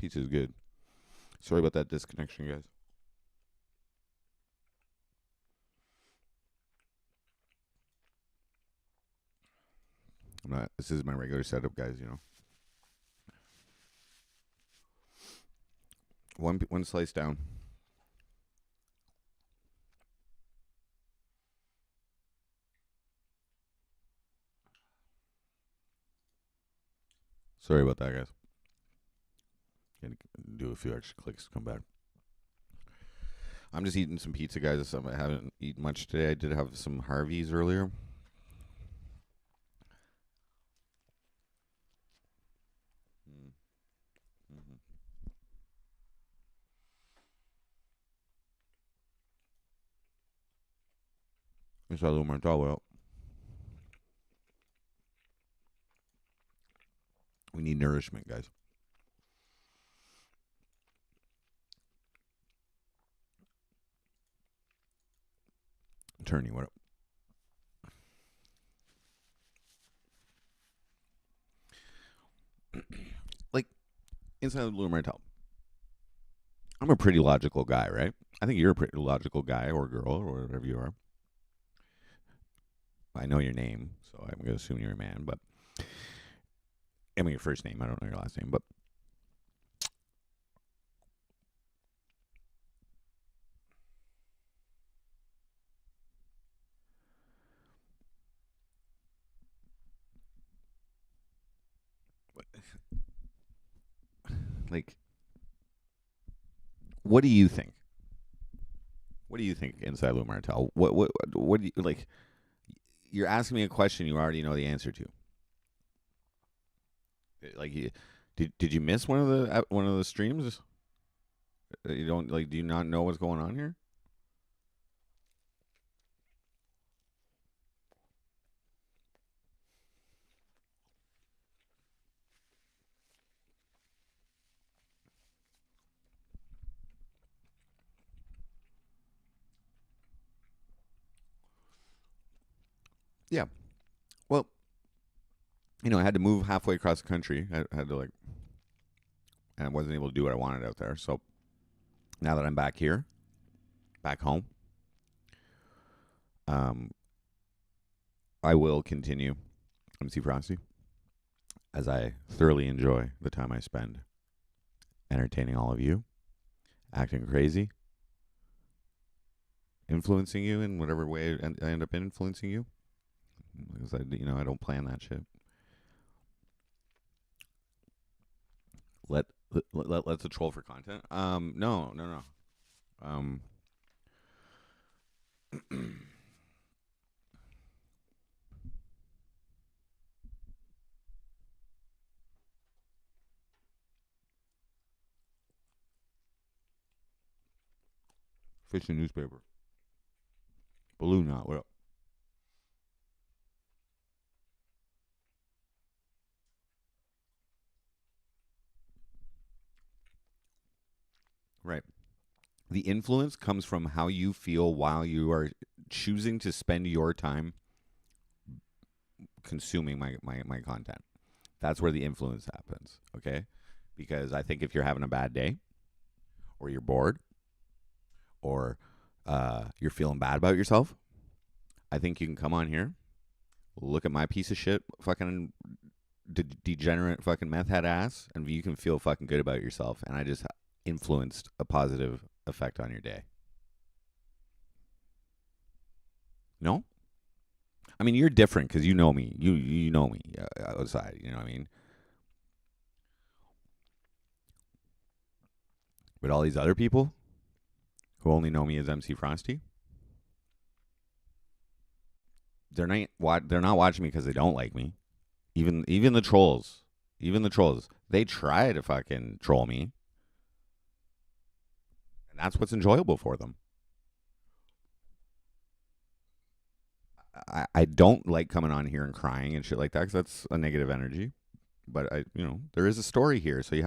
Pizza's good. Sorry about that disconnection, guys. I'm not. This is my regular setup, guys. One slice down. Sorry about that, guys. Gonna do a few extra clicks to come back. I'm just eating some pizza, guys. I haven't eaten much today. I did have some Harveys earlier. Mm-hmm. It's a little more well. We need nourishment, guys. Attorney, what up? Like, inside the Blue Martell, I'm a pretty logical guy, right? I think you're a pretty logical guy or girl or whatever you are. I know your name, so I'm going to assume you're a man, but I mean your first name. I don't know your last name, but like, what do you think? What do you think inside Lou Martell? What do you like? You're asking me a question you already know the answer to. Like, did you miss one of the streams? You don't like? Do you not know what's going on here? Yeah. Well, I had to move halfway across the country. I had to and I wasn't able to do what I wanted out there. So now that I'm back here, back home, um, I will continue MC Frosty as I thoroughly enjoy the time I spend entertaining all of you, acting crazy, influencing you in whatever way I end up influencing you. Because I don't plan that shit. Let's a troll for content. No, no, no. Um, fish and newspaper. Balloon knot. What up? Right. The influence comes from how you feel while you are choosing to spend your time consuming my content. That's where the influence happens. Okay. Because I think if you're having a bad day or you're bored or you're feeling bad about yourself, I think you can come on here, look at my piece of shit, fucking degenerate fucking meth head ass, and you can feel fucking good about yourself. And I just influenced a positive effect on your day. No? I mean, you're different because you know me. You know me outside. You know what I mean? But all these other people who only know me as MC Frosty, they're not watching me because they don't like me. Even the trolls, they try to fucking troll me, and that's what's enjoyable for them. I don't like coming on here and crying and shit like that because that's a negative energy. But there is a story here, so I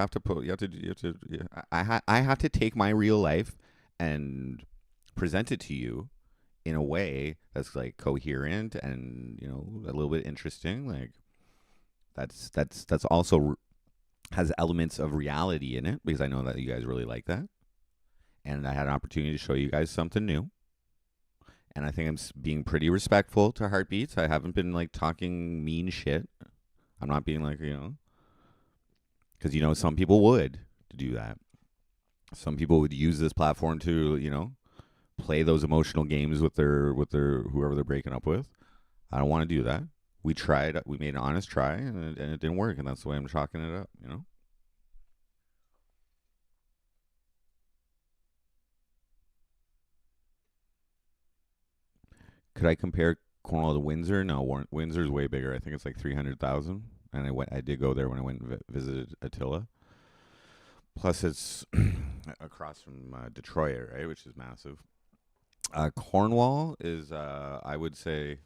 have to take my real life and present it to you in a way that's like coherent and a little bit interesting. Like that's also has elements of reality in it because I know that you guys really like that. And I had an opportunity to show you guys something new. And I think I'm being pretty respectful to Heartbeats. I haven't been like talking mean shit. I'm not being like, because some people would do that. Some people would use this platform to, play those emotional games with their whoever they're breaking up with. I don't want to do that. We tried. We made an honest try, and it didn't work, and that's the way I'm chalking it up. Could I compare Cornwall to Windsor? No, Windsor's way bigger. I think it's like 300,000. And I did go there when I went and visited Attila. Plus, it's across from Detroit, right, which is massive. Cornwall is, I would say,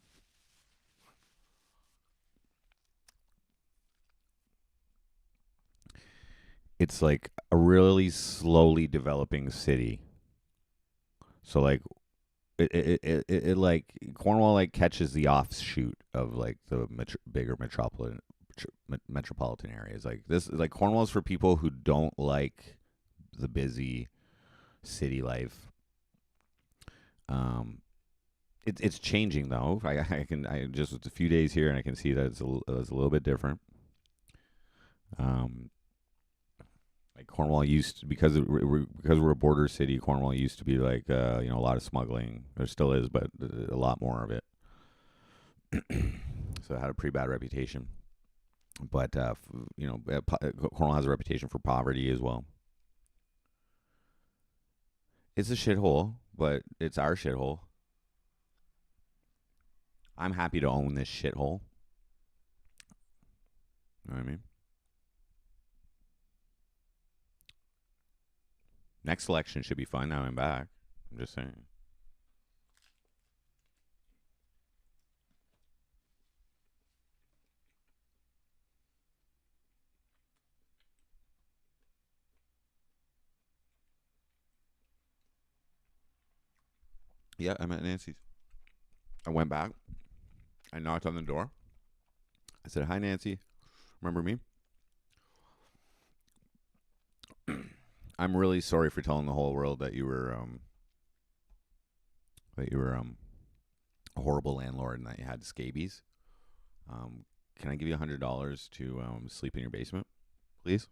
it's like a really slowly developing city. So like it like Cornwall like catches the offshoot of like the bigger metropolitan areas. Like this, like Cornwall's for people who don't like the busy city life. Um, it's changing though. I just it's a few days here and I can see that it's a little bit different. Um, like Cornwall used to, because we're a border city. Cornwall used to be like a lot of smuggling. There still is, but a lot more of it. So it had a pretty bad reputation. But Cornwall has a reputation for poverty as well. It's a shithole, but it's our shithole. I'm happy to own this shithole. You know what I mean? Next election should be fun. Now I'm back. I'm just saying. Yeah, I'm at Nancy's. I went back. I knocked on the door. I said, "Hi, Nancy. Remember me?" I'm really sorry for telling the whole world that you were a horrible landlord and that you had scabies. Can I give you $100 to sleep in your basement, please?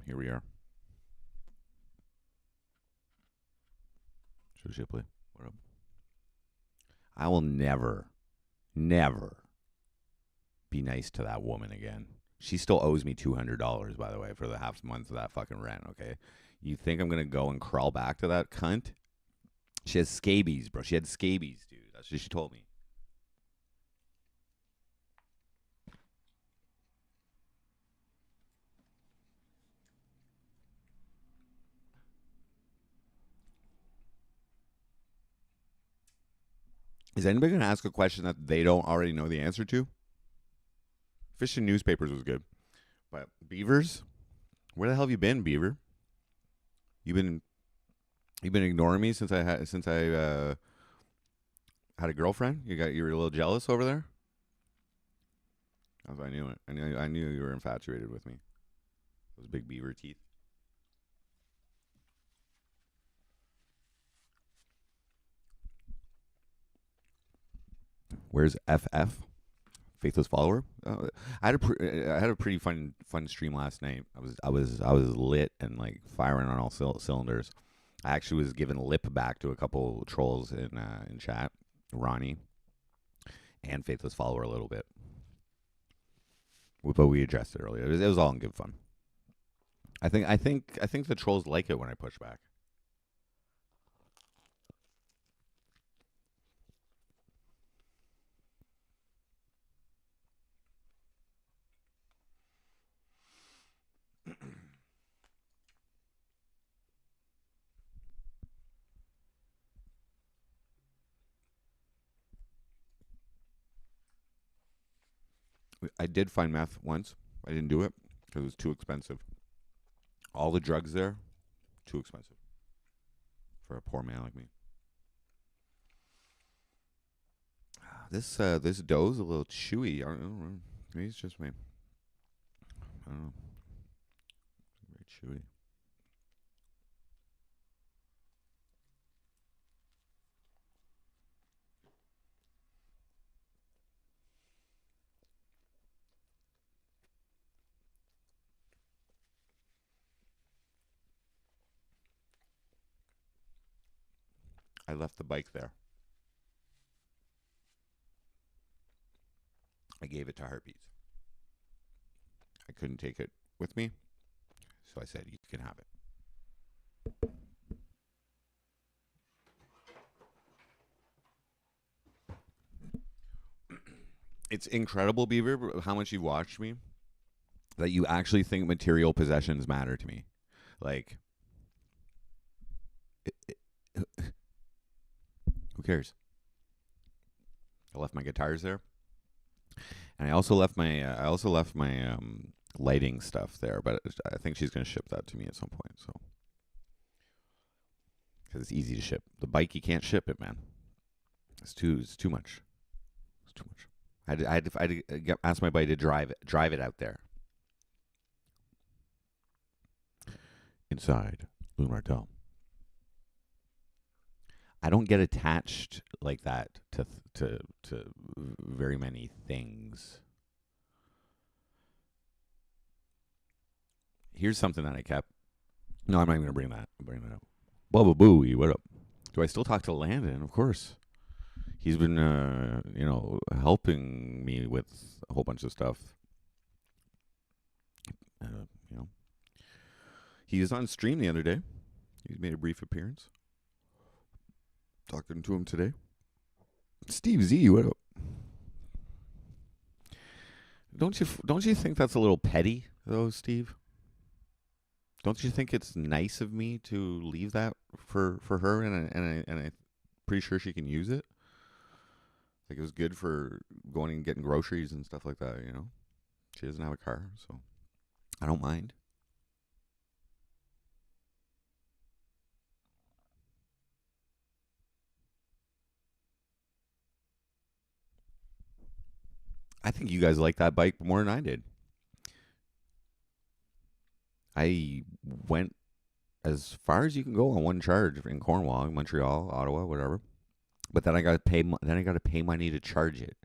Here we are. Show Shipley. What up? I will never, never be nice to that woman again. She still owes me $200, by the way, for the half month of that fucking rent. Okay, you think I'm gonna go and crawl back to that cunt? She has scabies, bro. She had scabies, dude. That's what she told me. Is anybody gonna ask a question that they don't already know the answer to? Fish and newspapers was good, but beavers. Where the hell have you been, Beaver? You've been you've been ignoring me since I had a girlfriend. You were a little jealous over there. I knew it. I knew you were infatuated with me. Those big beaver teeth. Where's FF? Faithless follower. I had a pretty fun stream last night. I was lit and like firing on all cylinders. I actually was giving lip back to a couple trolls in chat, Ronnie and Faithless follower a little bit, but we addressed it earlier. It was all in good fun. I think the trolls like it when I push back. I did find meth once. I didn't do it because it was too expensive. All the drugs there, too expensive for a poor man like me. This dough's a little chewy. I don't know. Maybe it's just me. I don't know. Very chewy. I left the bike there. I gave it to Heartbeats. I couldn't take it with me, so I said, "You can have it." It's incredible, Beaver, how much you've watched me, that you actually think material possessions matter to me. Like, who cares? I left my guitars there, and I also left my lighting stuff there. But I think she's gonna ship that to me at some point. So, because it's easy to ship. The bike, you can't ship it, man. It's too much. It's too much. I had to ask my buddy to drive it out there. Inside Lou Martel. I don't get attached like that to very many things. Here's something that I kept. No, I'm not even gonna bring that. I'm bringing that up. Bubba Booey, what up? Do I still talk to Landon? Of course. He's been, helping me with a whole bunch of stuff. You know, he was on stream the other day. He made a brief appearance. Talking to him today. Steve Z, what up? Don't you think that's a little petty though, Steve? Don't you think it's nice of me to leave that for her, and I'm pretty sure she can use it. Like, it was good for going and getting groceries and stuff like that. She doesn't have a car, so I don't mind. I think you guys like that bike more than I did. I went as far as you can go on one charge in Cornwall, Montreal, Ottawa, whatever. But then I got to pay. Then I got to pay money to charge it.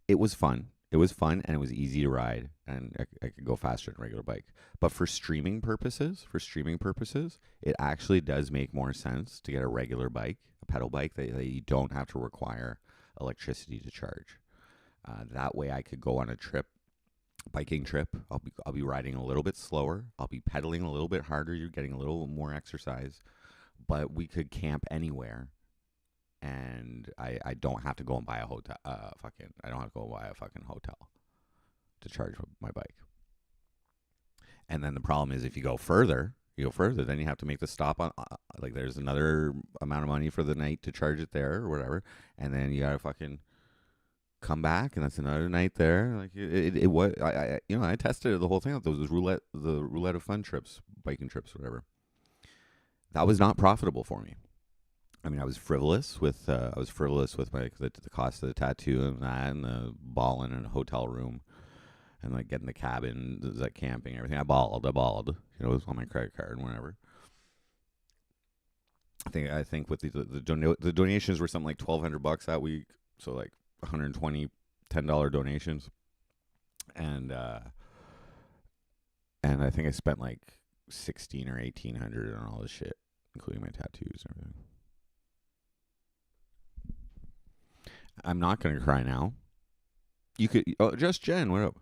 It was fun. It was fun, and it was easy to ride, and I could go faster than a regular bike. But for streaming purposes, it actually does make more sense to get a regular bike, a pedal bike that you don't have to require electricity to charge. That way, I could go on a trip, biking trip. I'll be riding a little bit slower. I'll be pedaling a little bit harder. You're getting a little more exercise, but we could camp anywhere. And I don't have to go and buy a hotel. I don't have to go buy a fucking hotel to charge my bike. And then the problem is, if you go further, then you have to make the stop on. Like, there's another amount of money for the night to charge it there or whatever, and then you gotta fucking come back, and that's another night there. Like, it was. I tested the whole thing out. Those the roulette of fun trips, biking trips, whatever. That was not profitable for me. I mean, I was frivolous with my the cost of the tattoo and that, and the balling in a hotel room, and like getting the cabin, like camping, everything. I balled. It was on my credit card and whatever. I think with the donations were something like $1,200 that week, so like 120 $10 donations, and I think I spent like 16 or 1,800 on all this shit, including my tattoos and everything. I'm not going to cry now. You could... Oh, just Jen, what up?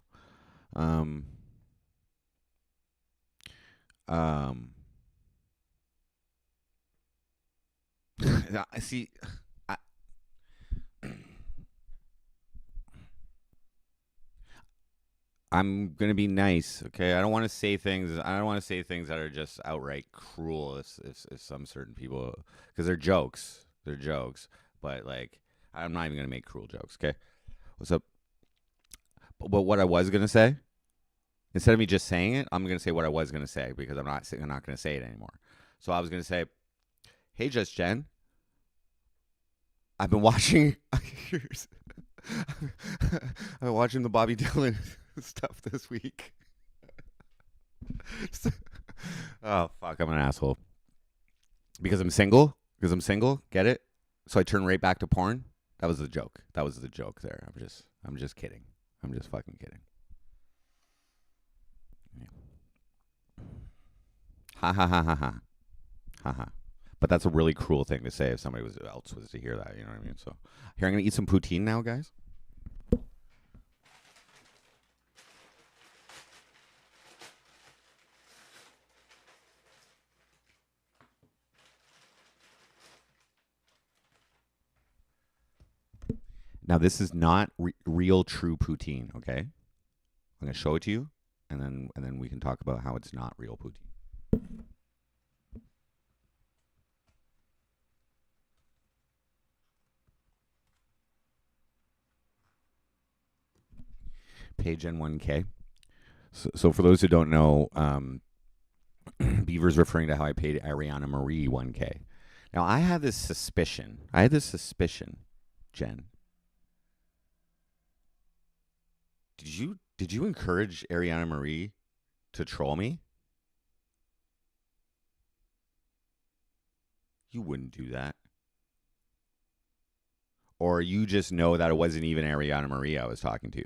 I see... I'm going to be nice, okay? I don't want to say things that are just outright cruel if some certain people... Because they're jokes. But, like... I'm not even going to make cruel jokes, okay? What's up? But what I was going to say, instead of me just saying it, I'm going to say what I was going to say, because I'm not going to say it anymore. So I was going to say, hey, Just Jen, I've been watching. I've been watching the Bobby Dylan stuff this week. Oh fuck! I'm an asshole because I'm single. Because I'm single. Get it? So I turn right back to porn. That was the joke. That was the joke there. I'm just kidding. I'm just fucking kidding. Yeah. Ha ha ha ha ha ha ha. But that's a really cruel thing to say if somebody else was to hear that. You know what I mean? So here, I'm gonna eat some poutine now, guys. Now this is not real true poutine. Okay, I'm gonna show it to you, and then we can talk about how it's not real poutine. Page N1K. So for those who don't know, Beaver's referring to how I paid Ariana Marie 1K. Now I had this suspicion. Jen. Did you encourage Ariana Marie to troll me? You wouldn't do that. Or you just know that it wasn't even Ariana Marie I was talking to.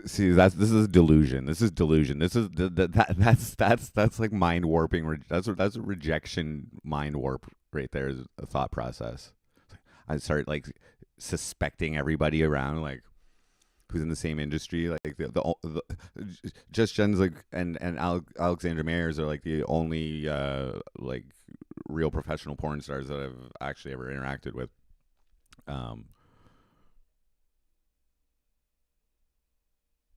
See, this is delusion. This is delusion. This is that's like mind warping. That's a rejection mind warp right there. Is a thought process. I start like suspecting everybody around, like who's in the same industry. Like the just Jen's like and Alexandra Mayers are like the only like real professional porn stars that I've actually ever interacted with.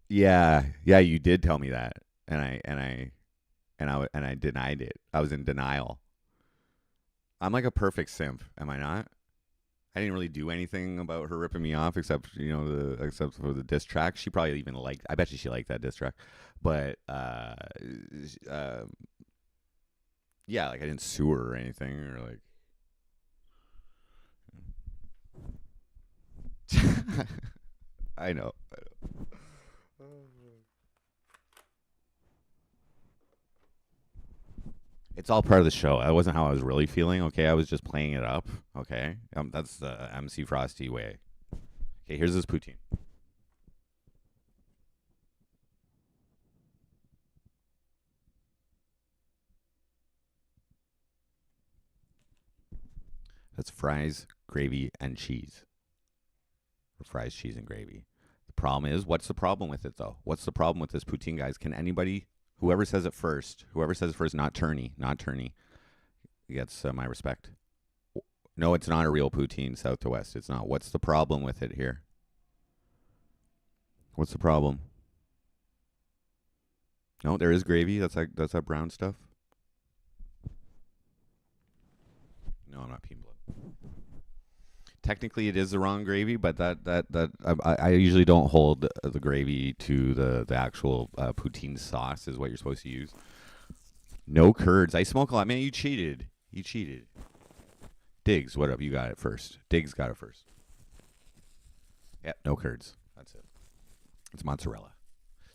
Yeah, you did tell me that, and I denied it. I was in denial. I'm like a perfect simp, am I not? I didn't really do anything about her ripping me off except except for the diss track. She probably even liked. I bet you she liked that diss track, but uh, yeah, like I didn't sue her or anything or like. I know. It's all part of the show. That wasn't how I was really feeling. Okay, I was just playing it up. Okay, that's the MC Frosty way. Okay, here's this poutine. That's fries, gravy, and cheese. Or fries, cheese, and gravy. The problem is, what's the problem with it though? What's the problem with this poutine, guys? Can anybody, whoever says it first, not Turney, gets my respect. No, it's not a real poutine, south to west. It's not. What's the problem with it here? What's the problem? No, there is gravy. That's that brown stuff. No, I'm not peeing blood. Technically, it is the wrong gravy, but I usually don't hold the gravy to the actual poutine sauce is what you're supposed to use. No curds. I smoke a lot. Man, you cheated. You cheated. Diggs, what up? You got it first. Diggs got it first. Yep, no curds. That's it. It's mozzarella.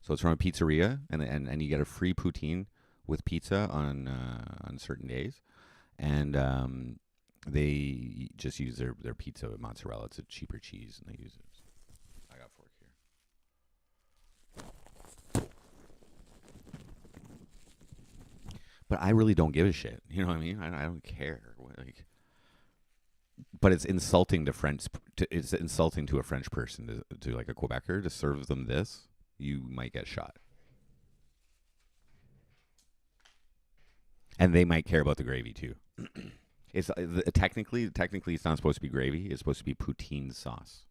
So it's from a pizzeria, and you get a free poutine with pizza on certain days, and they just use their pizza with mozzarella. It's a cheaper cheese, and they use it. I got a fork here. But I really don't give a shit. You know what I mean? I don't care. Like, but it's insulting to French. It's insulting to a French person to like a Quebecer to serve them this. You might get shot, and they might care about the gravy too. It's technically it's not supposed to be gravy. It's supposed to be poutine sauce.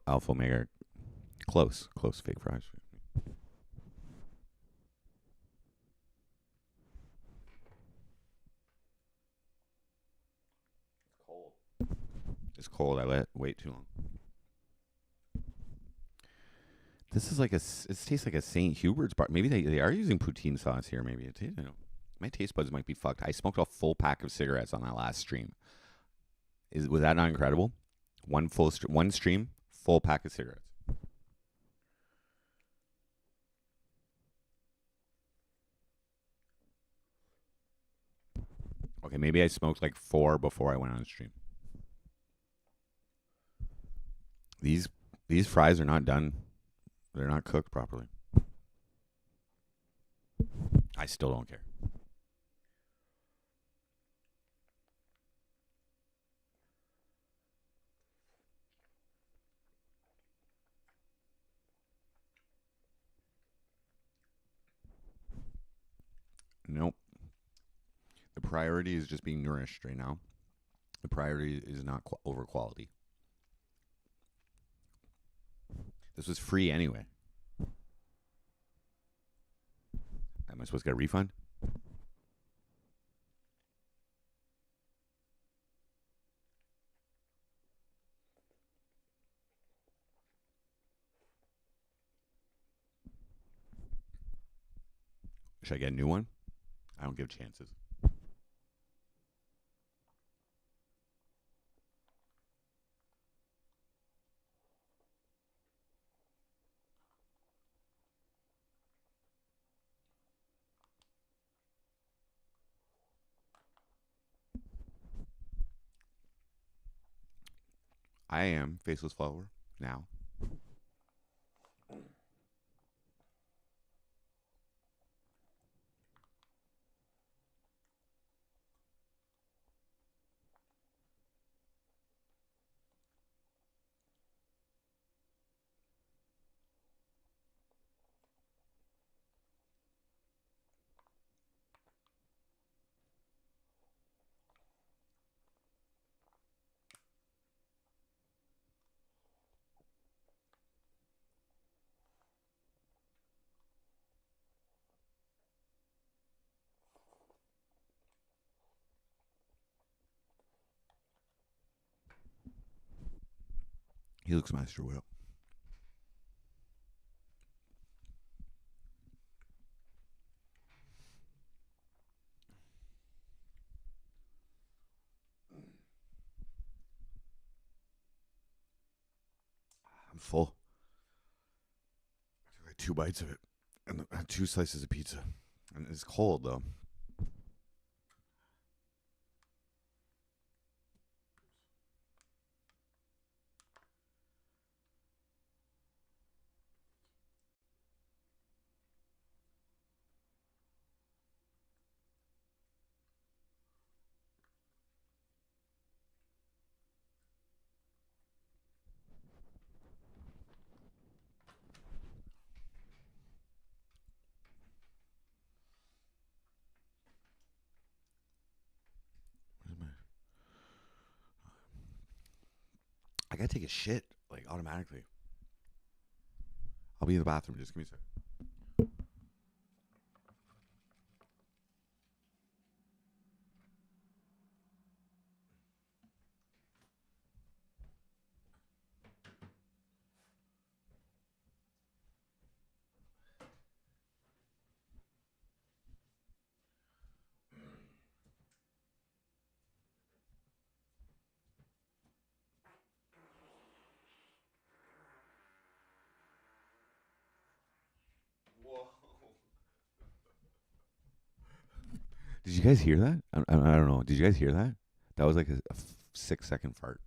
Alpha Omega, close fake fries. It's cold. I let it wait too long. This is like it tastes like a St. Hubert's bar. Maybe they are using poutine sauce here. Maybe it, you know, my taste buds might be fucked. I smoked a full pack of cigarettes on that last stream. Was that not incredible? One stream, full pack of cigarettes. Okay, maybe I smoked like 4 before I went on stream. These these fries are not done. They're not cooked properly. I still don't care. Nope. The priority is just being nourished right now. The priority is not over quality. This was free anyway. Am I supposed to get a refund? Should I get a new one? I don't give chances. I am faceless follower now. He looks Master Will. I'm full. I took like 2 bites of it and 2 slices of pizza. And it's cold though. I gotta take a shit like automatically. I'll be in the bathroom. Just give me a sec. Whoa. Did you guys hear that? I don't know. Did you guys hear that? That was like a 6-second fart.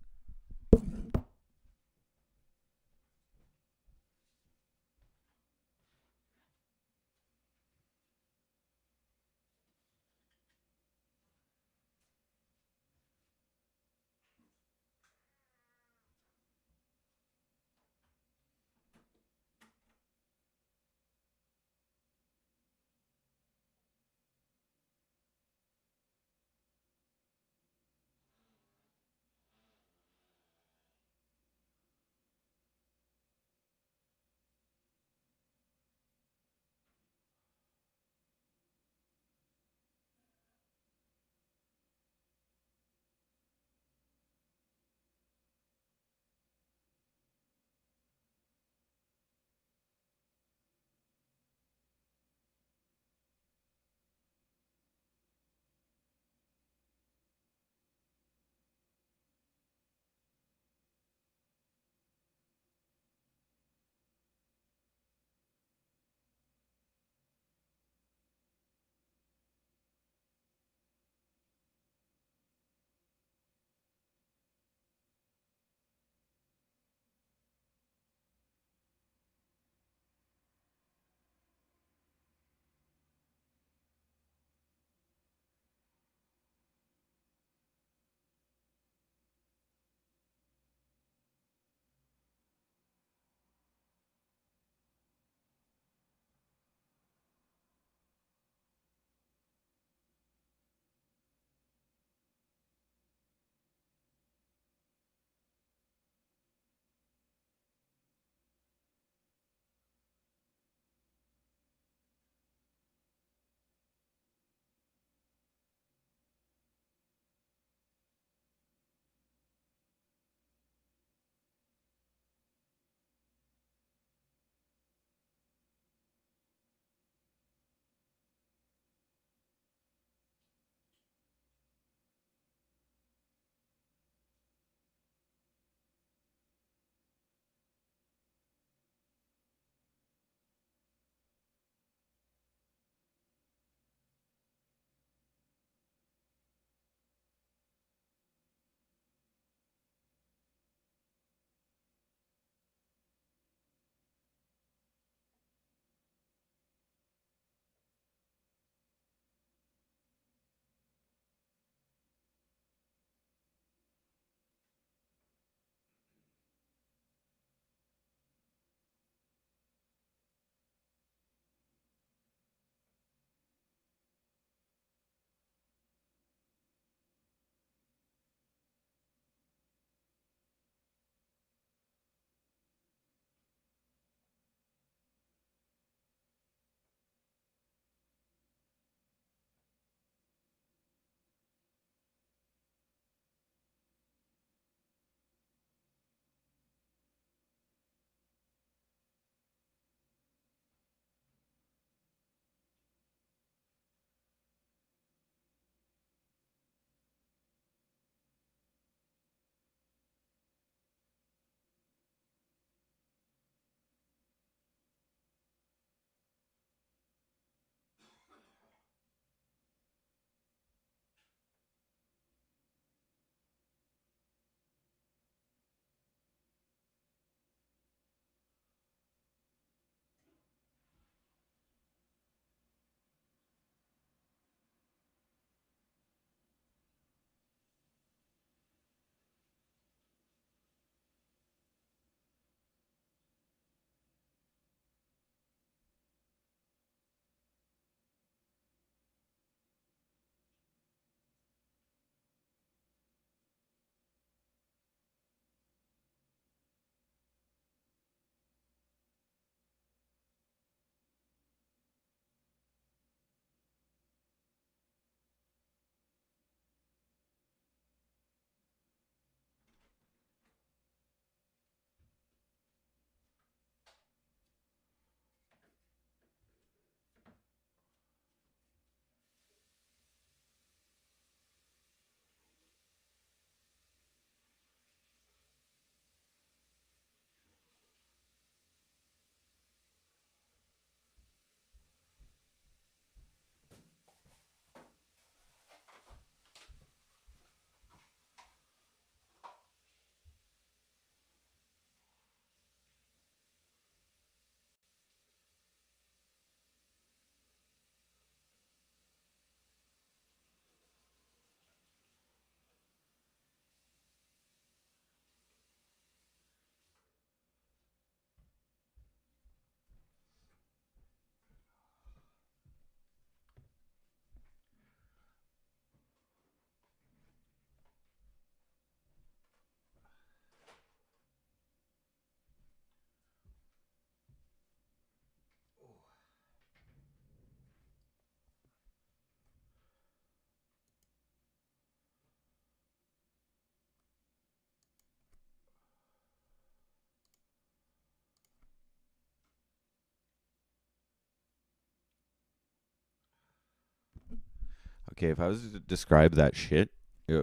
Okay, if I was to describe that shit,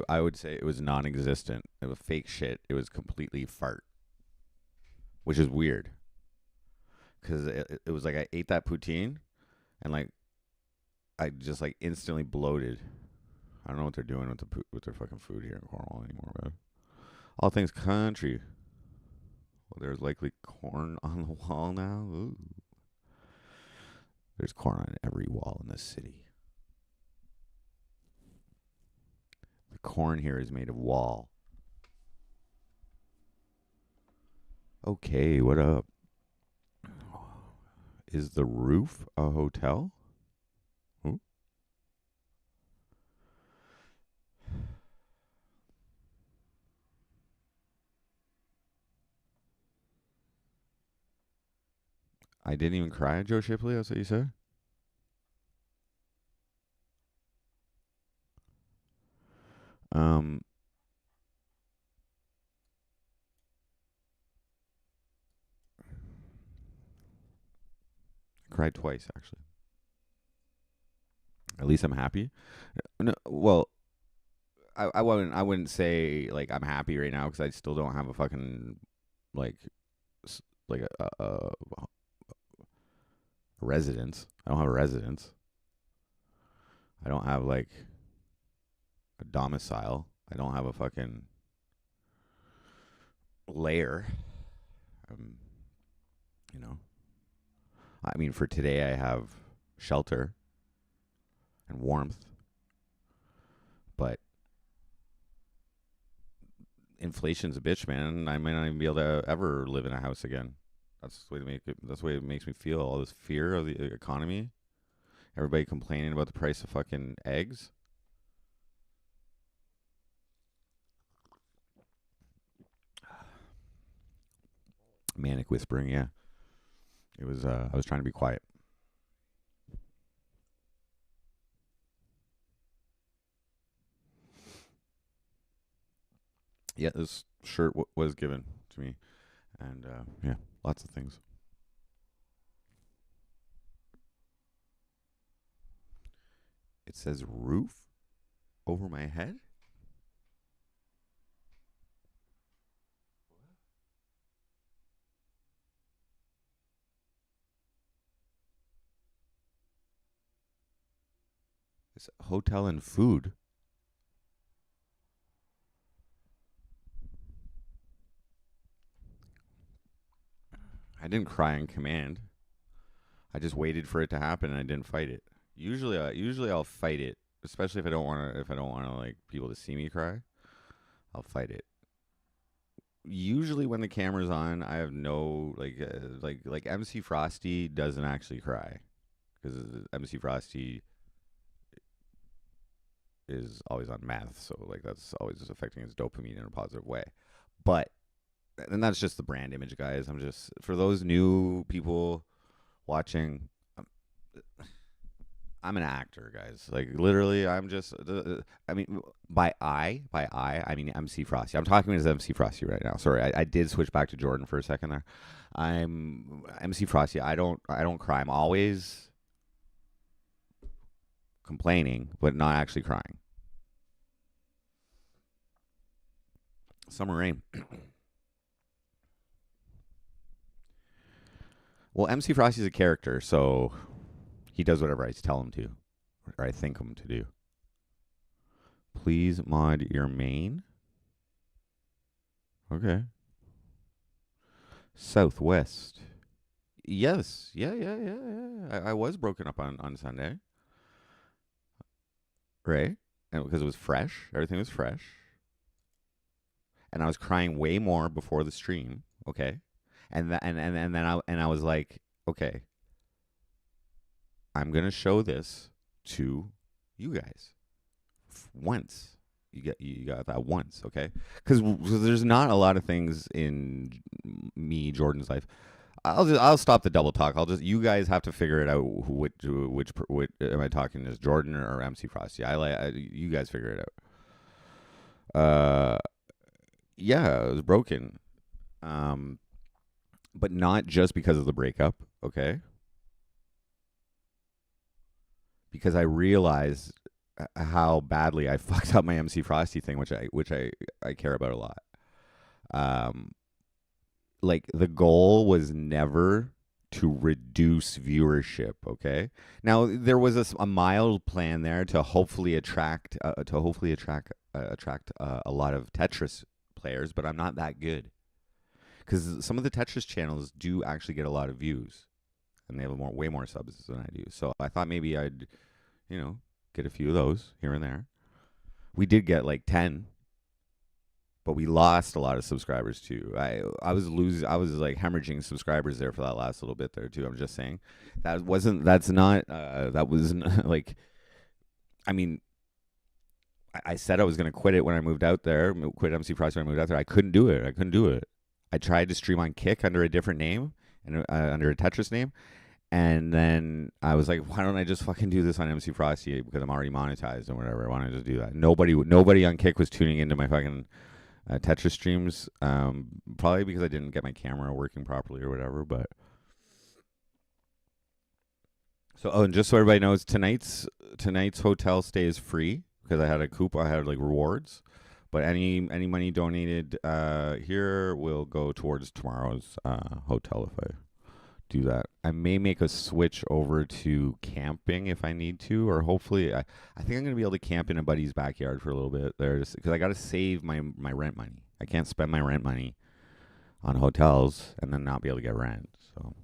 I would say it was non-existent. It was fake shit. It was completely fart, which is weird because it was like I ate that poutine and like I just like instantly bloated. I don't know what they're doing with with their fucking food here in Cornwall anymore, man. All things country. Well, there's likely corn on the wall now. Ooh. There's corn on every wall in this city. The corn here is made of wall. Okay, what up? Is the roof a hotel? Ooh. I didn't even cry, Joe Shipley. That's what you said? Um, cried twice, actually. At least I'm happy. No, well, I wouldn't say like I'm happy right now because I still don't have a fucking like like a residence. I don't have a residence. I don't have like a domicile. I don't have a fucking lair. Um, you know. I mean, for today, I have shelter and warmth, but inflation's a bitch, man. I might not even be able to ever live in a house again. That's the way to make it. That's the way it makes me feel. All this fear of the economy. Everybody complaining about the price of fucking eggs. Manic whispering, yeah. It was. I was trying to be quiet. Yeah, this shirt was given to me, and yeah, lots of things. It says roof over my head. It's hotel and food. I didn't cry on command. I just waited for it to happen and I didn't fight it. Usually I'll fight it, especially if I don't want to. If I don't want to like people to see me cry, I'll fight it. Usually when the camera's on, I have no like MC Frosty doesn't actually cry because MC Frosty is always on meth, so like that's always affecting his dopamine in a positive way. But and that's just the brand image, guys. I'm just for those new people watching. I'm an actor, guys. Like literally, I'm just. I mean, I mean MC Frosty. I'm talking as MC Frosty right now. Sorry, I did switch back to Jordan for a second there. I'm MC Frosty. I don't cry. I'm always complaining, but not actually crying. Summer rain. Well, MC Frosty's a character, so he does whatever I tell him to, or I think him to do. Please mod your main. Okay. Southwest. Yes. Yeah, yeah, yeah, yeah. I was broken up on Sunday. Right? And because it was fresh. Everything was fresh. And I was crying way more before the stream. Okay. And then I was like, okay, I'm gonna show this to you guys once. You got that once, okay? Because there's not a lot of things in me Jordan's life. I'll stop the double talk. You guys have to figure it out. Which am I talking? Is Jordan or MC Frosty? You guys figure it out. Yeah, it was broken. But not just because of the breakup, okay? Because I realized how badly I fucked up my MC Frosty thing, which I care about a lot. Um, like the goal was never to reduce viewership. Okay, now there was a mild plan there to hopefully attract a lot of Tetris players, but I'm not that good because some of the Tetris channels do actually get a lot of views, and they have way more subs than I do. So I thought maybe I'd, get a few of those here and there. We did get like 10, but we lost a lot of subscribers too. I was like hemorrhaging subscribers there for that last little bit there too. I'm just saying that was like, I mean, I said I was going to quit it when I moved out there, quit MC Price when I moved out there. I couldn't do it. I tried to stream on Kick under a different name and under a Tetris name. And then I was like, why don't I just fucking do this on MC Frosty because I'm already monetized and whatever. Why don't I just do that? Nobody on Kick was tuning into my fucking Tetris streams, probably because I didn't get my camera working properly or whatever. But and just so everybody knows, tonight's hotel stay is free because I had a coupon. I had like rewards, but any money donated here will go towards tomorrow's hotel if I do that. I may make a switch over to camping if I need to, or hopefully I think I'm gonna be able to camp in a buddy's backyard for a little bit there, just because I got to save my rent money. I can't spend my rent money on hotels and then not be able to get rent. So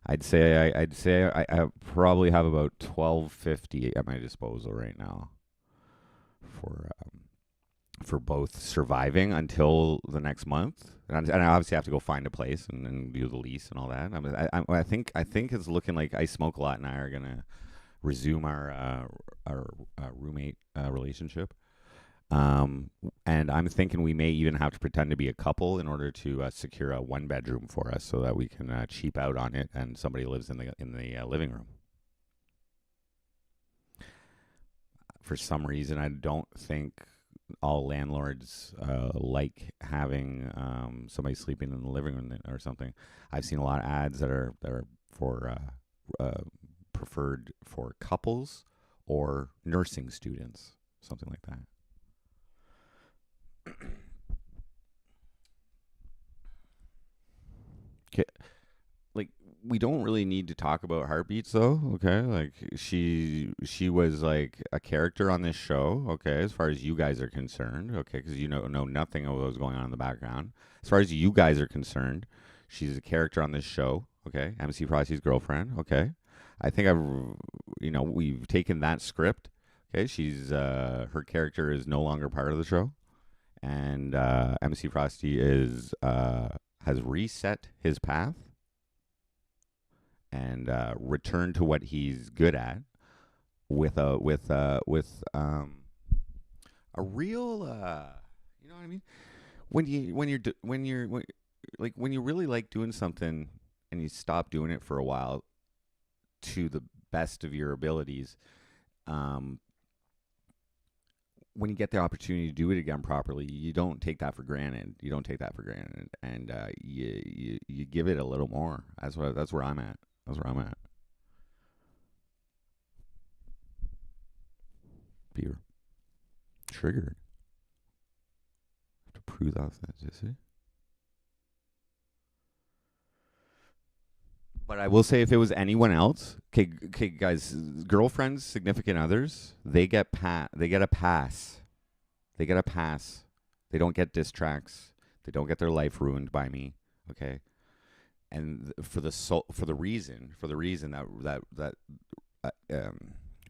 I'd say I probably have about $12.50 at my disposal right now for both surviving until the next month, and I obviously have to go find a place and then do the lease and all that. I think it's looking like I Smoke a Lot and I are gonna resume our roommate relationship. And I'm thinking we may even have to pretend to be a couple in order to secure a 1-bedroom for us, so that we can cheap out on it and somebody lives in the living room. For some reason, I don't think all landlords like having somebody sleeping in the living room or something. I've seen a lot of ads that are for preferred for couples or nursing students, something like that. Okay. Like, we don't really need to talk about heartbeats though, okay? Like, she was like a character on this show, okay, as far as you guys are concerned, okay, because you know nothing of what was going on in the background. As far as you guys are concerned, she's a character on this show, okay? MC Frosty's girlfriend, okay? I think we've taken that script, okay? She's her character is no longer part of the show, and MC Frosty has reset his path and returned to what he's good at with a real you know what I mean, when you really like doing something and you stop doing it for a while to the best of your abilities, when you get the opportunity to do it again properly, you don't take that for granted. And you give it a little more. That's where I'm at. Beer. Triggered. Have to prove authenticity. But I will say, if it was anyone else, okay, guys, girlfriends, significant others, they get a pass. They get a pass. They don't get diss tracks. They don't get their life ruined by me. Okay, and for the reason that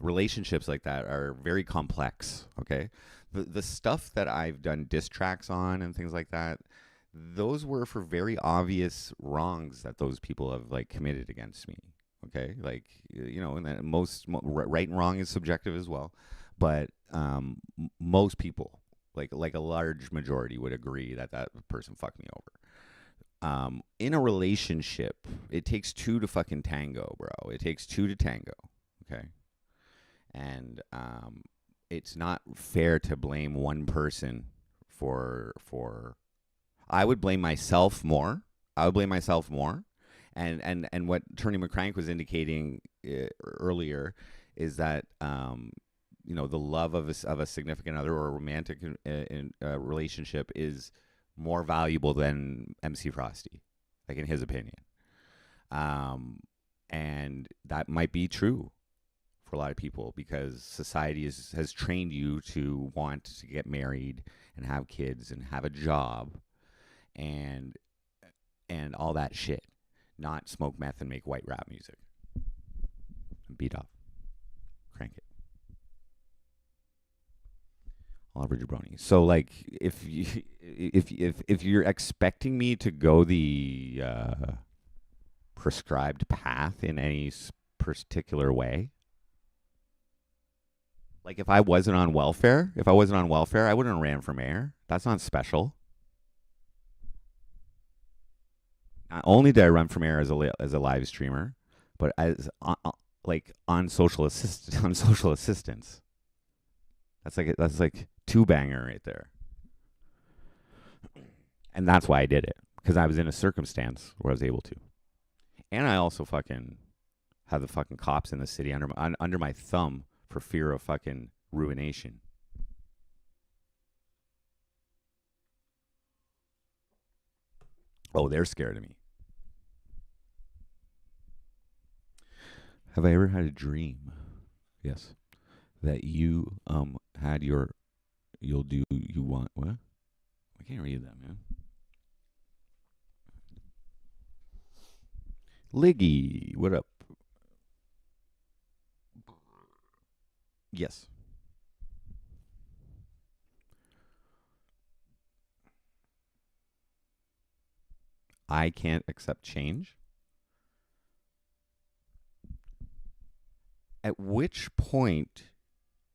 relationships like that are very complex. Okay, the stuff that I've done diss tracks on and things like that, those were for very obvious wrongs that those people have like committed against me. Okay, like, and that right and wrong is subjective as well, but most people, like a large majority, would agree that person fucked me over. In a relationship, it takes two to fucking tango, bro. It takes two to tango. Okay, and it's not fair to blame one person for. I would blame myself more. And what Tony McCrank was indicating earlier is that the love of a significant other or a romantic relationship is more valuable than MC Frosty, like in his opinion. And that might be true for a lot of people because society has trained you to want to get married and have kids and have a job and all that shit, not smoke meth and make white rap music and beat off, crank it. Oliver Jabroni. So like, if you're expecting me to go the prescribed path in any particular way, like if I wasn't on welfare, I wouldn't have ran for mayor. That's not special. Not only did I run for mayor as a live streamer, but as like on social assistance. That's like two banger right there. And that's why I did it, because I was in a circumstance where I was able to. And I also fucking had the fucking cops in the city under my thumb for fear of fucking ruination. Oh, they're scared of me. Have I ever had a dream? Yes. That you had you want what? I can't read that, man. Liggy, what up? Yes. I can't accept change. At which point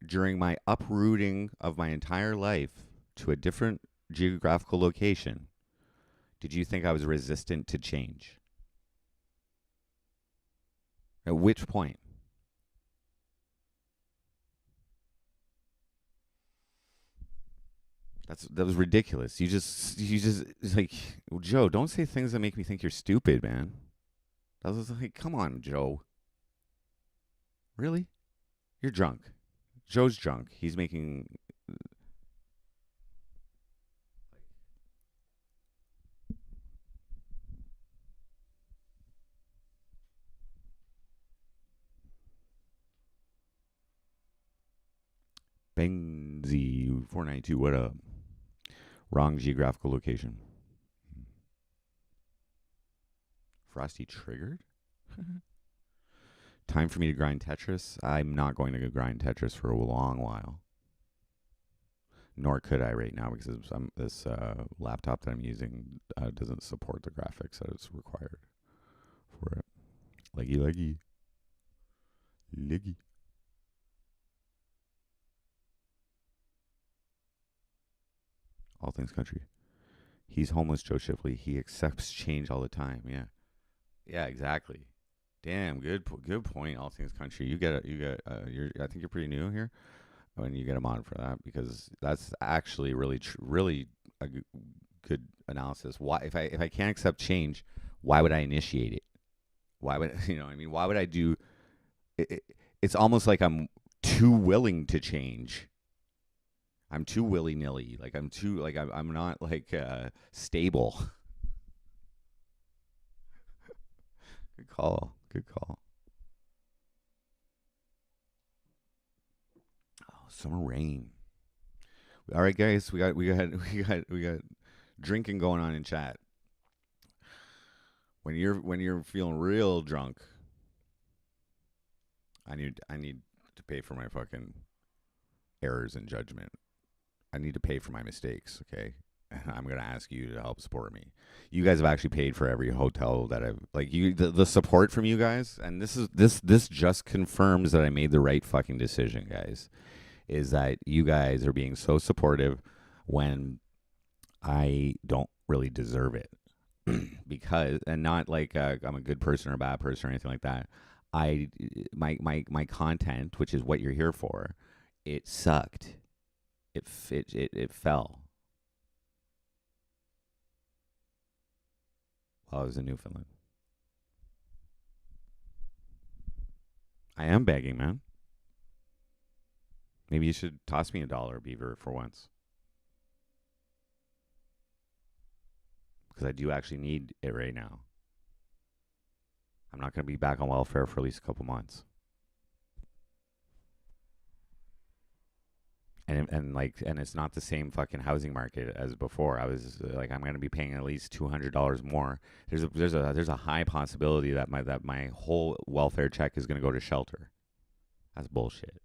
during my uprooting of my entire life to a different geographical location did you think I was resistant to change? At which point? That was ridiculous. You just like, Joe, don't say things that make me think you're stupid, man. I was like, come on, Joe. Really? You're drunk. Joe's drunk. He's making Benzie 492. What up? Wrong geographical location. Frosty triggered? Time for me to grind Tetris? I'm not going to go grind Tetris for a long while. Nor could I right now because this laptop that I'm using doesn't support the graphics that is required for it. Leggy. All things country. He's homeless, Joe Shipley. He accepts change all the time. Yeah. Yeah, exactly. Damn, good point. All things country. You get I think you're pretty new here when you get a mod for that because that's actually really a good analysis. Why if I can't accept change, why would I initiate it? Why would why would I do it? It's almost like I'm too willing to change. I'm too willy-nilly. Like I'm not like stable. Good call. Oh, summer rain. All right, guys, we got drinking going on in chat. When you're feeling real drunk, I need to pay for my fucking errors in judgment. I need to pay for my mistakes, okay? And I'm gonna ask you to help support me. You guys have actually paid for every hotel that I've the support from you guys, and this just confirms that I made the right fucking decision, guys. Is that you guys are being so supportive when I don't really deserve it, because and not like I'm a good person or a bad person or anything like that. My content, which is what you're here for, it sucked. It fell while I was in Newfoundland. I am begging, man. Maybe you should toss me $1, Beaver, for once, because I do actually need it right now. I'm not going to be back on welfare for at least a couple months. And it's not the same fucking housing market as before. I was like, I'm gonna be paying at least $200 more. There's a high possibility that my whole welfare check is gonna go to shelter. That's bullshit.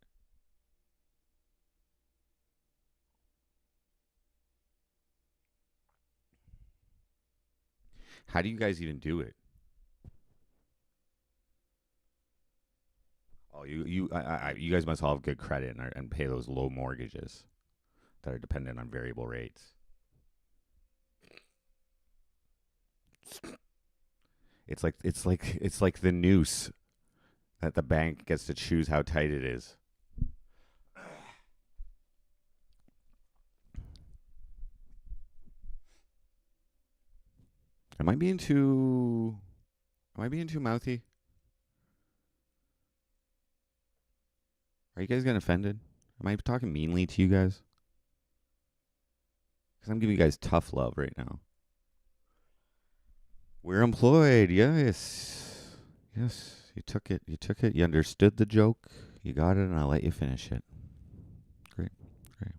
How do you guys even do it? Oh, you guys must all have good credit and pay those low mortgages that are dependent on variable rates. It's like the noose that the bank gets to choose how tight it is. Am I being too? Am I being too mouthy? Are you guys getting offended? Am I talking meanly to you guys? Because I'm giving you guys tough love right now. We're employed. Yes. Yes. You took it. You took it. You understood the joke. You got it, and I'll let you finish it. Great. Great.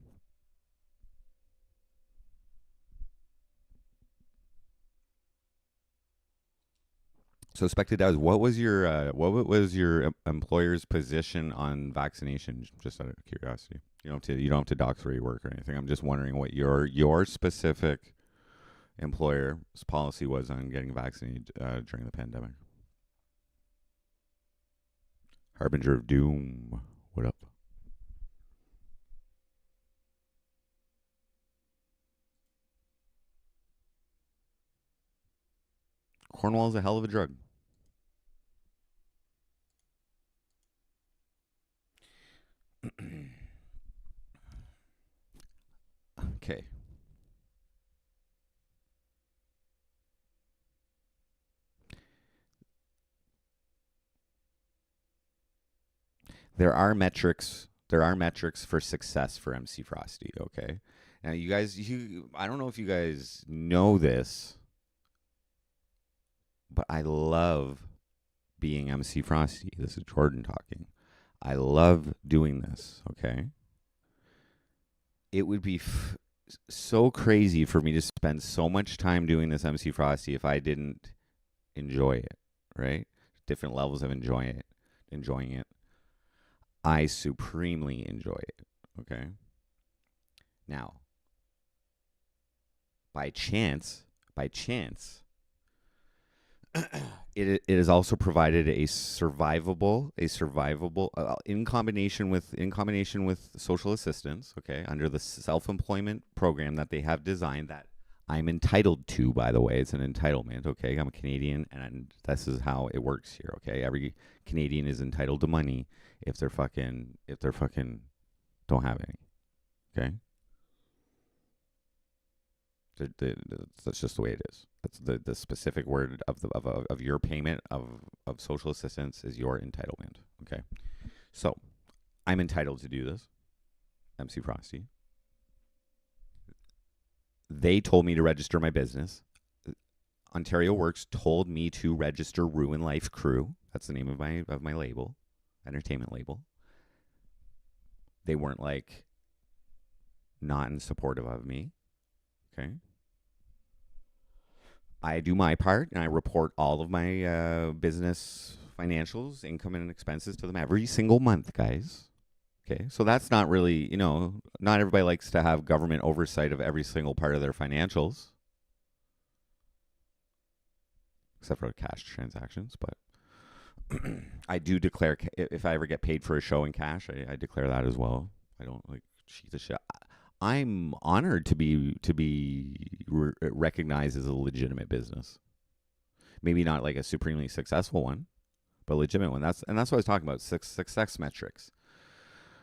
So, Spected Dows, what was your employer's position on vaccination? Just out of curiosity. You don't have to dox where you work or anything. I'm just wondering what your specific employer's policy was on getting vaccinated during the pandemic. Harbinger of Doom. What up? Cornwall is a hell of a drug. Okay. There are metrics. There are metrics for success for MC Frosty. Okay. Now, you guys, I don't know if you guys know this, but I love being MC Frosty. This is Jordan talking. I love doing this. Okay. It would be so crazy for me to spend so much time doing this MC Frosty if I didn't enjoy it. Right. Different levels of enjoying it. I supremely enjoy it. Okay. Now, by chance, it has also provided a survivable in combination with social assistance. Okay, under the self-employment program that they have designed that I'm entitled to. By the way, it's an entitlement. Okay, I'm a Canadian, and this is how it works here. Okay, every Canadian is entitled to money if they're fucking don't have any. Okay. That's just the way it is. That's the specific word of your payment of social assistance is your entitlement. Okay, so I'm entitled to do this. MC Frosty. They told me to register my business. Ontario Works told me to register Ruin Life Crew. That's the name of my label, entertainment label. They weren't like not in supportive of me. Okay. I do my part and I report all of my business financials, income and expenses to them every single month, guys. Okay. So that's not really, not everybody likes to have government oversight of every single part of their financials, except for cash transactions. But I do declare, if I ever get paid for a show in cash, I declare that as well. I don't like cheat the shit. I'm honored to be recognized as a legitimate business. Maybe not like a supremely successful one, but a legitimate one. That's what I was talking about, success metrics.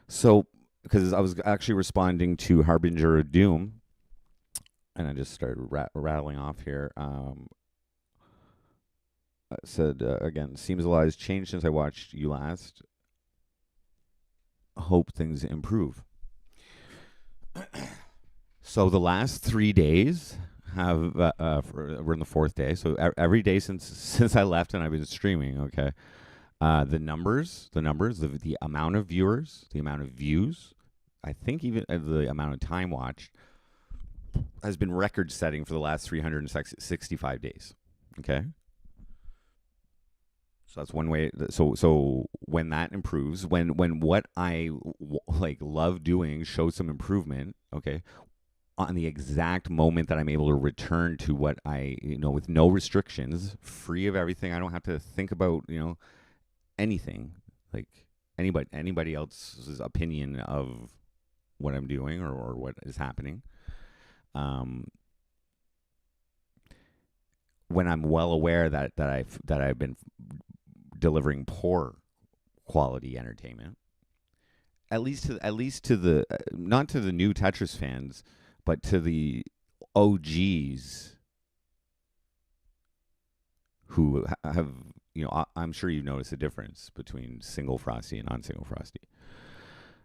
So, because I was actually responding to Harbinger of Doom, and I just started rattling off here. I said again, seems a lot has changed since I watched you last. hope things improve. So the last 3 days have we're in the fourth day. So every day since I left and I've been streaming. Okay, the numbers, the amount of viewers, the amount of views, I think even the amount of time watched has been record setting for the last 365 days. Okay. So that's one way. So when that improves, when what I like love doing shows some improvement, okay, on the exact moment that I'm able to return to what I, with no restrictions, free of everything, I don't have to think about, anything, like anybody else's opinion of what I'm doing or what is happening. When I'm well aware that I've been delivering poor quality entertainment, at least to the not to the new Tetris fans, but to the OGs who have, I'm sure you've noticed a difference between single Frosty and non-single Frosty.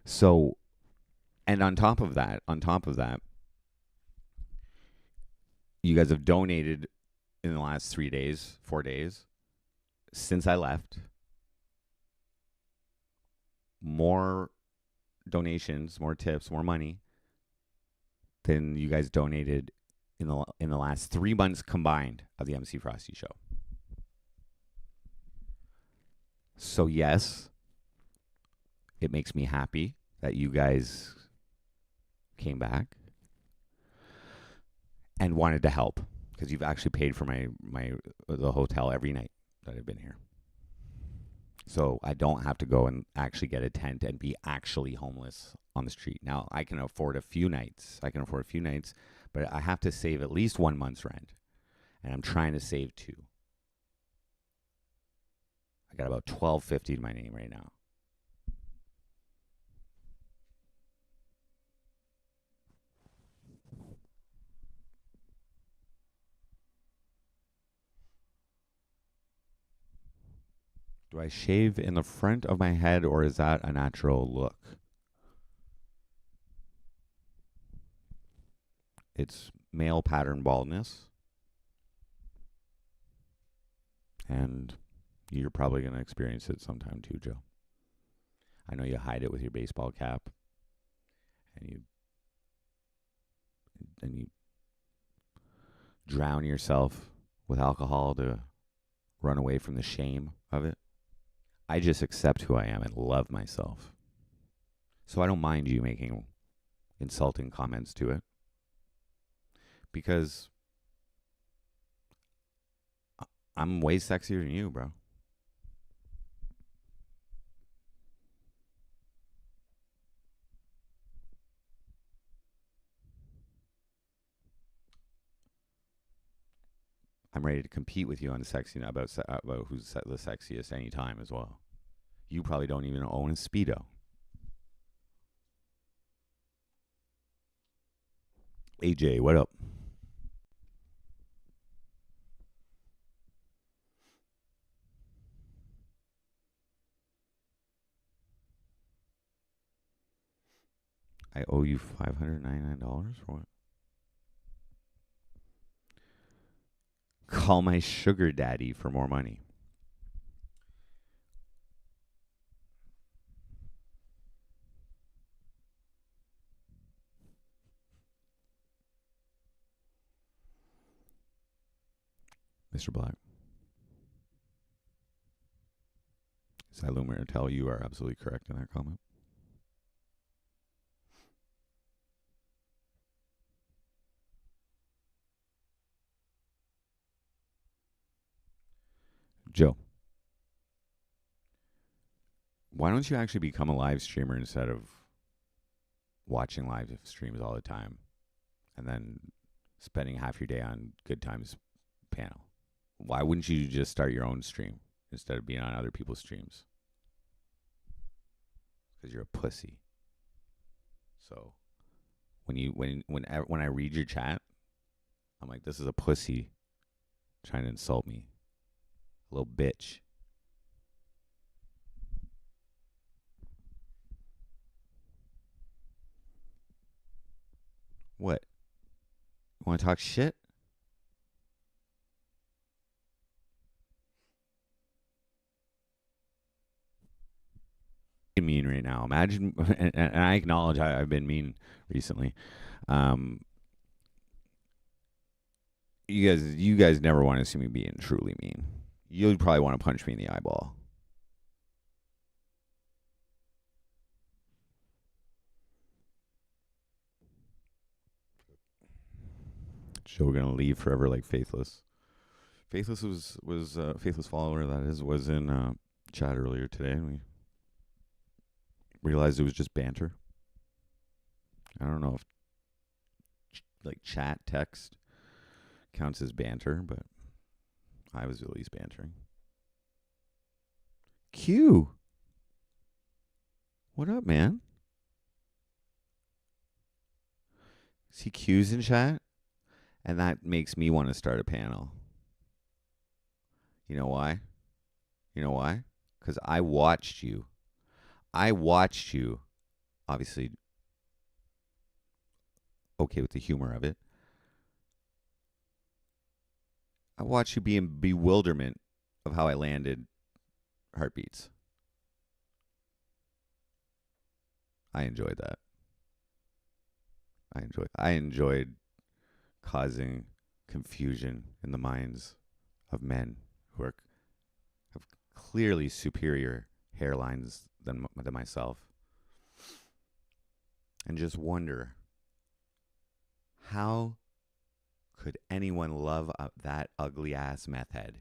So, and on top of that, you guys have donated in the last 4 days, since I left, more donations, more tips, more money than you guys donated in the last 3 months combined of the MC Frosty show. So yes, it makes me happy that you guys came back and wanted to help, because you've actually paid for the hotel every night that I've been here. So I don't have to go and actually get a tent and be actually homeless on the street. Now, I can afford a few nights. But I have to save at least 1 month's rent. And I'm trying to save 2. I got about $12.50 in my name right now. Do I shave in the front of my head, or is that a natural look? It's male pattern baldness. And you're probably going to experience it sometime too, Joe. I know you hide it with your baseball cap. And you drown yourself with alcohol to run away from the shame of it. I just accept who I am and love myself. So I don't mind you making insulting comments to it, because I'm way sexier than you, bro. I'm ready to compete with you on the sexy about who's the sexiest anytime as well. You probably don't even own a Speedo. AJ, what up? I owe you $599 for what? Call my sugar daddy for more money. Mr. Black. Silumer, tell you are absolutely correct in that comment. Joe, why don't you actually become a live streamer instead of watching live streams all the time and then spending half your day on Good Times panel? Why wouldn't you just start your own stream instead of being on other people's streams? Because you're a pussy. So when I read your chat, I'm like, this is a pussy trying to insult me. A little bitch. Want to talk shit? Mean right now. Imagine, and I acknowledge I've been mean recently. Um, you guys never want to see me being truly mean. You'd probably want to punch me in the eyeball. So we're gonna leave forever like Faithless. Faithless was Faithless follower that is was in chat earlier today, and we realized it was just banter. I don't know if like chat text counts as banter, but I was at least bantering. Q, what up, man? See Q's in chat, and that makes me want to start a panel. You know why? You know why? Because I watched you. Obviously, okay with the humor of it. I watched you be in bewilderment of how I landed heartbeats. I enjoyed that. I enjoyed causing confusion in the minds of men who have clearly superior hairlines than myself, and just wonder how could anyone love that ugly ass meth head?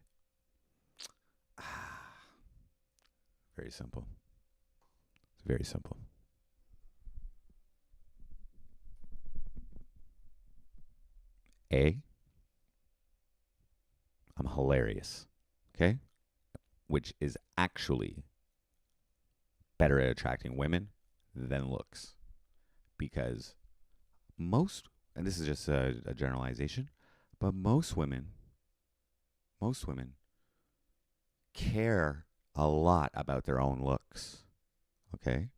Very simple. It's very simple. I'm hilarious. Okay? Which is actually better at attracting women than looks. Because most, and this is just a generalization, but most women care a lot about their own looks. Okay?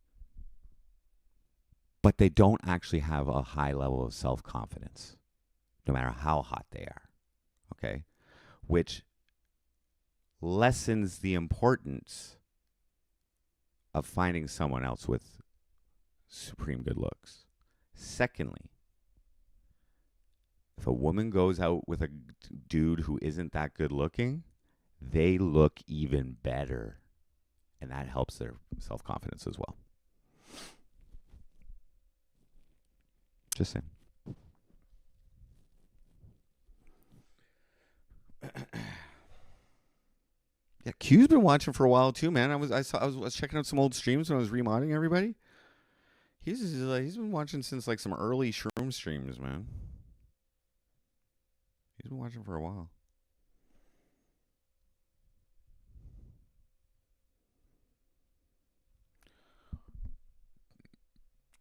But they don't actually have a high level of self-confidence, no matter how hot they are. Okay? Which lessens the importance of finding someone else with supreme good looks. Secondly, if a woman goes out with a dude who isn't that good looking, they look even better. And that helps their self-confidence as well. Just saying. Yeah, Q's been watching for a while too, man. I was checking out some old streams when I was remodding everybody. He's been watching since like some early shroom streams, man. He's been watching for a while.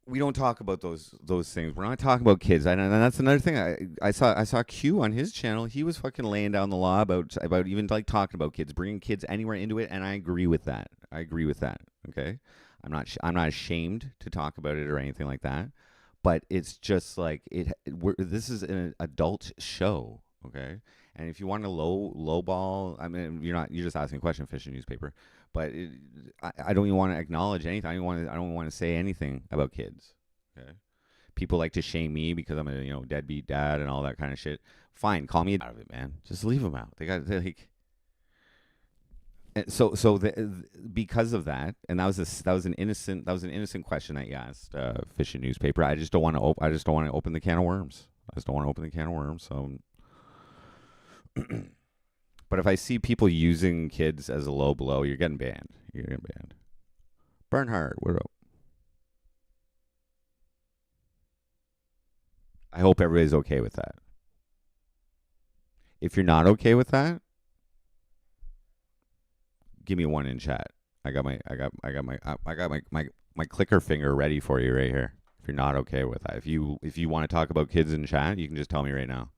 We don't talk about those things. We're not talking about kids. And that's another thing. I saw Q on his channel. He was fucking laying down the law about even like talking about kids, bringing kids anywhere into it, and I agree with that. Okay, I'm not ashamed to talk about it or anything like that. But it's just like this is an adult show, okay? And if you want to low ball, I mean, you're just asking a question, fish and newspaper. But I don't even want to acknowledge anything. I don't want to say anything about kids. Okay, people like to shame me because I'm a deadbeat dad and all that kind of shit. Fine, call me out of it, man. Just leave them out. They like. Because of that, and that was an innocent question that you asked, fish and newspaper. I just don't want to open the can of worms. So. But if I see people using kids as a low blow, you're getting banned. Bernhard, what up? I hope everybody's okay with that. If you're not okay with that, give me one in chat. I got my clicker finger ready for you right here. If you're not okay with that, if you want to talk about kids in chat, you can just tell me right now.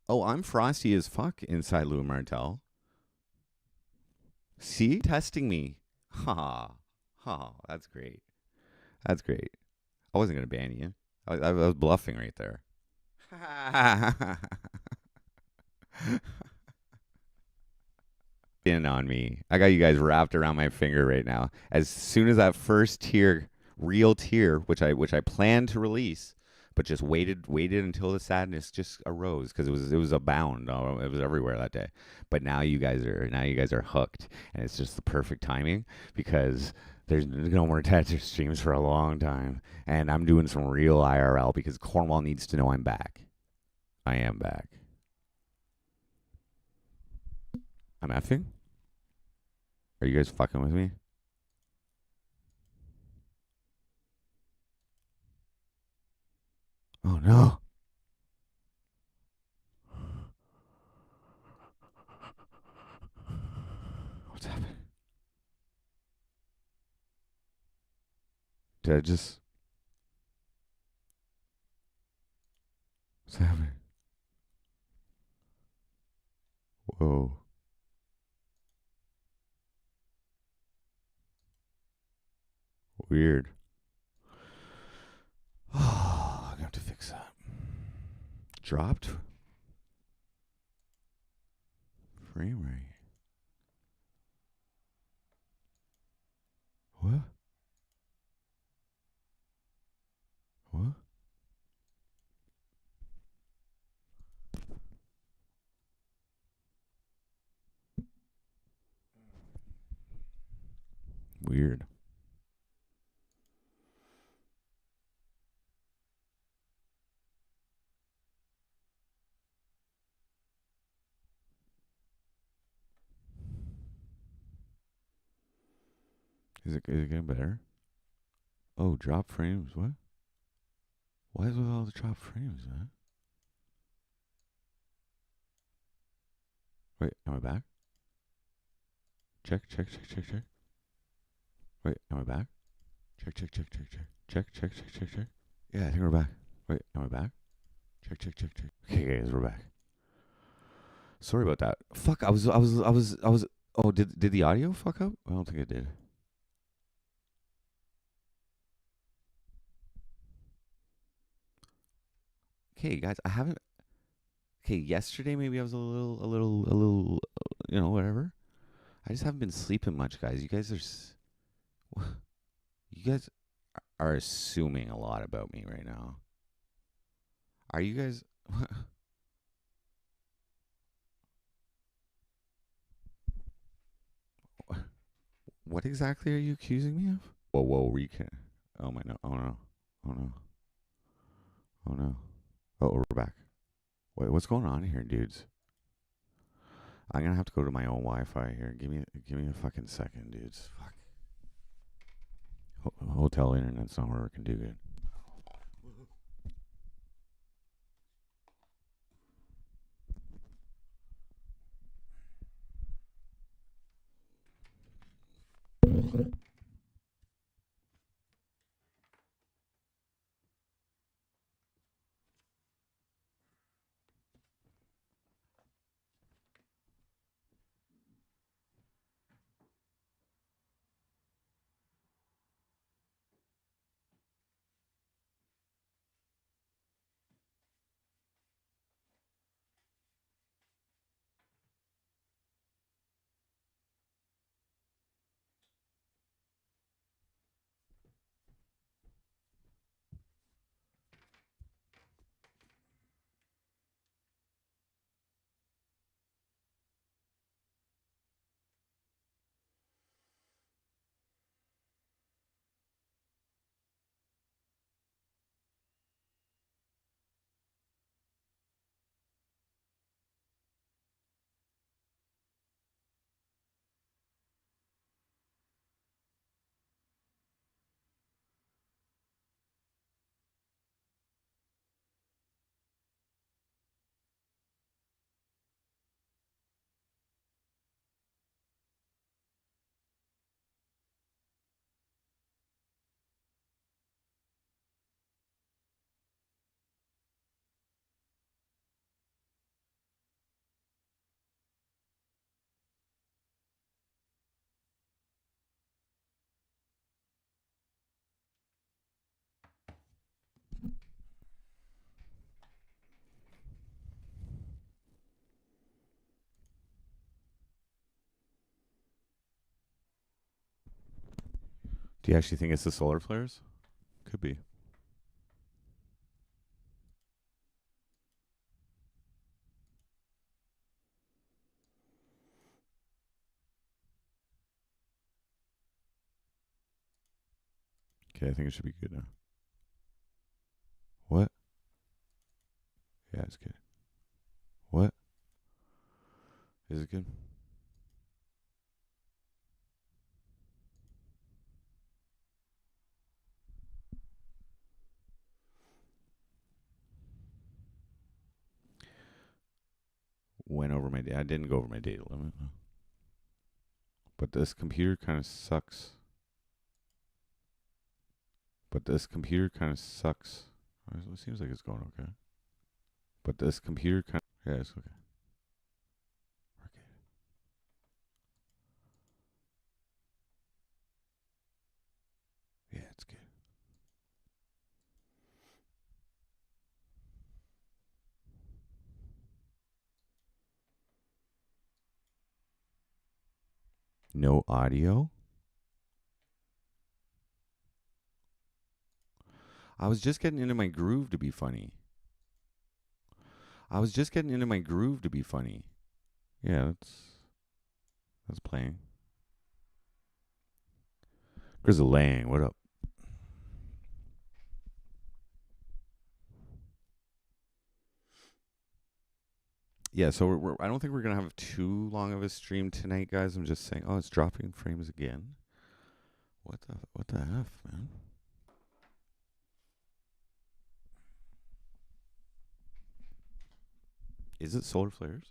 Oh, I'm frosty as fuck inside Lou Martell. See? Testing me. Ha. Ha. That's great. That's great. I wasn't going to ban you. I was bluffing right there. In on me. I got you guys wrapped around my finger right now. As soon as that first tear, real tear, which I planned to release, but just waited until the sadness just arose because it was abound. Oh, it was everywhere that day. But now you guys are hooked, and it's just the perfect timing because there's no more Tetris streams for a long time, and I'm doing some real IRL because Cornwall needs to know I'm back. I am back. I'm effing. Are you guys fucking with me? Oh no. What's happening? Did I just. What's happening? Whoa. Weird. Oh, I'm gonna have to fix that. Dropped frame rate. What? What? Weird. Is it getting better? Oh, drop frames. What? Why is with all the drop frames, man? Wait, am I back? Check, check, check, check, check. Wait, am I back? Check, check, check, check, check. Check, check, check, check, check. Yeah, I think we're back. Wait, am I back? Check, check, check, check. Okay, guys, we're back. Sorry about that. Fuck, I was. Oh, did the audio fuck up? I don't think it did. Okay, guys, I haven't. Okay, yesterday maybe I was a little, whatever. I just haven't been sleeping much, guys. You guys are assuming a lot about me right now. Are you guys? What exactly are you accusing me of? Whoa, whoa, recant. Oh my no! Oh no! Oh no! Oh no! Oh, we're back. Wait, what's going on here, dudes? I'm gonna have to go to my own Wi-Fi here. Give me a fucking second, dudes. Fuck. Hotel internet's not where we can do good. Do you actually think it's the solar flares? Could be. Okay, I think it should be good now. What? Yeah, it's good. What? Is it good? Went over my day. I didn't go over my data limit. But this computer kind of sucks. It seems like it's going okay. But this computer kind of... Yeah, it's okay. Yeah, it's good. No audio? I was just getting into my groove to be funny. Yeah, that's playing. Grizzle Lang, what up? Yeah, so I don't think we're gonna have too long of a stream tonight, guys. I'm just saying. Oh, it's dropping frames again. What the f, man? Is it solar flares?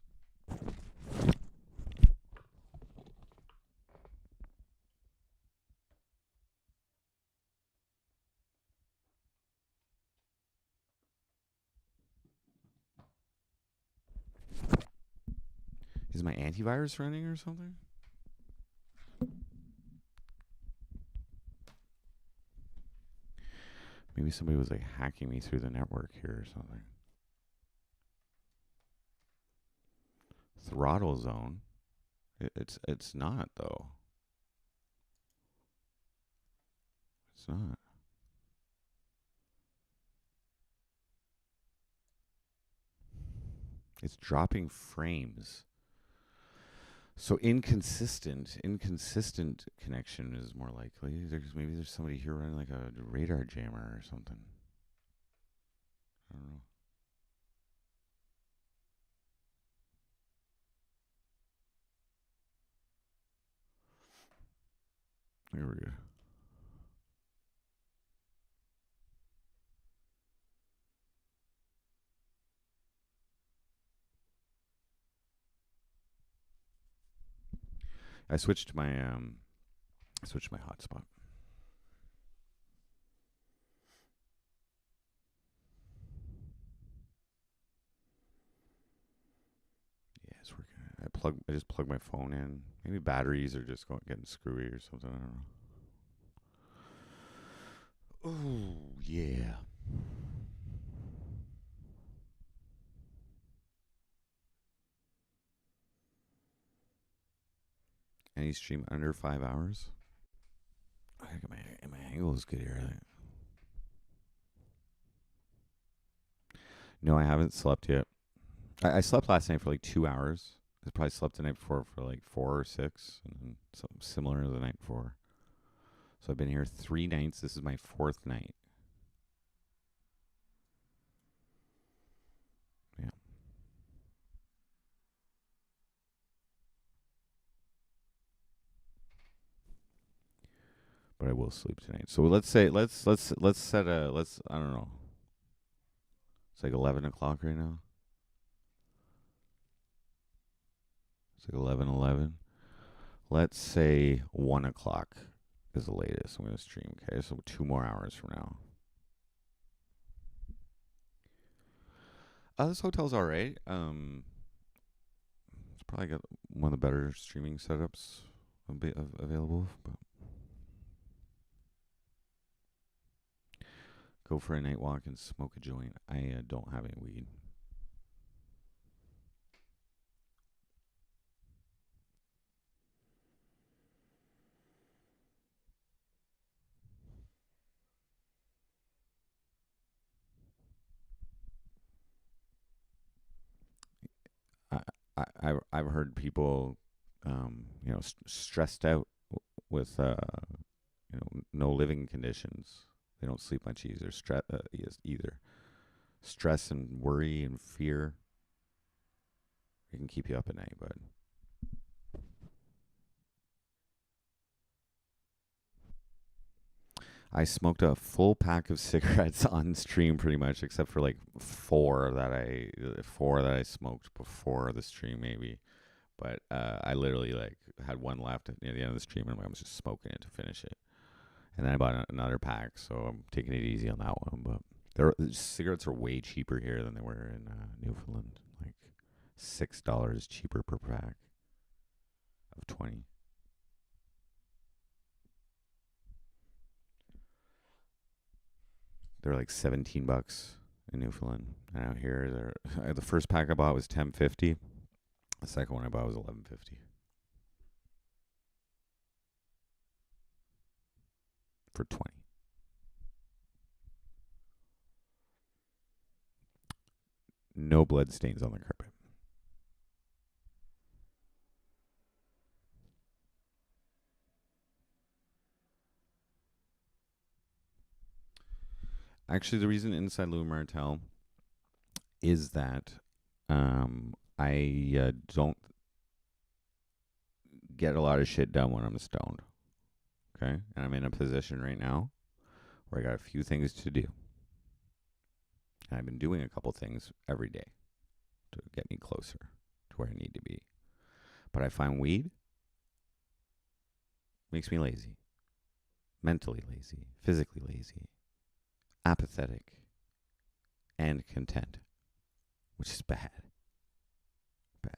Is my antivirus running or something? Maybe somebody was like hacking me through the network here or something. Throttle zone. It's not though. It's not. It's dropping frames. So inconsistent connection is more likely. Maybe there's somebody here running like a radar jammer or something. I don't know. Here we go. I switched my hotspot. Yeah, it's working. I just plugged my phone in. Maybe batteries are just getting screwy or something. I don't know. Oh yeah. Any stream under 5 hours? I think my angle is good here. No, I haven't slept yet. I slept last night for like 2 hours. I probably slept the night before for like 4 or 6, and then something similar the night before. So I've been here 3 nights. This is my 4th night. Yeah. But I will sleep tonight. So let's say let's set a I don't know. It's like 11 o'clock right now. It's like 11:11. Let's say 1 o'clock is the latest I'm gonna stream. Okay, so 2 more hours from now. This hotel's all right. It's probably got one of the better streaming setups available. But go for a night walk and smoke a joint. I don't have any weed. I've heard people, stressed out with no living conditions. They don't sleep much either. Stress and worry and fear, it can keep you up at night, but I smoked a full pack of cigarettes on stream pretty much, except for like four that I smoked before the stream maybe. But I literally like had one left at the end of the stream, and I was just smoking it to finish it. And then I bought another pack, so I'm taking it easy on that one. But cigarettes are way cheaper here than they were in Newfoundland, like $6 cheaper per pack of 20. They're like $17 in Newfoundland. And out here, the first pack I bought was $10.50. The second one I bought was $11.50 for 20. No blood stains on the carpet. Actually, the reason inside Louis Martel is that I don't get a lot of shit done when I'm stoned. Okay? And I'm in a position right now where I got a few things to do. And I've been doing a couple things every day to get me closer to where I need to be. But I find weed makes me lazy. Mentally lazy. Physically lazy. Apathetic. And content. Which is bad. Bad.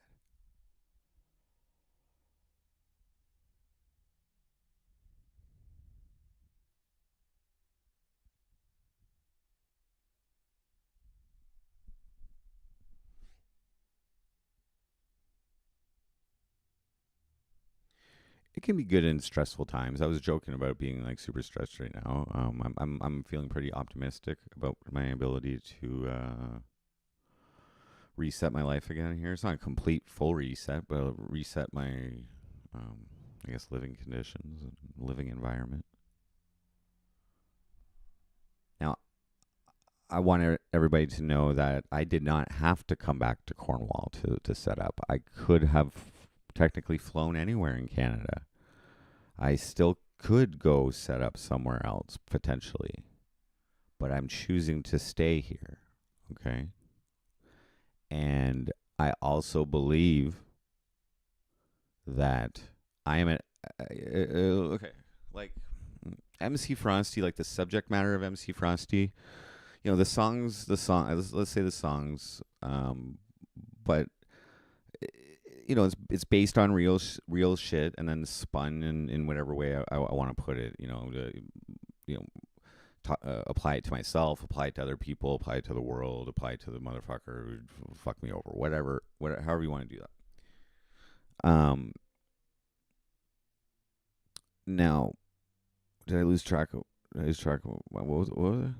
It can be good in stressful times. I was joking about being like super stressed right now. I'm feeling pretty optimistic about my ability to reset my life again here. It's not a complete full reset, but I'll reset my I guess living conditions and living environment. Now, I want everybody to know that I did not have to come back to Cornwall to set up. I could have technically flown anywhere in Canada. I still could go set up somewhere else potentially, but I'm choosing to stay here. Okay. And I also believe that I am okay, like MC Frosty, like the subject matter of MC Frosty, let's say the songs, but it's based on real shit, and then spun in whatever way I want to put it. You know, apply it to myself, apply it to other people, apply it to the world, apply it to the motherfucker who fucked me over, whatever, however you want to do that. Now, did I lose track of? What was it? I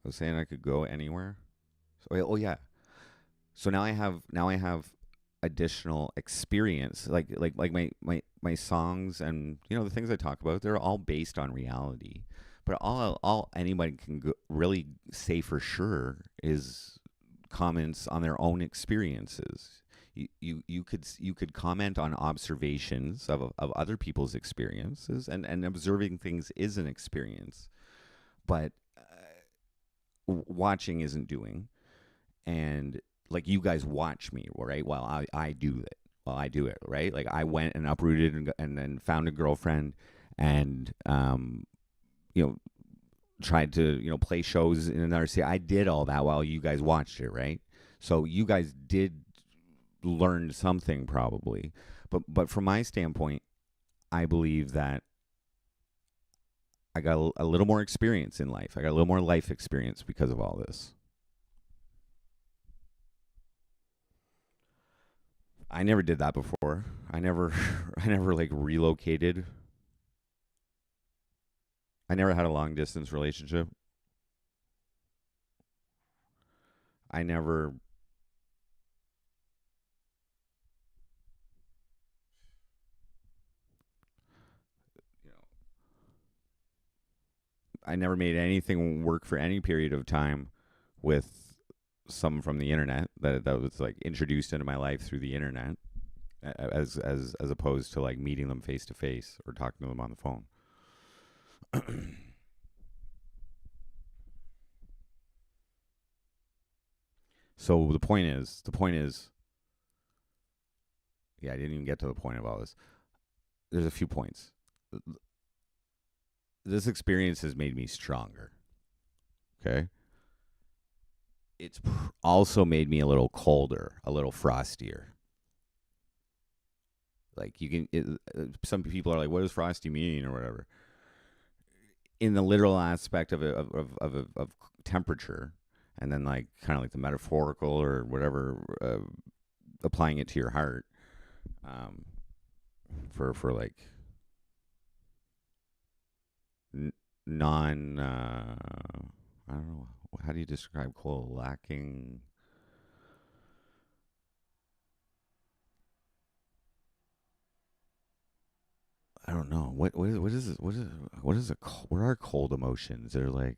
was saying I could go anywhere. Oh yeah. So now I have additional experience, like my songs, and the things I talk about, they're all based on reality. But all anybody can really say for sure is comments on their own experiences. You could comment on observations of other people's experiences, and observing things is an experience, but watching isn't doing. And like, you guys watch me, right? While I do it. While I do it, right? Like, I went and uprooted and then found a girlfriend, and tried to play shows in another city. I did all that while you guys watched it, right? So you guys did learn something probably, but from my standpoint, I believe that I got a little more experience in life. I got a little more life experience because of all this. I never did that before. I never I never like relocated. I never had a long distance relationship. I never I never made anything work for any period of time with someone from the internet that was like introduced into my life through the internet, as opposed to like meeting them face to face or talking to them on the phone. So the point is, yeah, I didn't even get to the point of all this. There's a few points. This experience has made me stronger. Okay. It's also made me a little colder, a little frostier. Like you can, some people are like, "What does frosty mean?" or whatever. In the literal aspect of temperature, and then like kind of like the metaphorical or whatever, applying it to your heart, um, for like non. I don't know. How do you describe cold? Lacking. I don't know. What is a what are cold emotions? They're like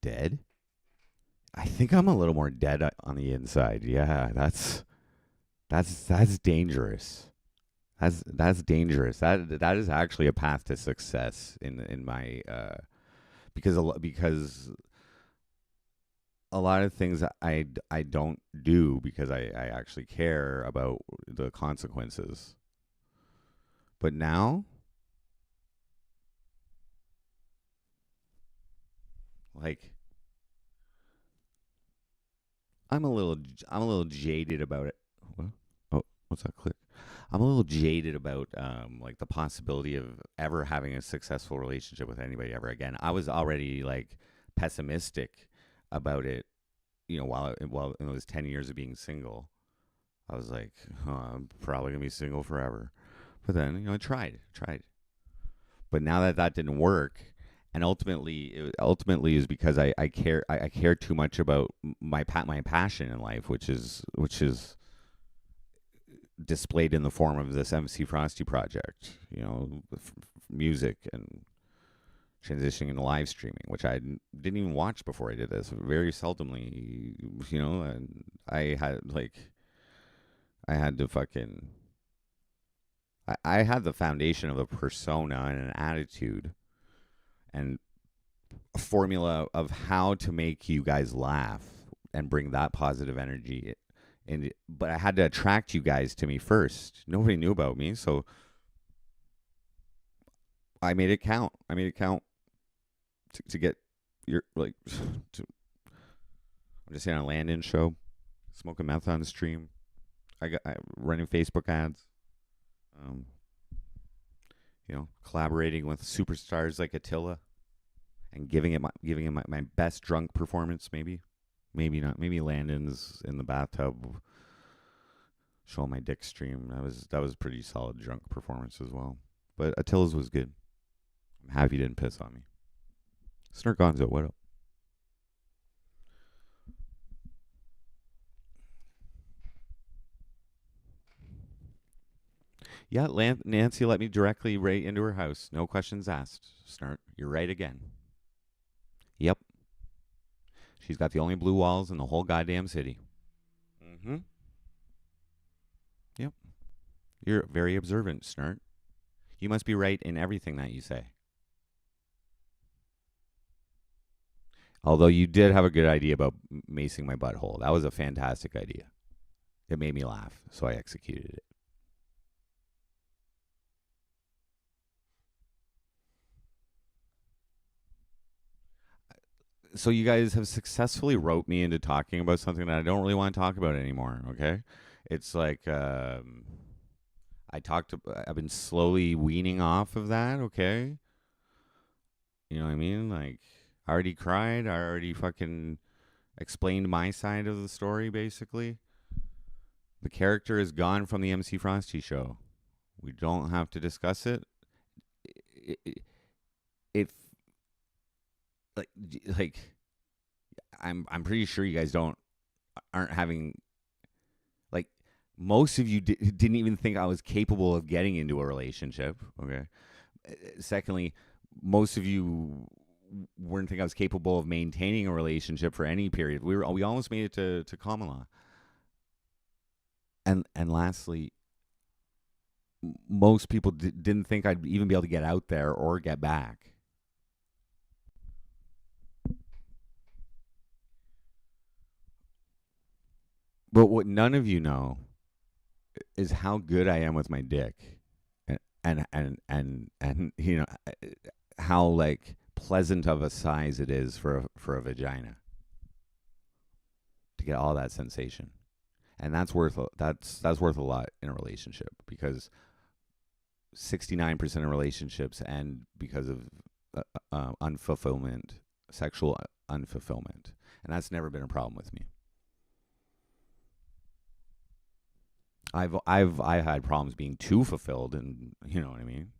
dead. I think I'm a little more dead on the inside. Yeah, that's dangerous. That's dangerous. That is actually a path to success in my because a lot of things I don't do because I actually care about the consequences. But now, like I'm a little jaded about it. What? Oh, what's that click? I'm a little jaded about like the possibility of ever having a successful relationship with anybody ever again. I was already like pessimistic about it, while in those 10 years of being single. I was like, I'm probably gonna be single forever. But then, I tried. But now that that didn't work, and ultimately is because I care too much about my passion in life, which is displayed in the form of this MC Frosty project. Music and transitioning into live streaming, which I didn't even watch before I did this. Very seldomly, and I had to fucking. I had the foundation of a persona and an attitude and a formula of how to make you guys laugh and bring that positive energy. But I had to attract you guys to me first. Nobody knew about me, so I made it count. I made it count to get your like. To, I'm just saying, a land-in show, smoking meth on the stream. I running Facebook ads. Um, collaborating with superstars like Attila and giving it my best drunk performance. Maybe not. Maybe Landon's in the bathtub showing my dick stream. That was a pretty solid drunk performance as well. But Attila's was good. I'm happy he didn't piss on me. Snark Gonzo, what up? Yeah, Nancy let me directly right into her house. No questions asked. Snark, you're right again. Yep. She's got the only blue walls in the whole goddamn city. Mm-hmm. Yep. You're very observant, Snart. You must be right in everything that you say. Although you did have a good idea about macing my butthole. That was a fantastic idea. It made me laugh, so I executed it. So you guys have successfully roped me into talking about something that I don't really want to talk about anymore. Okay, it's like I've been slowly weaning off of that. Okay, you know what I mean? Like I already cried. I already fucking explained my side of the story. Basically, the character is gone from the MC Frosty show. We don't have to discuss it. It like like I'm pretty sure you guys aren't having like most of you didn't even think I was capable of getting into a relationship. Okay. Secondly, most of you weren't think I was capable of maintaining a relationship for any period. We almost made it to common law. And lastly, most people didn't think I'd even be able to get out there or get back. But what none of you know is how good I am with my dick, and you know how like pleasant of a size it is for a vagina to get all that sensation, and that's worth a lot in a relationship because 69% of relationships end because of unfulfillment, sexual unfulfillment, and that's never been a problem with me. I've had problems being too fulfilled, and you know what I mean.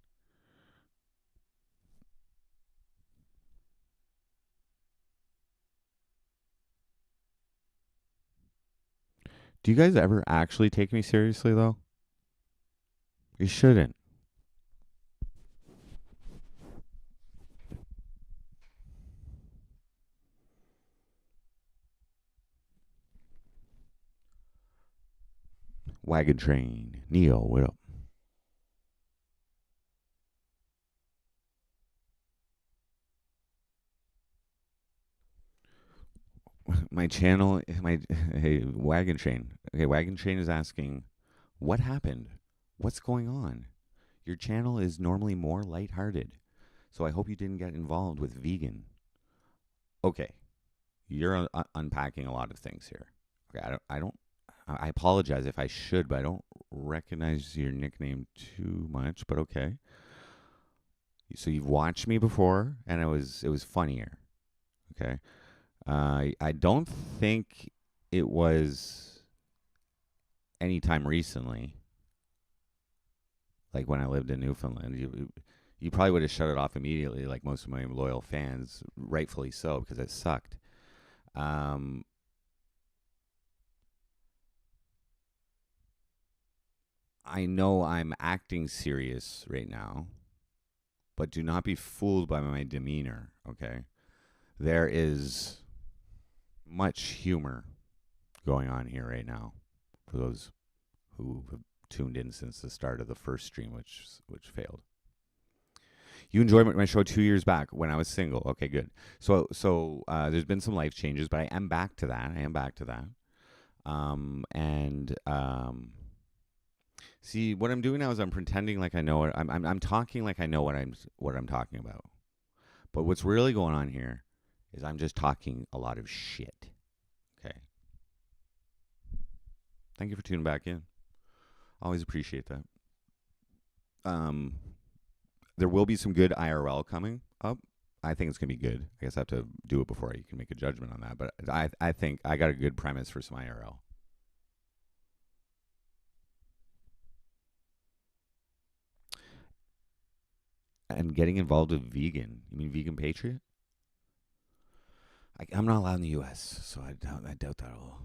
Do you guys ever actually take me seriously though? You shouldn't. Wagon train, Neo, what up? My channel, my hey Wagon Train. Okay, Wagon Train is asking, what happened? What's going on? Your channel is normally more lighthearted, so I hope you didn't get involved with vegan. Okay, you're unpacking a lot of things here. Okay, I apologize if I should, but I don't recognize your nickname too much. But okay, so you've watched me before, and it was funnier. Okay, I don't think it was any time recently, like when I lived in Newfoundland. You probably would have shut it off immediately, like most of my loyal fans, rightfully so, because it sucked. Um, I know I'm acting serious right now, but do not be fooled by my demeanor, okay? There is much humor going on here right now for those who have tuned in since the start of the first stream, which failed. You enjoyed my show 2 years back when I was single. Okay, good. So there's been some life changes, but I am back to that. I am back to that. And see, what I'm doing now is I'm pretending like I know it. I'm talking like I know what I'm talking about. But what's really going on here is I'm just talking a lot of shit. Okay. Thank you for tuning back in. Always appreciate that. Um, there will be some good IRL coming up. I think it's gonna be good. I guess I have to do it before you can make a judgment on that. But I think I got a good premise for some IRL. And getting involved with vegan. You mean Vegan Patriot? I'm not allowed in the U.S., so I doubt that'll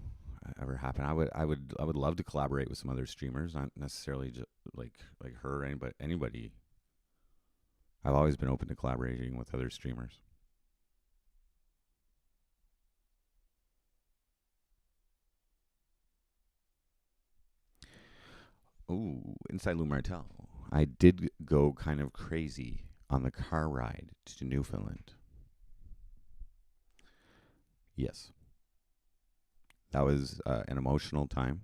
ever happen. I would love to collaborate with some other streamers, not necessarily just like her, but anybody. I've always been open to collaborating with other streamers. Ooh, inside Lou Martel. I did go kind of crazy on the car ride to Newfoundland. Yes, that was an emotional time.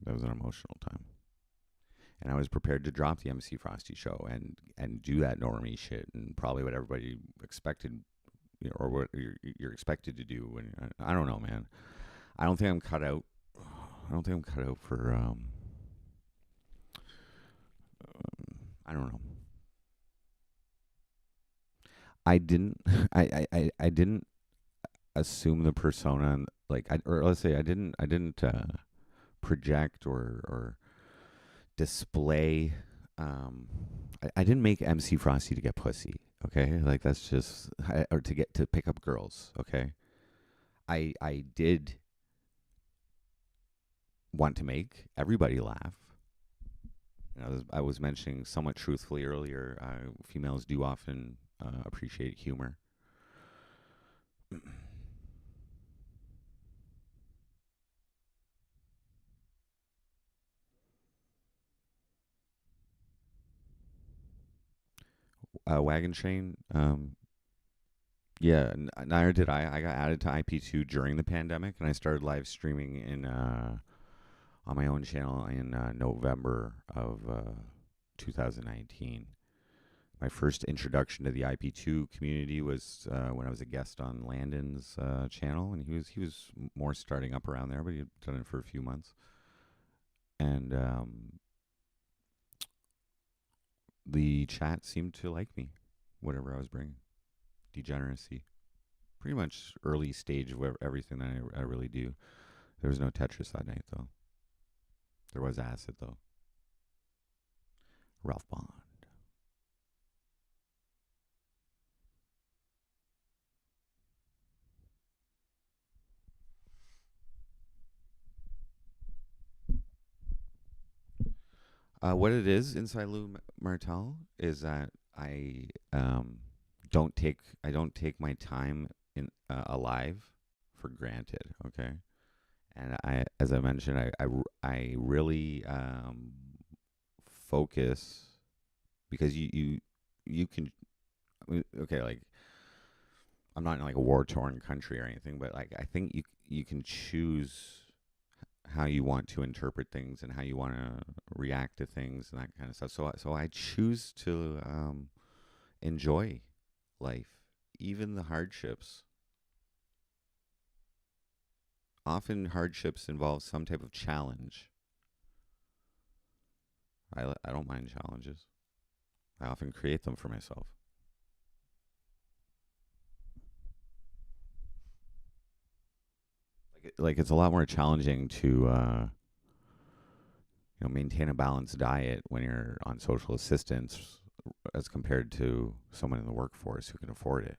That was an emotional time. And I was prepared to drop the MC Frosty show and do that normie shit and probably what everybody expected, or what you're expected to do. And I don't know, man. I don't think I'm cut out. I don't think I'm cut out for. I don't know. I didn't. I didn't assume the persona, like, or let's say I didn't. Project or display. I didn't make MC Frosty to get pussy. Okay, like that's just or to pick up girls. Okay, I did want to make everybody laugh. I was mentioning somewhat truthfully earlier. Females do often appreciate humor. Wagon Train. Yeah, neither did I. I got added to IP2 during the pandemic, and I started live streaming in on my own channel in November of 2019. My first introduction to the IP2 community was when I was a guest on Landon's channel, and he was more starting up around there, but he had done it for a few months, and the chat seemed to like me, whatever I was bringing. Degeneracy, pretty much early stage of everything that I really do. There was no Tetris that night though. There was acid though. Ralph Bond. What it is inside Lou Martel is that um, I don't take my time in alive for granted. Okay, and as I mentioned, I really focus because you can okay, like I'm not in like a war torn country or anything, but like I think you can choose how you want to interpret things and how you want to react to things and that kind of stuff. So I choose to enjoy life, even the hardships. Often hardships involve some type of challenge. I don't mind challenges. I often create them for myself. Like it's a lot more challenging to maintain a balanced diet when you're on social assistance as compared to someone in the workforce who can afford it.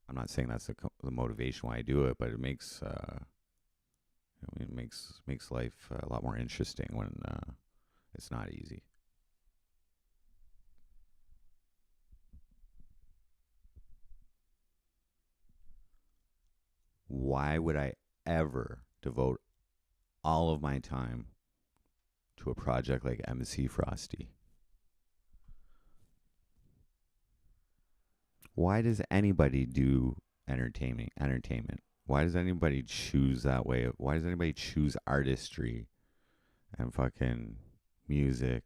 I'm not saying that's the motivation why I do it, but it makes it makes life a lot more interesting when it's not easy. Why would I ever devote all of my time to a project like MC Frosty? Why does anybody do entertainment? Why does anybody choose that way? Why does anybody choose artistry and fucking music?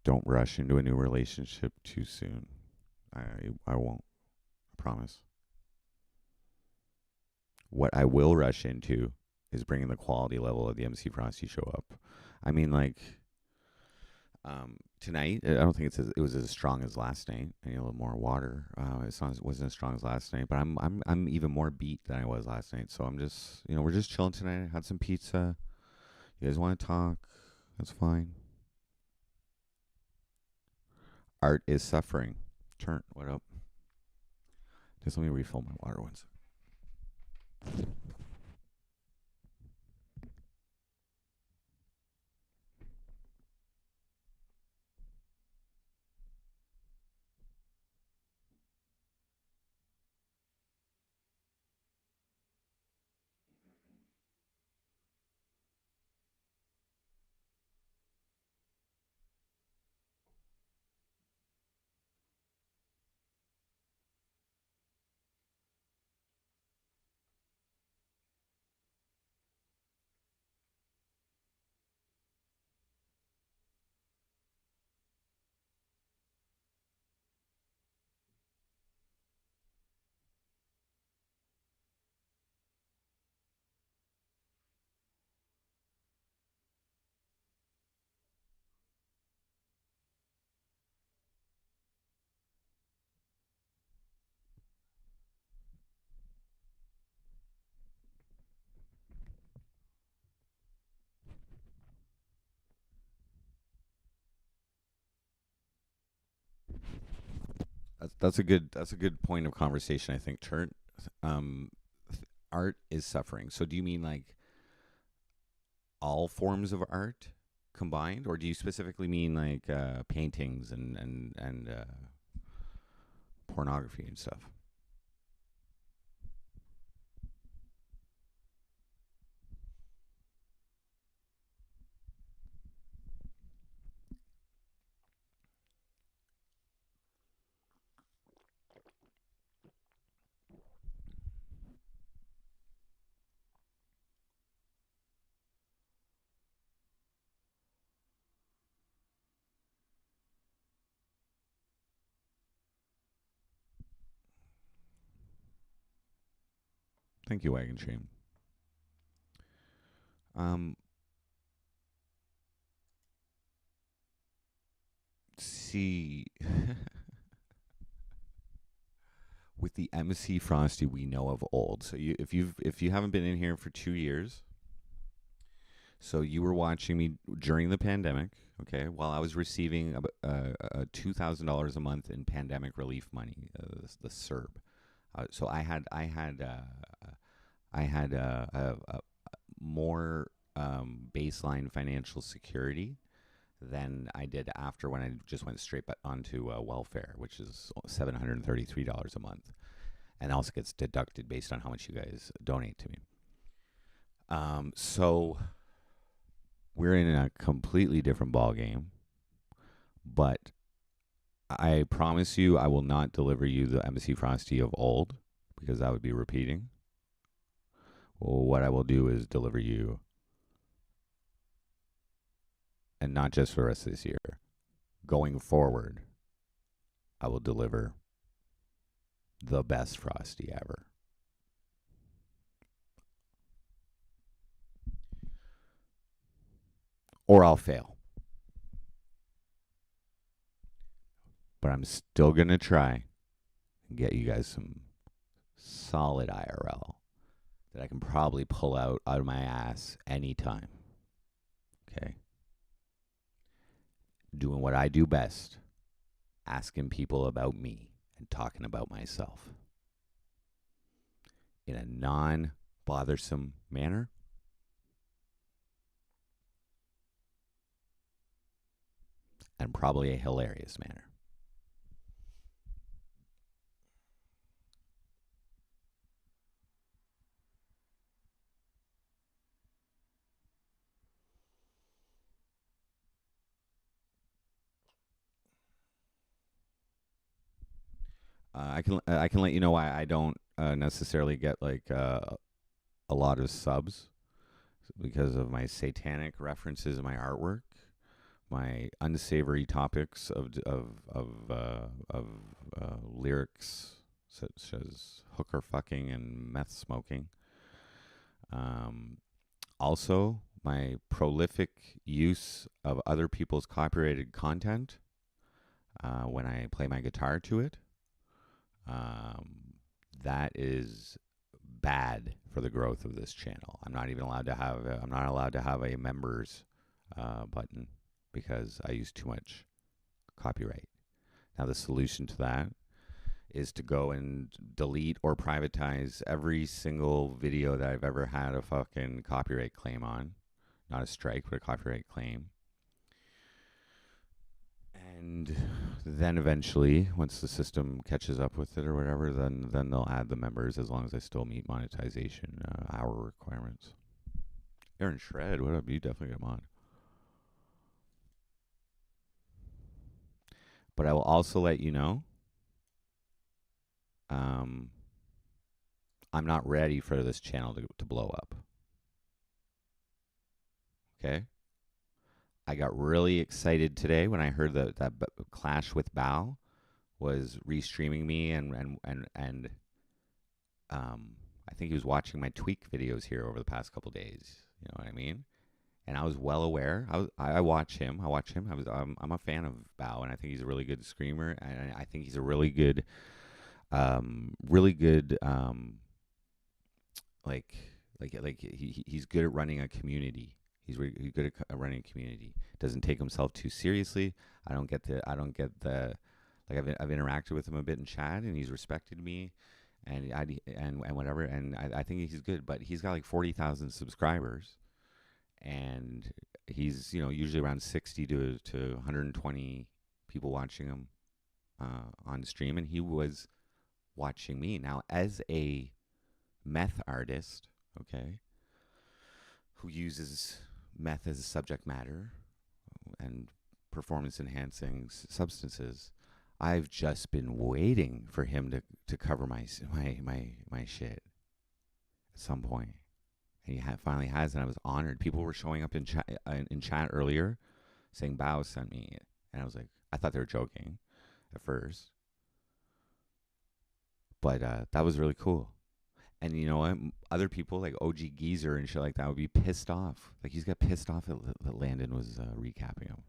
Don't rush into a new relationship too soon. I won't. I promise. What I will rush into is bringing the quality level of the MC Frosty show up. I mean, like tonight, I don't think it was as strong as last night. I need a little more water. Wasn't as strong as last night, but I'm even more beat than I was last night. So I'm just we're just chilling tonight. I had some pizza. You guys want to talk? That's fine. Art is suffering. Turn what up? Just let me refill my water once. that's a good point of conversation. I think, Chert. Um, art is suffering. So do you mean like all forms of art combined, or do you specifically mean like paintings and pornography and stuff? Thank you, Wagon Shame. Um, see, with the MC Frosty we know of old. So if you haven't been in here for 2 years, so you were watching me during the pandemic, okay, while I was receiving $2,000 a month in pandemic relief money, the CERB. So I had more baseline financial security than I did after when I just went straight onto welfare, which is $733 a month, and also gets deducted based on how much you guys donate to me. So we're in a completely different ball game, but I promise you, I will not deliver you the MC Frosty of old because that would be repeating. Well, what I will do is deliver you, and not just for the rest of this year, going forward, I will deliver the best Frosty ever. Or I'll fail. But I'm still going to try and get you guys some solid IRL that I can probably pull out of my ass anytime. Okay? Doing what I do best, asking people about me and talking about myself in a non bothersome manner. And probably a hilarious manner. I can let you know why I don't necessarily get like a lot of subs because of my satanic references in my artwork, my unsavory topics of lyrics such as hooker fucking and meth smoking. Um, Also, my prolific use of other people's copyrighted content when I play my guitar to it. Um, that is bad for the growth of this channel. I'm not even allowed to have. I'm not allowed to have a members button because I use too much copyright. Now the solution to that is to go and delete or privatize every single video that I've ever had a fucking copyright claim on. Not a strike, but a copyright claim. And then eventually, once the system catches up with it or whatever, then they'll add the members as long as I still meet monetization hour requirements. Aaron Shred, what up? You definitely get on. But I will also let you know, I'm not ready for this channel to blow up. Okay? I got really excited today when I heard that Clash with Bao was restreaming me and I think he was watching my tweak videos here over the past couple days. You know what I mean? And I was well aware. I watch him. I'm a fan of Bao, and I think he's a really good screamer, and I think he's a really good, he's good at running a community. He's good at running a community. Doesn't take himself too seriously. I don't get the Like I've interacted with him a bit in chat, and he's respected me, and whatever. And I think he's good, but he's got like 40,000 subscribers, and he's usually around 60 to 120 people watching him on stream, and he was watching me. Now, as a meth artist, okay, who uses meth as a subject matter and performance enhancing substances, I've just been waiting for him to cover my shit at some point. And he finally has, and I was honored. People were showing up in chat earlier saying Bao sent me it. And I was like, I thought they were joking at first. But that was really cool. And you know what? Other people like OG Geezer and shit like that would be pissed off. Like he's got pissed off that Landon was recapping him.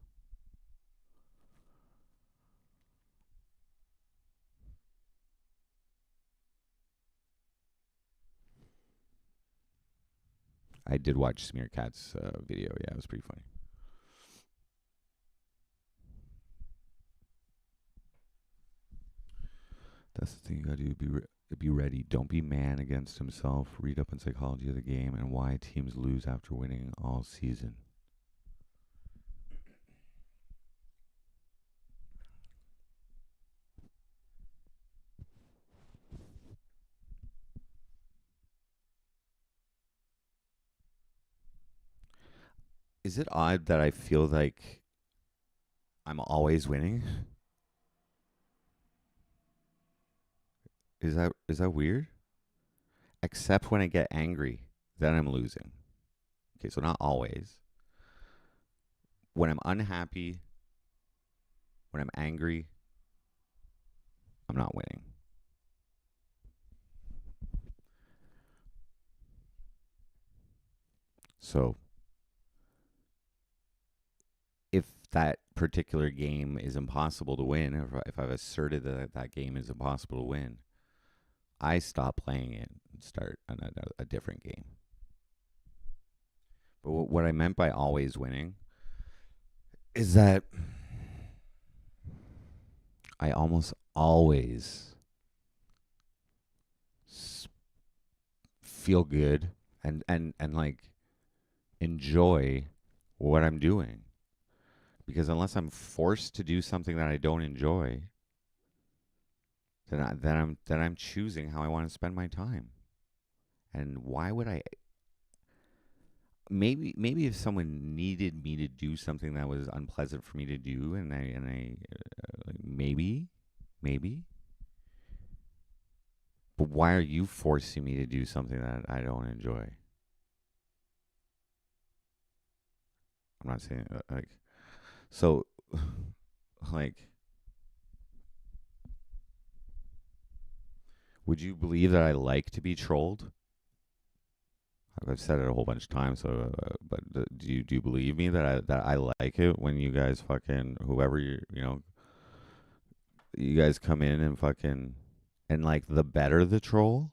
I did watch Smearcat's video. Yeah, it was pretty funny. That's the thing you gotta do. Be ready. Don't be man against himself. Read up on psychology of the game and why teams lose after winning all season. Is it odd that I feel like I'm always winning? Is that weird? Except when I get angry, then I'm losing. Okay, so not always. When I'm unhappy, when I'm angry, I'm not winning. So if that particular game is impossible to win, if I've asserted that game is impossible to win, I stop playing it and start a different game. But what I meant by always winning is that I almost always feel good and like enjoy what I'm doing. Because unless I'm forced to do something that I don't enjoy, then I'm choosing how I want to spend my time. And why would I? Maybe if someone needed me to do something that was unpleasant for me to do, and I maybe. But why are you forcing me to do something that I don't enjoy? I'm not saying like so like would you believe that I like to be trolled? I've said it a whole bunch of times. So, but do you believe me that I like it when you guys fucking whoever you guys come in and fucking and like the better the troll,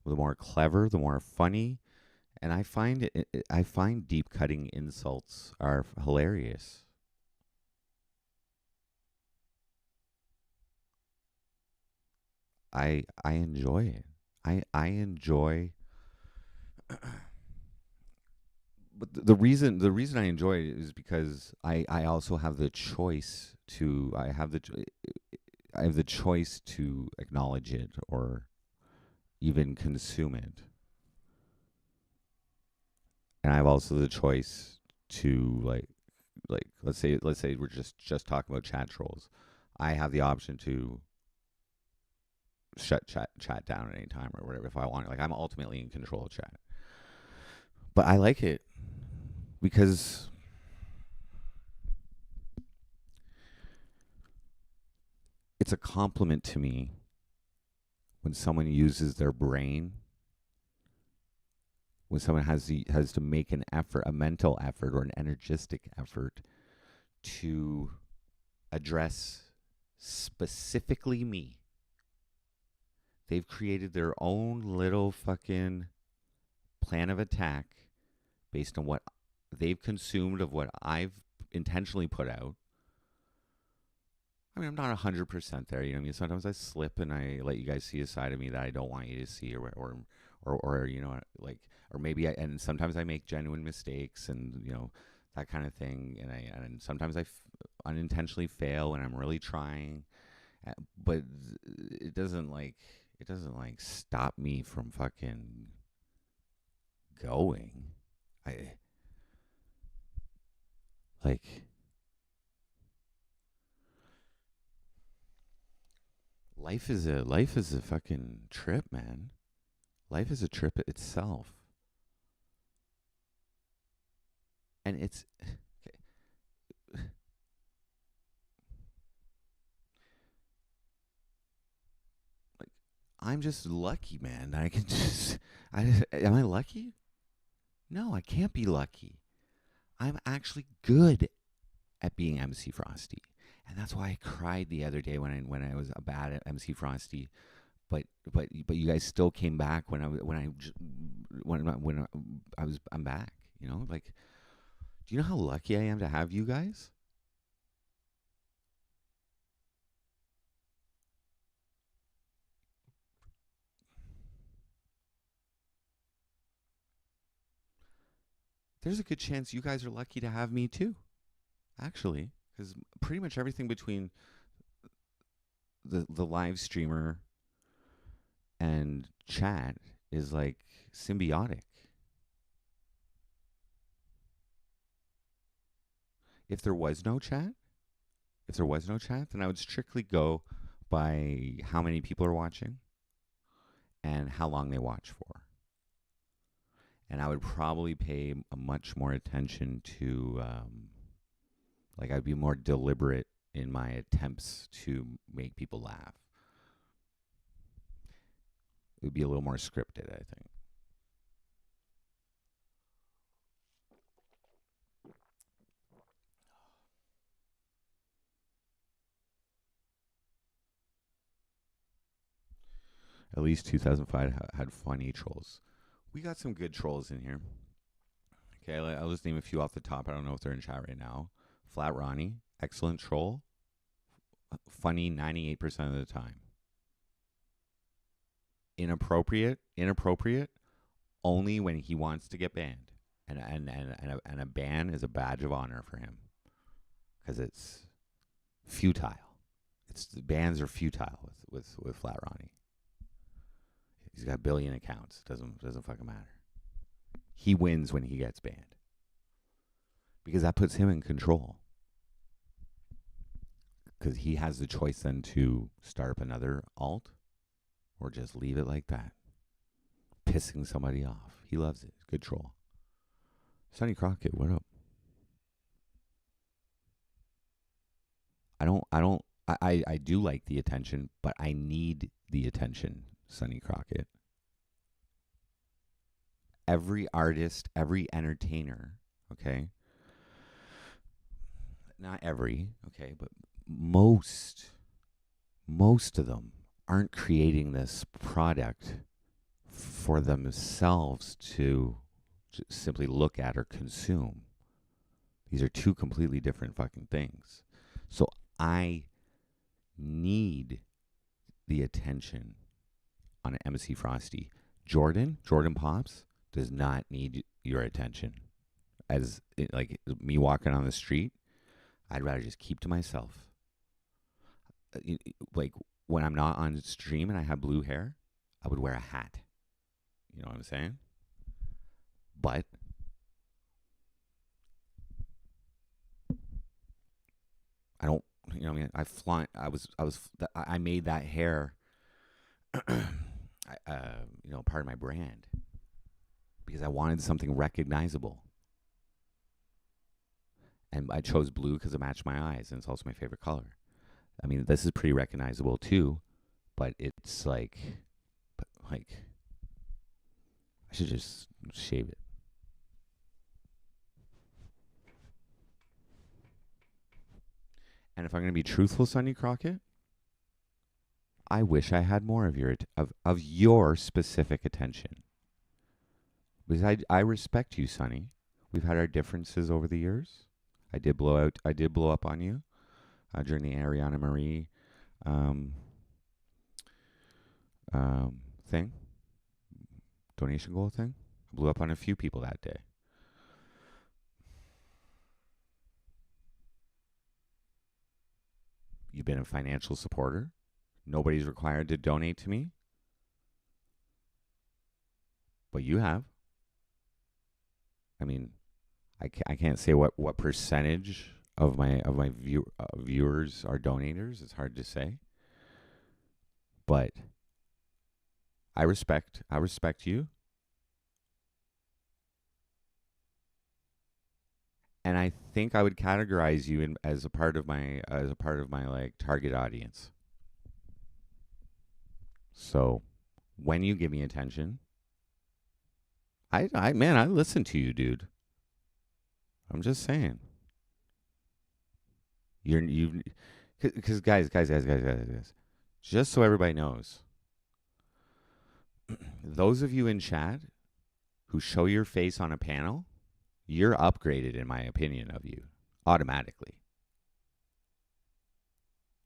the more clever, the more funny, and I find deep cutting insults are hilarious. I enjoy it. I enjoy but the reason I enjoy it is because I also have the choice to I have the choice to acknowledge it or even consume it, and I have also the choice to like let's say we're just talking about chat trolls. I have the option to shut chat down at any time or whatever if I want. Like I'm ultimately in control of chat, but I like it because it's a compliment to me when someone uses their brain, when someone has to make an effort, a mental effort or an energistic effort to address specifically me. They've created their own little fucking plan of attack based on what they've consumed of what I've intentionally put out. I mean, I'm not 100% there. You know what I mean? Sometimes I slip and I let you guys see a side of me that I don't want you to see, or you know, like, or maybe and sometimes I make genuine mistakes, and you know, that kind of thing. And sometimes unintentionally fail when I'm really trying, but it doesn't like stop me from fucking going. I like life is a fucking trip, man. Life is a trip itself. And it's like I'm just lucky, man. I can just I am I lucky? No, I can't be lucky. I'm actually good at being MC Frosty. And that's why I cried the other day when I was bad at MC Frosty. But you guys still came back I'm back. You know, like, do you know how lucky I am to have you guys? There's a good chance you guys are lucky to have me too, actually, because pretty much everything between the live streamer and chat is like symbiotic. If there was no chat, then I would strictly go by how many people are watching and how long they watch for. And I would probably pay a much more attention to, like, I'd be more deliberate in my attempts to make people laugh. It would be a little more scripted, I think. At least 2005 had funny trolls. We got some good trolls in here. Okay, I'll just name a few off the top. I don't know if they're in chat right now. Flat Ronnie, excellent troll. Funny 98% of the time. Inappropriate, only when he wants to get banned. And a ban is a badge of honor for him because it's futile. The bans are futile with Flat Ronnie. He's got a billion accounts. Doesn't fucking matter. He wins when he gets banned because that puts him in control. Because he has the choice then to start up another alt or just leave it like that, pissing somebody off. He loves it. Good troll. Sonny Crockett, what up? I do like the attention, but I need the attention, Sonny Crockett. Every artist, every entertainer, okay? Not every, okay, but most of them aren't creating this product for themselves to simply look at or consume. These are two completely different fucking things. So I need the attention on an MC Frosty. Jordan Pops does not need your attention. Like me walking on the street, I'd rather just keep to myself. Like when I'm not on stream and I have blue hair, I would wear a hat. You know what I'm saying? But I don't. You know what I mean? I made that hair. Part of my brand because I wanted something recognizable. And I chose blue because it matched my eyes, and it's also my favorite color. I mean, this is pretty recognizable too, but it's like I should just shave it. And if I'm going to be truthful, Sonny Crockett, I wish I had more of your specific attention. Because I respect you, Sonny. We've had our differences over the years. I did blow up on you. during the Ariana Marie um, thing, donation goal thing. Blew up on a few people that day. You've been a financial supporter. Nobody's required to donate to me, but you have. I mean, I can't say what percentage of my viewers are donators. It's hard to say, but I respect you, and I think I would categorize you as a part of my like target audience. So when you give me attention, I man, I listen to you, dude. I'm just saying. You because guys. Just so everybody knows, those of you in chat who show your face on a panel, you're upgraded in my opinion of you automatically.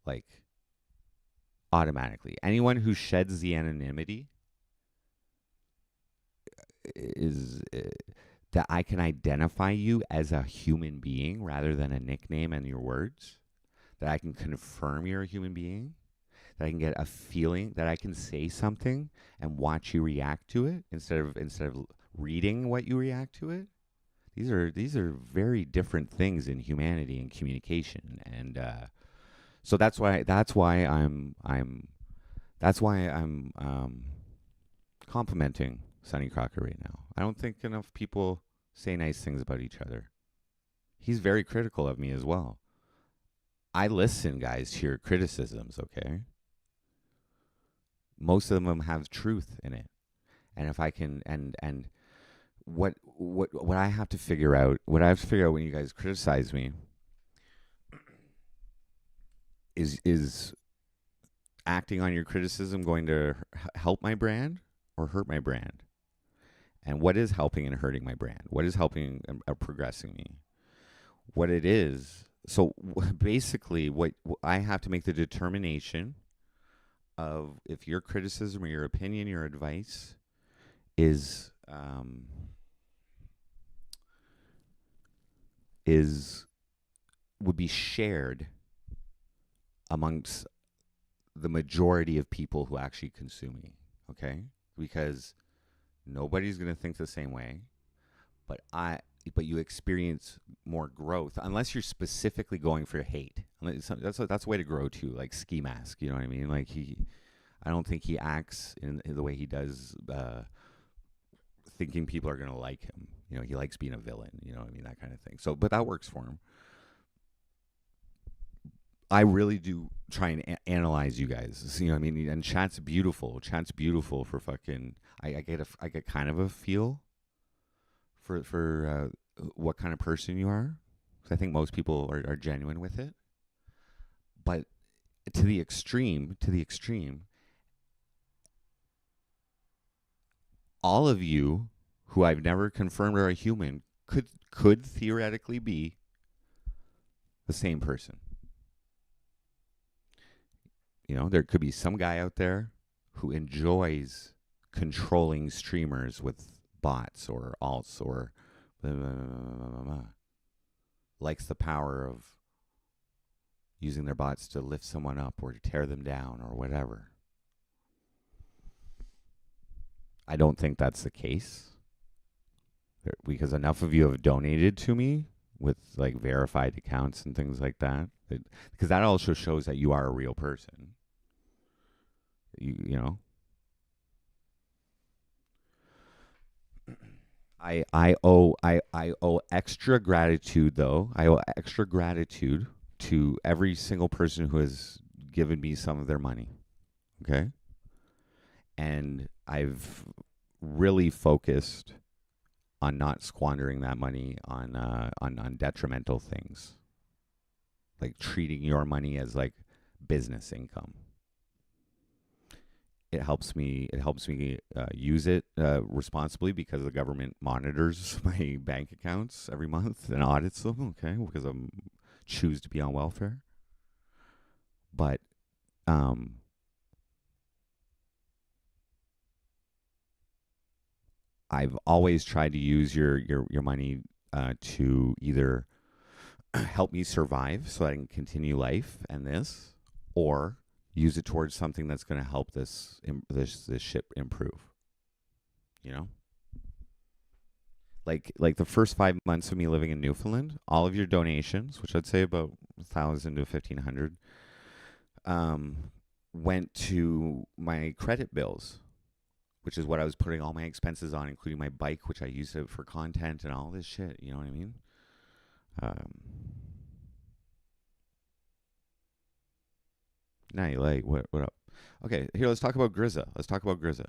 Like automatically. Anyone who sheds the anonymity is that I can identify you as a human being rather than a nickname and your words, that I can confirm you're a human being, that I can get a feeling, that I can say something and watch you react to it instead of reading what you react to it. These are very different things in humanity and communication, and so that's why I'm complimenting Sonny Crocker right now. I don't think enough people say nice things about each other. He's very critical of me as well. I listen, guys, to your criticisms, okay? Most of them have truth in it. And if I can and what I have to figure out, when you guys criticize me is acting on your criticism going to help my brand or hurt my brand? And what is helping and hurting my brand? What is helping and progressing me? What it is. So basically, what I have to make the determination of if your criticism or your opinion, your advice is would be shared amongst the majority of people who actually consume me. Okay, because nobody's going to think the same way, but you experience more growth unless you're specifically going for hate. That's a way to grow too, like Ski Mask. You know what I mean? Like I don't think he acts in the way he does, thinking people are going to like him. You know, he likes being a villain. You know what I mean? That kind of thing. So, but that works for him. I really do try and analyze you guys. You know what I mean? And chat's beautiful. Chat's beautiful for fucking. I get kind of a feel for what kind of person you are. 'Cause I think most people are genuine with it. But to the extreme, all of you who I've never confirmed are a human could theoretically be the same person. You know, there could be some guy out there who enjoys controlling streamers with bots or alts or blah, blah, blah, blah, likes the power of using their bots to lift someone up or to tear them down or whatever. I don't think that's the case, because enough of you have donated to me with like verified accounts and things like that, because that also shows that you are a real person. You know, I owe extra gratitude though. I owe extra gratitude to every single person who has given me some of their money. Okay? And I've really focused on not squandering that money on detrimental things, like treating your money as like business income. It helps me use it responsibly, because the government monitors my bank accounts every month and audits them. Okay, because I choose to be on welfare. But I've always tried to use your money to either help me survive so I can continue life and this, or use it towards something that's going to help this ship improve. You know, like the first 5 months of me living in Newfoundland, all of your donations, which I'd say about 1,000 to 1,500, um, went to my credit bills, which is what I was putting all my expenses on, including my bike, which I use it for content and all this shit. You know what I mean? Um, Now you like what up? Okay, here let's talk about Grizza. Let's talk about Grizza.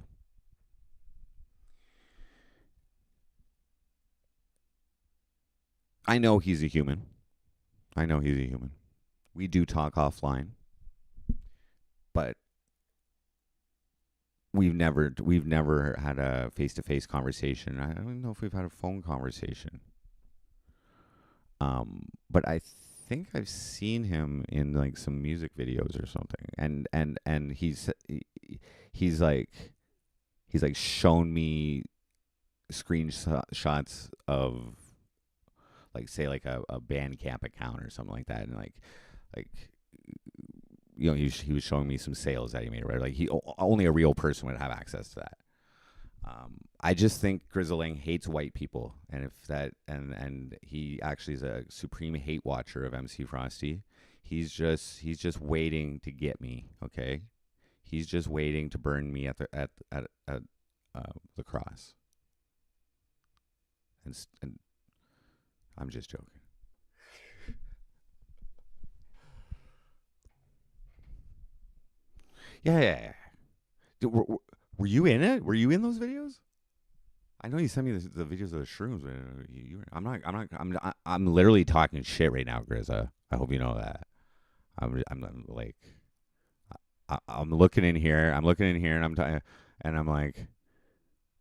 I know he's a human. I know he's a human. We do talk offline, but we've never had a face to face conversation. I don't know if we've had a phone conversation. But I think I've seen him in like some music videos or something, and he's like shown me screenshots of like say like a Bandcamp account or something like that, and like he was showing me some sales that he made, right? Like only a real person would have access to that. I just think Grizzling hates white people, and if that and he actually is a supreme hate watcher of MC Frosty. He's just waiting to get me. Okay, he's just waiting to burn me at the cross. And I'm just joking. Yeah, yeah, yeah. Were you in it? Were you in those videos? I know you sent me the videos of the shrooms. But I'm literally talking shit right now, Grizza. I hope you know that. I'm like, I'm looking in here. I'm looking in here, and I'm like,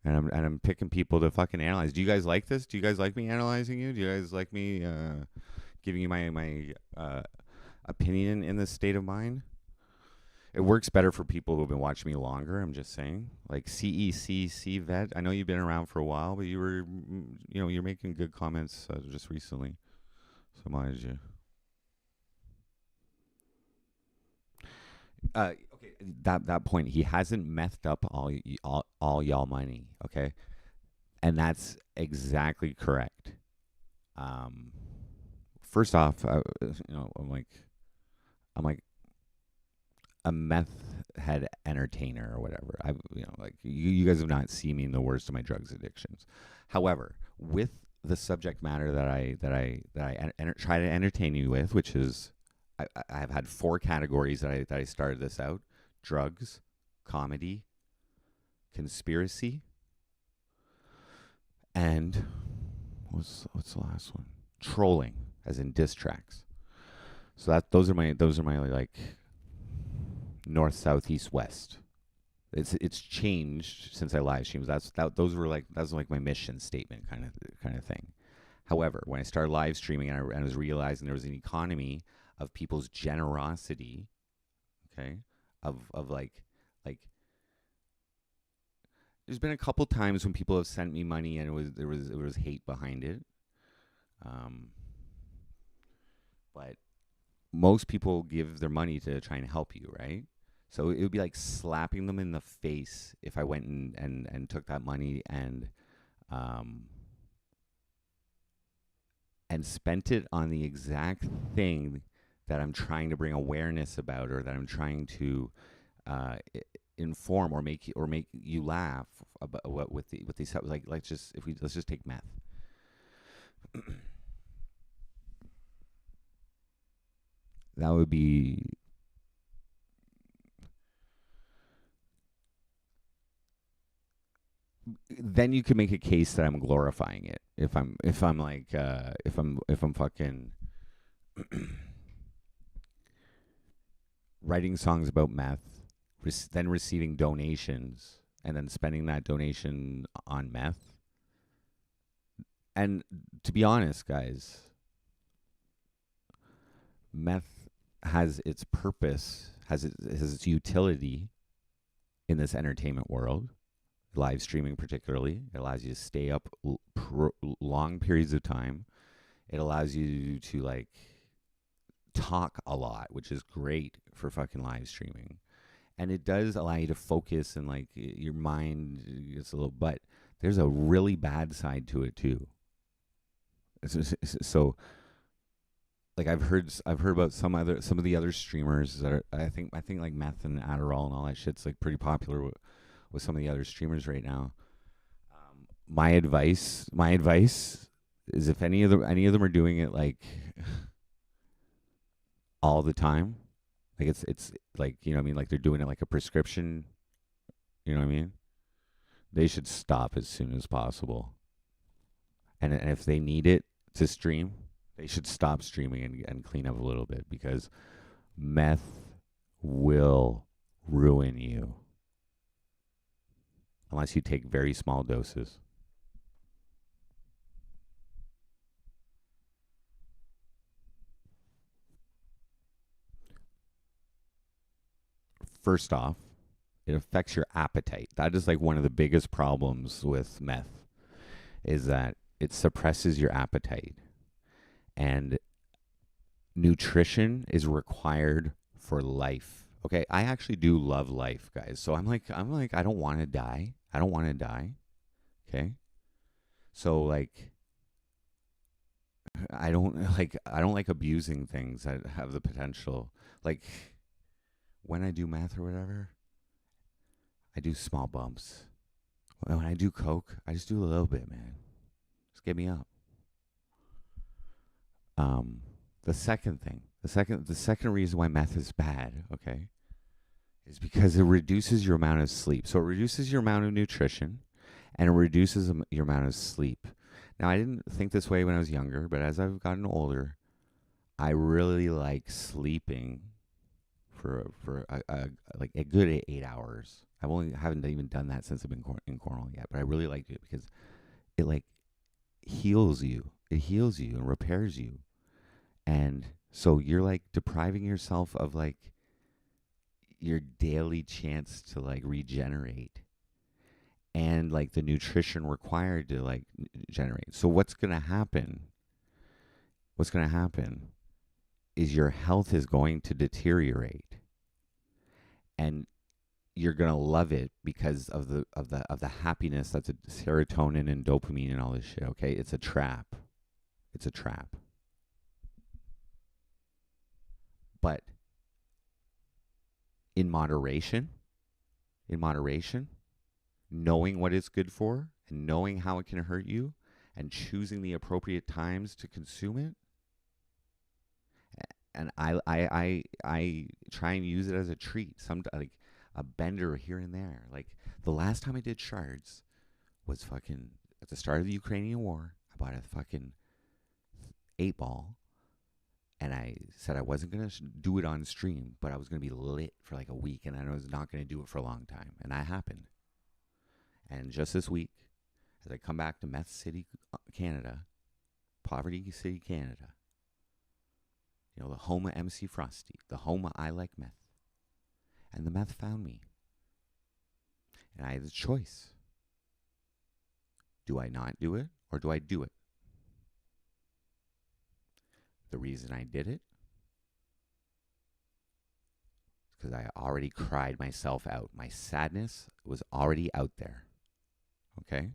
and I'm picking people to fucking analyze. Do you guys like this? Do you guys like me analyzing you? Do you guys like me giving you my opinion in this state of mind? It works better for people who have been watching me longer. I'm just saying, like CECC vet. I know you've been around for a while, but you're making good comments just recently. So mind you. Okay, that point, he hasn't methed up all y'all money. Okay, and that's exactly correct. Um, First off, I'm like a meth head entertainer or whatever. Like you guys have not seen me in the worst of my drugs addictions. However, with the subject matter that I try to entertain you with, which is I have had four categories that I started this out: drugs, comedy, conspiracy, and what's the last one? Trolling, as in diss tracks. So those are my like north, south, east, west. It's changed since I live streamed. That was like my mission statement kind of thing. However, when I started live streaming and I was realizing there was an economy of people's generosity, okay, of like there's been a couple times when people have sent me money and there was hate behind it, um, but most people give their money to try and help you, right? So it would be like slapping them in the face if I went and took that money um, and spent it on the exact thing that I'm trying to bring awareness about, or that I'm trying to inform or make you laugh about what with these, like let's just take meth. That would be, then you could make a case that I'm glorifying it. If I'm fucking writing songs about meth, then receiving donations, and then spending that donation on meth. And to be honest, guys, meth has its purpose, has its utility in this entertainment world. Live streaming, particularly, it allows you to stay up long periods of time. It allows you to like talk a lot, which is great for fucking live streaming. And it does allow you to focus and like your mind gets a little, but there's a really bad side to it too. So like I've heard about some of the other streamers that are, I think like meth and Adderall and all that shit's like pretty popular with some of the other streamers right now. My advice is if any of them are doing it like all the time, like it's like, you know what I mean, like they're doing it like a prescription, you know what I mean? They should stop as soon as possible. And if they need it to stream, they should stop streaming and clean up a little bit, because meth will ruin you unless you take very small doses. First off, it affects your appetite. That is like one of the biggest problems with meth, is that it suppresses your appetite. And nutrition is required for life. Okay, I actually do love life, guys. So I'm like I don't want to die. I don't want to die. Okay? So like I don't like abusing things that have the potential, like when I do meth or whatever, I do small bumps. When I do coke, I just do a little bit, man. Just get me up. Um, the second reason why meth is bad, okay, is because it reduces your amount of sleep. So it reduces your amount of nutrition, and it reduces your amount of sleep. Now, I didn't think this way when I was younger, but as I've gotten older, I really like sleeping for like a good 8 hours. Haven't even done that since I've been in Cornwall yet, but I really like it because it like heals you. It heals you and repairs you. And so you're like depriving yourself of like your daily chance to like regenerate and like the nutrition required to like generate. So what's going to happen is your health is going to deteriorate, and you're going to love it because of the happiness that's a serotonin and dopamine and all this shit, okay? It's a trap. It's a trap. But in moderation, in moderation, knowing what it's good for and knowing how it can hurt you and choosing the appropriate times to consume it. And I try and use it as a treat, some like a bender here and there. Like the last time I did shards was fucking at the start of the Ukrainian war. I bought a fucking 8 ball, and I said I wasn't gonna do it on stream, but I was gonna be lit for like a week, and I was not gonna do it for a long time, and that happened. And just this week, as I come back to Meth City, Canada, Poverty City, Canada, you know, the home of MC Frosty, the home of I Like Meth, and the meth found me, and I had the choice: do I not do it, or do I do it? The reason I did it is because I already cried myself out. My sadness was already out there. Okay?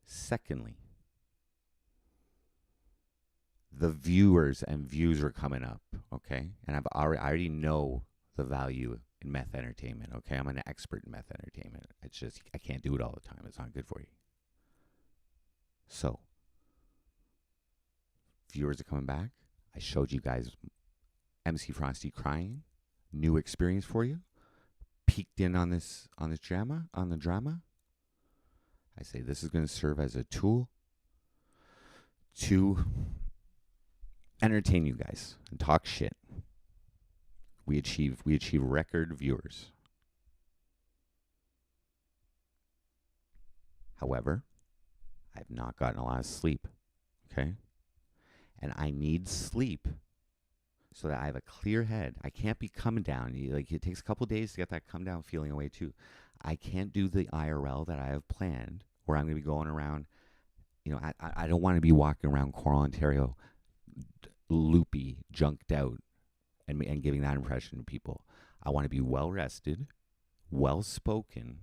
Secondly, the viewers and views are coming up. Okay? And I already know the value in meth entertainment. Okay? I'm an expert in meth entertainment. It's just, I can't do it all the time. It's not good for you. So, viewers are coming back. I showed you guys MC Frosty crying. New experience for you. Peeked in on the drama. I say this is going to serve as a tool to entertain you guys and talk shit. We achieve record viewers. However, I've not gotten a lot of sleep. Okay? And I need sleep so that I have a clear head. I can't be coming down. Like it takes a couple days to get that come down feeling away too. I can't do the IRL that I have planned, where I'm going to be going around. I don't want to be walking around Cornwall, Ontario, loopy, junked out, and giving that impression to people. I want to be well rested, well spoken.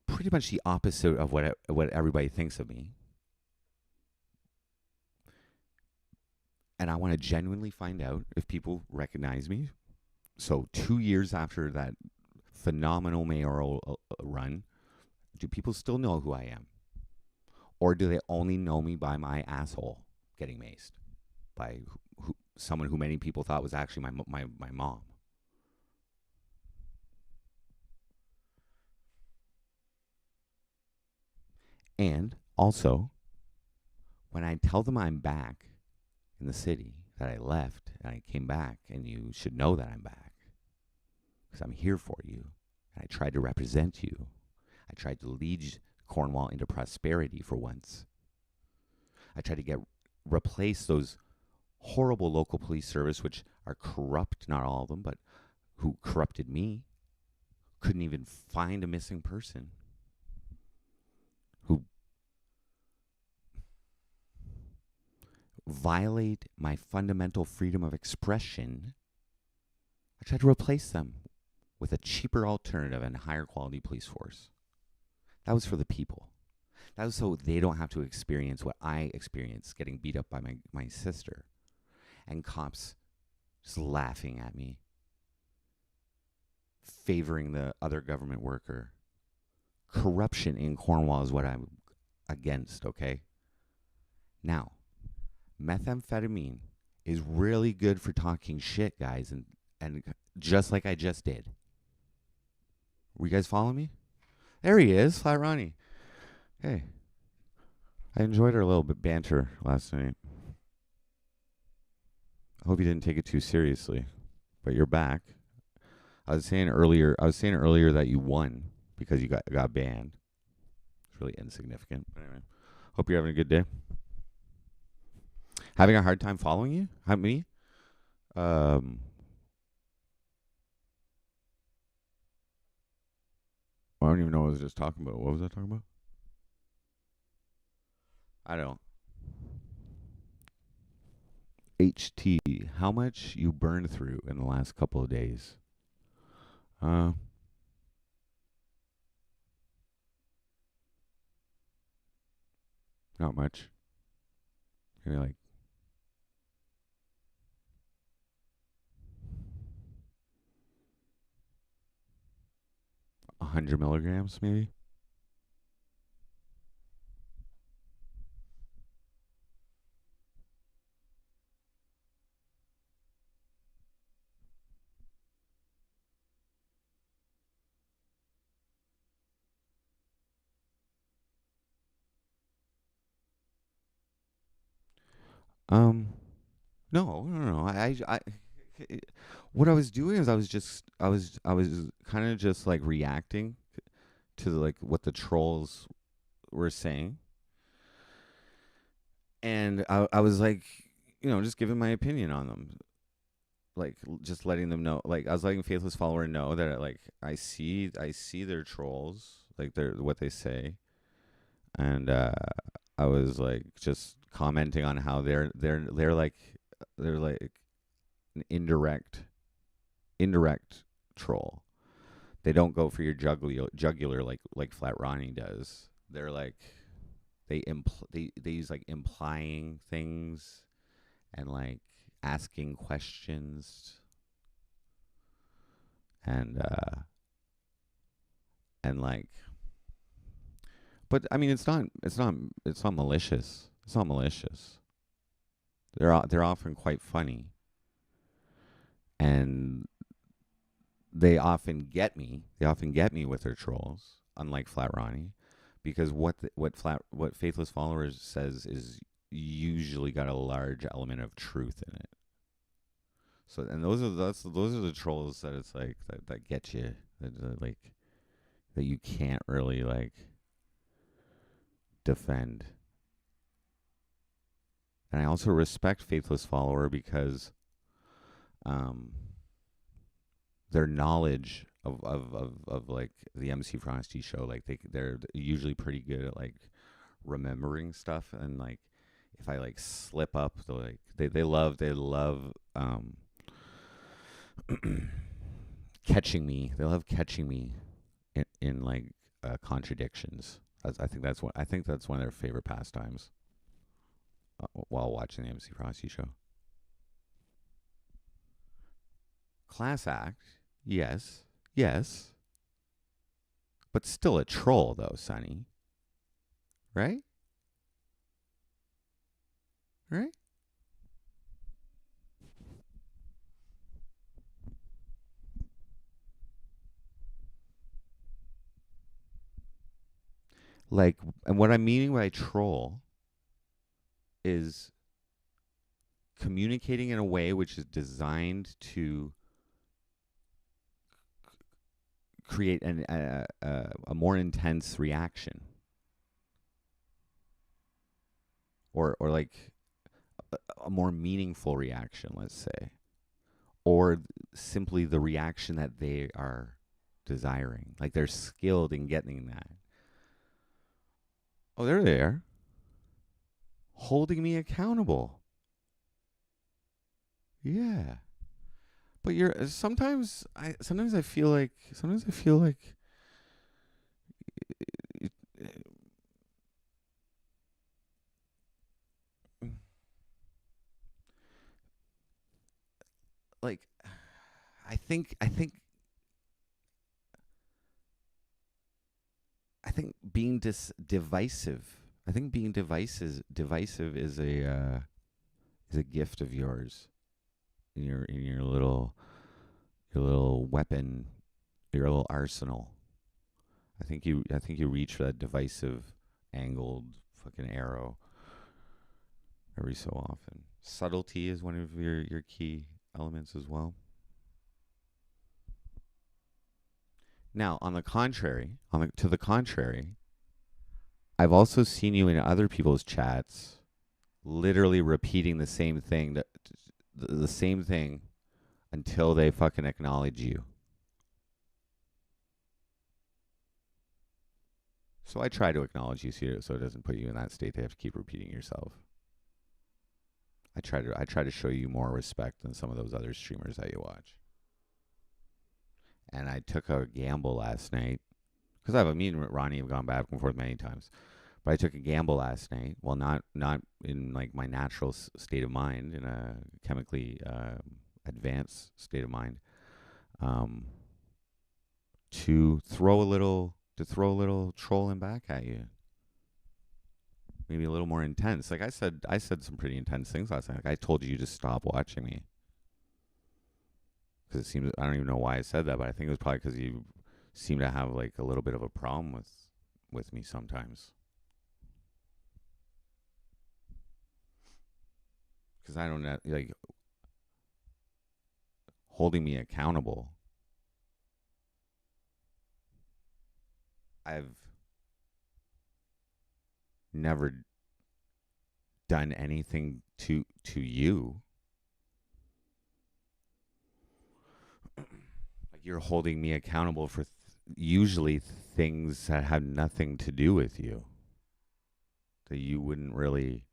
Pretty much the opposite of what everybody thinks of me. And I want to genuinely find out if people recognize me. So 2 years after that phenomenal mayoral run, do people still know who I am? Or do they only know me by my asshole getting maced by someone who many people thought was actually my mom? And also, when I tell them I'm back in the city, that I left and I came back, and you should know that I'm back because I'm here for you, and I tried to represent you. I tried to lead Cornwall into prosperity for once. I tried to replace those horrible local police service, which are corrupt, not all of them, but who corrupted me, couldn't even find a missing person, who violate my fundamental freedom of expression. I tried to replace them with a cheaper alternative and higher quality police force. That was for the people. That was so they don't have to experience what I experienced, getting beat up by my sister, and cops just laughing at me, favoring the other government worker. Corruption in Cornwall is what I'm against, okay? Now, methamphetamine is really good for talking shit, guys, and just like I just did. Were you guys following me? There he is, Flat Ronnie. Hey, I enjoyed our little bit banter last night. I hope you didn't take it too seriously, but you're back. I was saying earlier that you won because you got banned. It's really insignificant. But anyway, hope you're having a good day. Having a hard time following you? Me? I don't even know what I was just talking about. What was I talking about? I don't. HT, how much you burned through in the last couple of days? Not much. Maybe like 100 milligrams, maybe. Um, no. What I was doing is I was kind of just like reacting to like what the trolls were saying, and I was like, just giving my opinion on them, like just letting them know, like I was letting faithless follower know that like I see their trolls, like they're what they say, and I was like just commenting on how they're like an indirect troll. They don't go for your jugular like Flat Ronnie does. They're like they use like implying things and like asking questions and like, but I mean it's not malicious. It's not malicious. They're often quite funny, and they often get me. They often get me with their trolls, unlike Flat Ronnie, because what faithless followers says is usually got a large element of truth in it. So, and those are the trolls that it's like that get you, that like that you can't really like defend. And I also respect Faithless Follower because um, their knowledge of like the MC Frosty show, like they're usually pretty good at like remembering stuff, and like if I like slip up, they love catching me. They love catching me in like contradictions. I think that's one of their favorite pastimes while watching the MC Frosty show. Class act, yes, yes, but still a troll though, Sonny. Right? Right? Like, and what I'm meaning by troll is communicating in a way which is designed to create a more intense reaction, or like a more meaningful reaction, let's say, or simply the reaction that they are desiring. Like they're skilled in getting that. Oh, they're there, holding me accountable. Yeah. But you're sometimes I feel like like I think being divisive. I think being divisive is a gift of yours in your little weapon, your little arsenal. I think you reach for that divisive angled fucking arrow every so often. Subtlety is one of your key elements as well. Now, on the contrary, to the contrary, I've also seen you in other people's chats literally repeating the same thing until they fucking acknowledge you. So I try to acknowledge you so it doesn't put you in that state to have to keep repeating yourself. I try to show you more respect than some of those other streamers that you watch. And I took a gamble last night because I have a meeting with Ronnie. I've gone back and forth many times, but I took a gamble last night. Well, not in like my natural state of mind, in a chemically advanced state of mind, um, to throw a little trolling back at you. Maybe a little more intense. Like I said some pretty intense things last night. Like I told you to stop watching me because it seems I don't even know why I said that, but I think it was probably because you seem to have like a little bit of a problem with me sometimes. Because I don't know, like holding me accountable. I've never done anything to you. Like you're holding me accountable for usually things that have nothing to do with you. That you wouldn't really.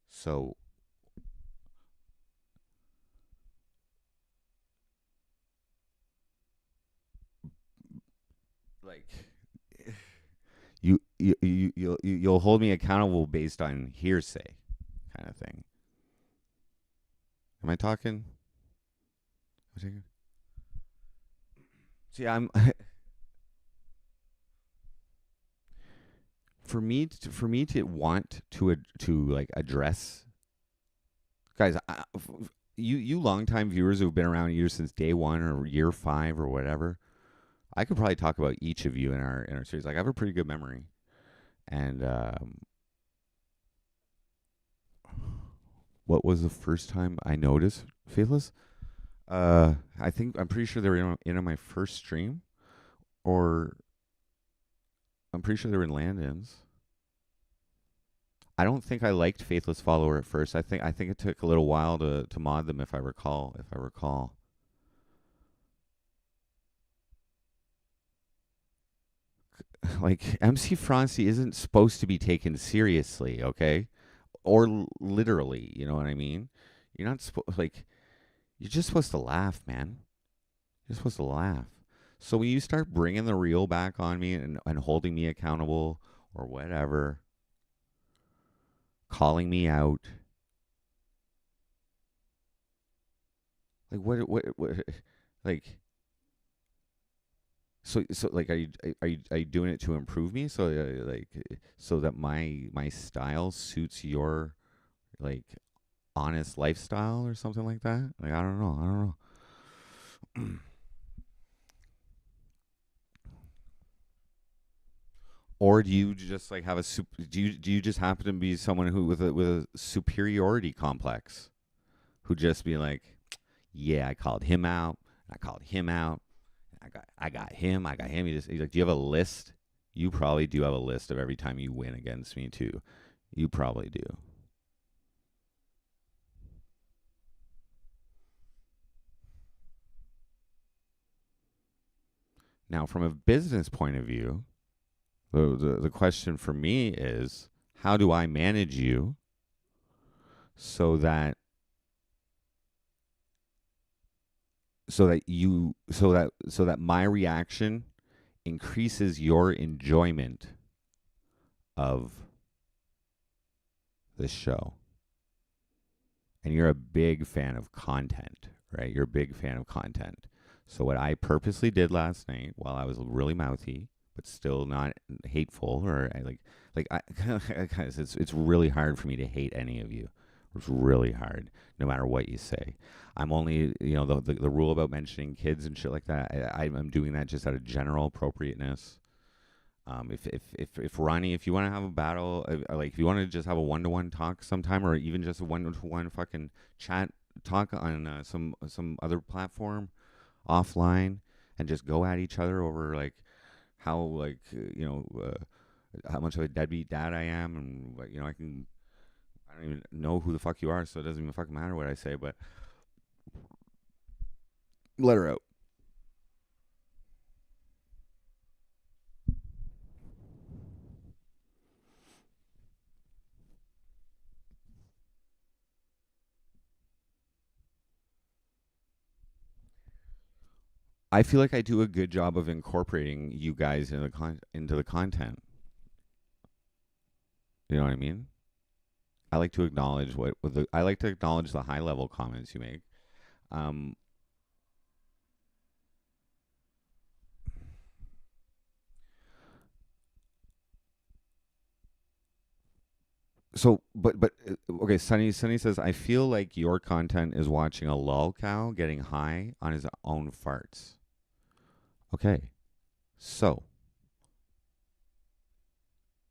So like you'll hold me accountable based on hearsay kind of thing. Am I talking? See, I'm for me to want to like address guys. You longtime viewers who've been around either since day one or year 5 or whatever. I could probably talk about each of you in our series. Like I have a pretty good memory, and what was the first time I noticed Faithless? I think I'm pretty sure they were in on my first stream, or I'm pretty sure they were in Landon's. I don't think I liked Faithless Follower at first. I think it took a little while to mod them, if I recall. If I recall. Like, MC Frosty isn't supposed to be taken seriously, okay? Or literally, you know what I mean? You're not supposed, like, you're just supposed to laugh, man. You're supposed to laugh. So when you start bringing the real back on me and holding me accountable or whatever, calling me out, like, like, so like, are you doing it to improve me? So like, so that my style suits your, like, honest lifestyle or something like that? Like, I don't know. I don't know. Or do you just like have a do you just happen to be someone who with a superiority complex, who just be like, yeah, I called him out, I called him out, I got him, I got him. He's like, do you have a list? You probably do have a list of every time you win against me too. You probably do. Now, from a business point of view, the question for me is, how do I manage you so that so that my reaction increases your enjoyment of this show? And you're a big fan of content, right? You're a big fan of content. So what I purposely did last night, while I was really mouthy but still not hateful, or I guys, it's really hard for me to hate any of you. It's really hard, no matter what you say. I'm only, the rule about mentioning kids and shit like that. I'm doing that just out of general appropriateness. If Ronnie, if you want to have a battle, like if you want to just have a 1-to-1 talk sometime, or even just a 1-to-1 fucking chat talk on some other platform offline, and just go at each other over like how, like, how much of a deadbeat dad I am, and like, I don't even know who the fuck you are, so it doesn't even fucking matter what I say. But let her out. I feel like I do a good job of incorporating you guys into the content. You know what I mean? I like to acknowledge I like to acknowledge the high level comments you make. Um, okay. Sunny says, I feel like your content is watching a lol cow getting high on his own farts. Okay, so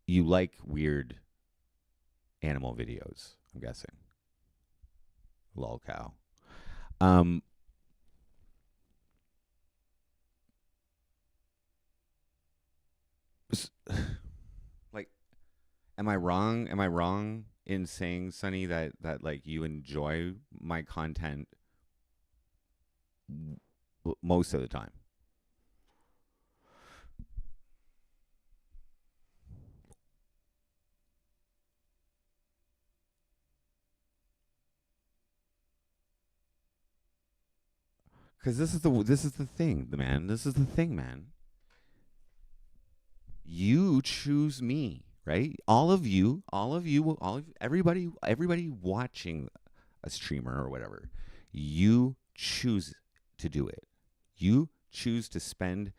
you like weird animal videos, I'm guessing. Lol cow. Um, like, am I wrong? Am I wrong in saying, Sunny, that like you enjoy my content most of the time? Because this is the thing, man. This is the thing, man. You choose me, right? Everybody watching a streamer or whatever, you choose to do it. You choose to spend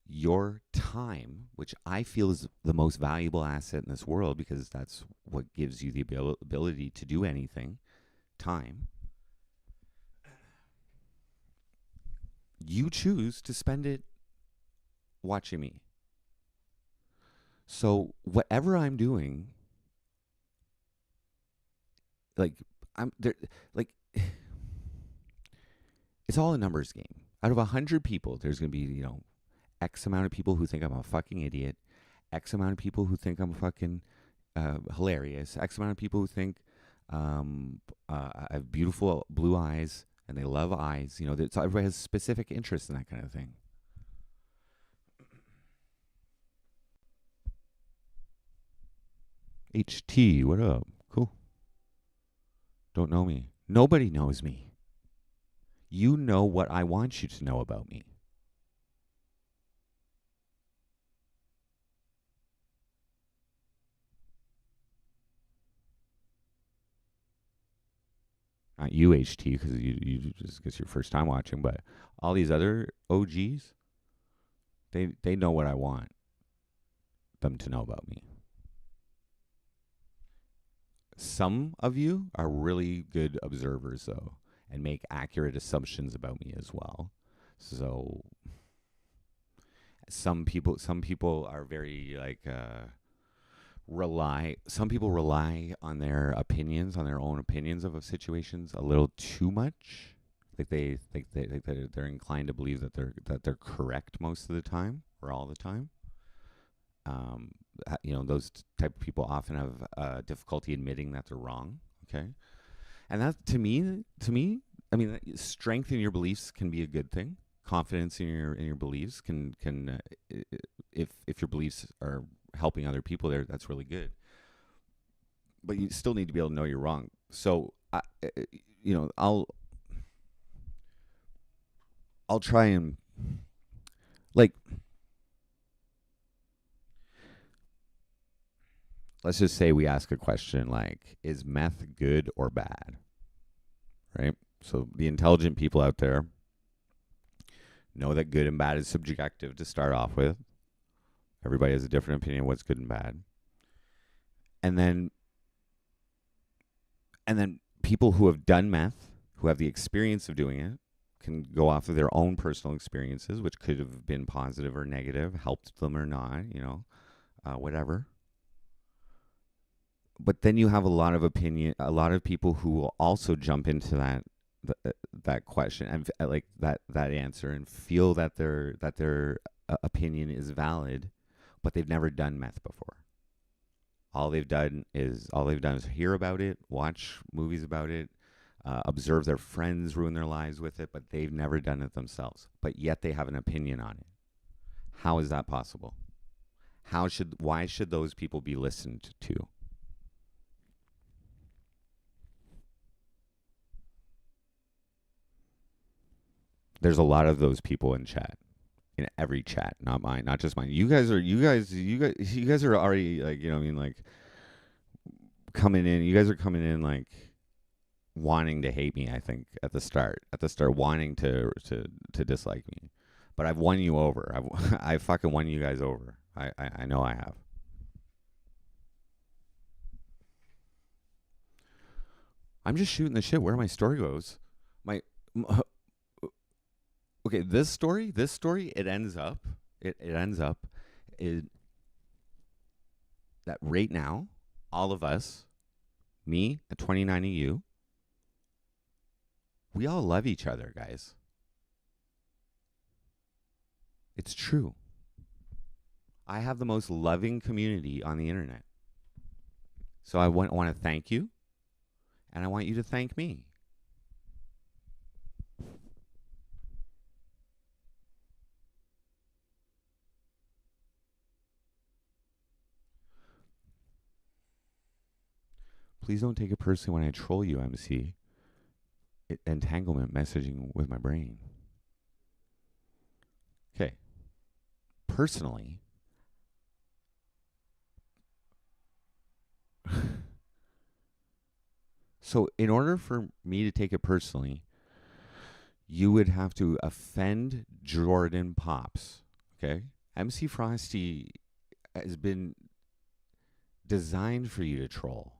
your time, which I feel is the most valuable asset in this world, because that's what gives you the ability to do anything. Time. You choose to spend it watching me. So whatever I'm doing, like, I'm there, like, it's all a numbers game. Out of 100 people, there's gonna be, X amount of people who think I'm a fucking idiot, X amount of people who think I'm fucking hilarious. X amount of people who think I have beautiful blue eyes and they love eyes. You know, everybody has specific interests in that kind of thing. HT, what up? Cool. Don't know me. Nobody knows me. You know what I want you to know about me. Not you, HT, because you just it's your first time watching, but all these other OGs, they know what I want them to know about me. Some of you are really good observers, though, and make accurate assumptions about me as well. So some people are very like some people rely on their opinions, on their own opinions of situations a little too much. Like they're inclined to believe that they're correct most of the time or all the time. You know, those type of people often have difficulty admitting that they're wrong. Okay, and that to me, I mean, strength in your beliefs can be a good thing. Confidence in your beliefs can if your beliefs are helping other people there, that's really good. But you still need to be able to know you're wrong. So, you know, I'll try and like, let's just say we ask a question like, is meth good or bad? Right? So the intelligent people out there know that good and bad is subjective to start off with. Everybody has a different opinion of what's good and bad. And then people who have done meth, who have the experience of doing it, can go off of their own personal experiences, which could have been positive or negative, helped them or not, you know, whatever. But then you have a lot of people who will also jump into that question and like that answer and feel that their opinion is valid, but they've never done meth before. All they've done is hear about it, watch movies about it, observe their friends ruin their lives with it, but they've never done it themselves. But yet they have an opinion on it. How is that possible? Why should those people be listened to? There's a lot of those people in chat. In every chat, not mine, not just mine. You guys are already like, you know what I mean, like coming in. You guys are coming in like wanting to hate me, I think, at the start wanting to dislike me. But I've won you over. I fucking won you guys over. I know I have. I'm just shooting the shit where my story goes. Okay, this story, it ends up is that right now, all of us, me, and 29 of you, we all love each other, guys. It's true. I have the most loving community on the internet. So I want to thank you, and I want you to thank me. Please don't take it personally when I troll you, MC. Entanglement messaging with my brain. Okay. Personally, so in order for me to take it personally, you would have to offend Jordan Pops. Okay? MC Frosty has been designed for you to troll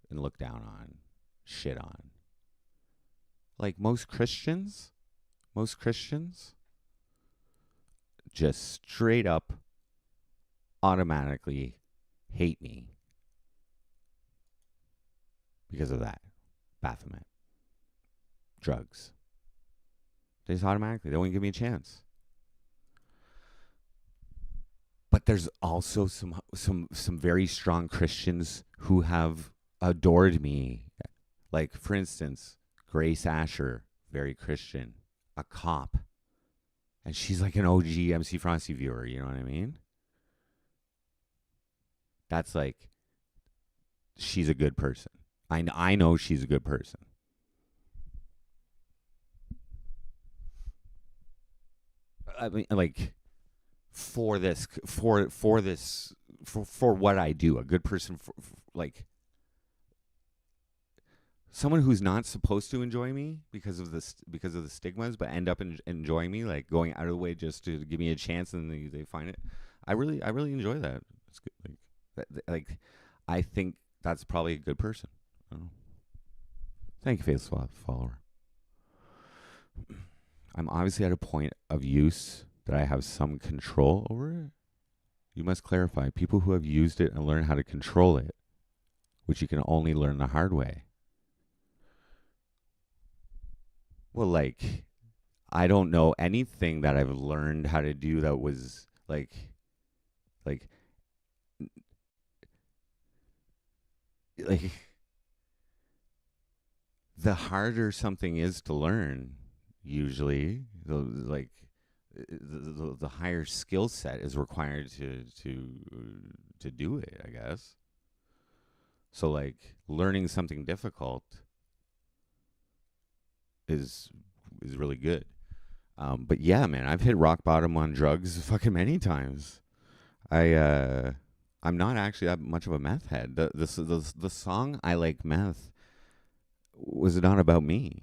and look down on, shit on. Like most Christians just straight up automatically hate me because of that. Baphomet. Drugs. They just automatically, they won't give me a chance. But there's also some very strong Christians who have adored me. Like, for instance, Grace Asher, very Christian, a cop. And she's like an OG MC Frosty viewer, you know what I mean? That's like, she's a good person. I know she's a good person. I mean, like, for this, for what I do, a good person, like, someone who's not supposed to enjoy me because of the stigmas, but end up enjoying me, like going out of the way just to give me a chance, and they find it. I really enjoy that. It's good. Like I think that's probably a good person. I don't know. Thank you, faithful follower. I'm obviously at a point of use that I have some control over it. You must clarify. People who have used it and learn how to control it, which you can only learn the hard way. Well, like, I don't know anything that I've learned how to do that was like, like, the harder something is to learn, usually, the higher skill set is required to do it, I guess. So, like, learning something difficult is really good. But yeah, man, I've hit rock bottom on drugs fucking many times. I'm not actually that much of a meth head. The song "I Like Meth" was not about me.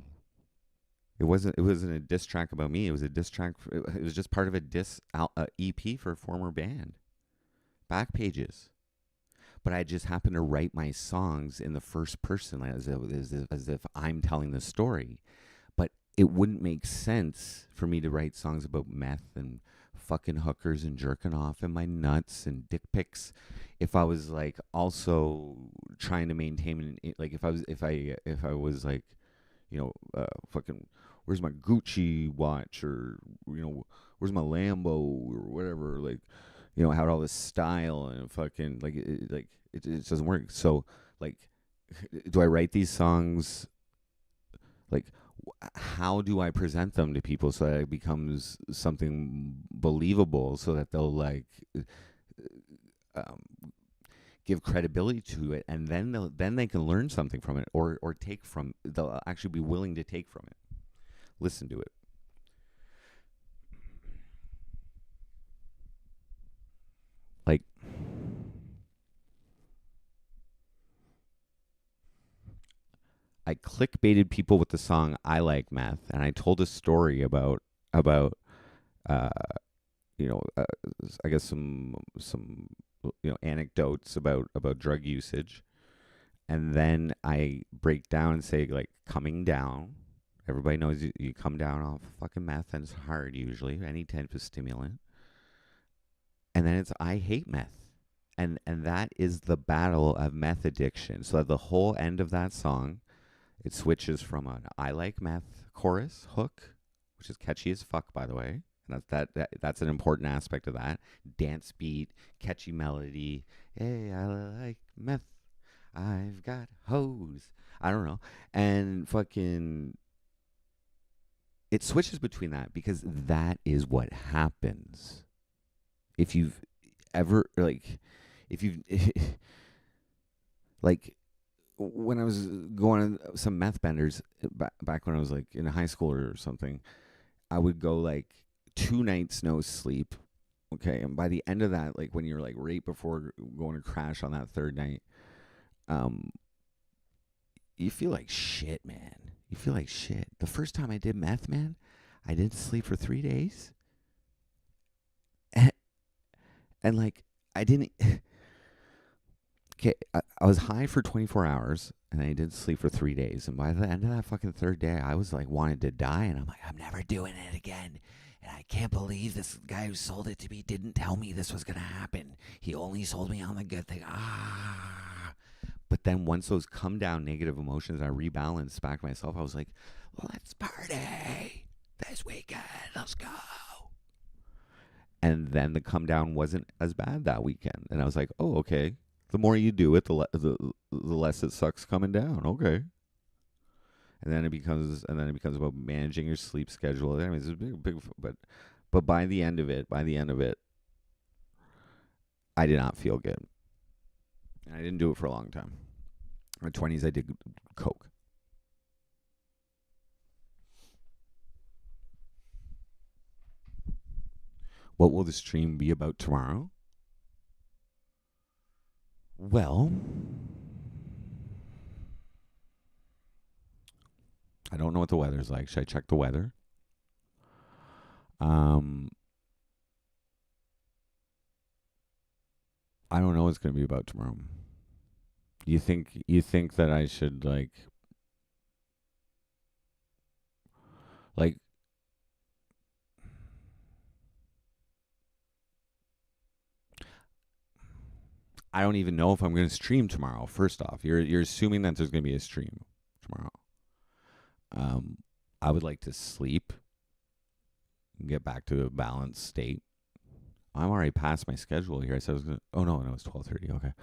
It wasn't a diss track about me. It was a diss track. It was just part of a EP for a former band. Back pages. But I just happened to write my songs in the first person, as if I'm telling the story. But it wouldn't make sense for me to write songs about meth and fucking hookers and jerking off and my nuts and dick pics if I was like also trying to maintain, like, if I was like, fucking, where's my Gucci watch, or where's my Lambo or whatever, like, had all this style and fucking it doesn't work. So, like, do I write these songs? Like, how do I present them to people so that it becomes something believable, so that they'll give credibility to it, and then they can learn something from it, or they'll actually be willing to take from it, listen to it. Like, I clickbaited people with the song "I Like Meth," and I told a story about uh, I guess some anecdotes about drug usage, and then I break down and say, like, coming down. Everybody knows you come down off fucking meth, and it's hard usually, any type of stimulant. And then it's I hate meth. And that is the battle of meth addiction. So at the whole end of that song, it switches from an "I like meth" chorus hook, which is catchy as fuck, by the way. And that's an important aspect of that. Dance beat, catchy melody. Hey, I like meth. I've got hoes. I don't know. And fucking, it switches between that, because that is what happens. If you've ever, like, when I was going on some meth benders back when I was like in high school or something, I would go like 2 nights no sleep. Okay. And by the end of that, like when you're like right before going to crash on that third night, you feel like shit, man. You feel like shit. The first time I did meth, man, I didn't sleep for 3 days. And like, I didn't. Okay, I was high for 24 hours, and I didn't sleep for 3 days. And by the end of that fucking third day, I was like wanted to die, and I'm like, I'm never doing it again. And I can't believe this guy who sold it to me didn't tell me this was gonna happen. He only sold me on the good thing. But then once those come down negative emotions, I rebalanced back myself. I was like, let's party this weekend. Let's go. And then the come down wasn't as bad that weekend. And I was like, oh, okay. The more you do it, the less it sucks coming down. Okay. And then it becomes about managing your sleep schedule. I mean, it's a big, but by the end of it, I did not feel good. And I didn't do it for a long time. In my 20s, I did coke. What will the stream be about tomorrow? Well, I don't know what the weather's like. Should I check the weather? Um, I don't know what it's going to be about tomorrow. You think that I should like I don't even know if I'm going to stream tomorrow. First off, you're assuming that there's going to be a stream tomorrow. Um, I would like to sleep and get back to a balanced state. I'm already past my schedule here. I said I was going to. Oh no, it's 12:30. Okay.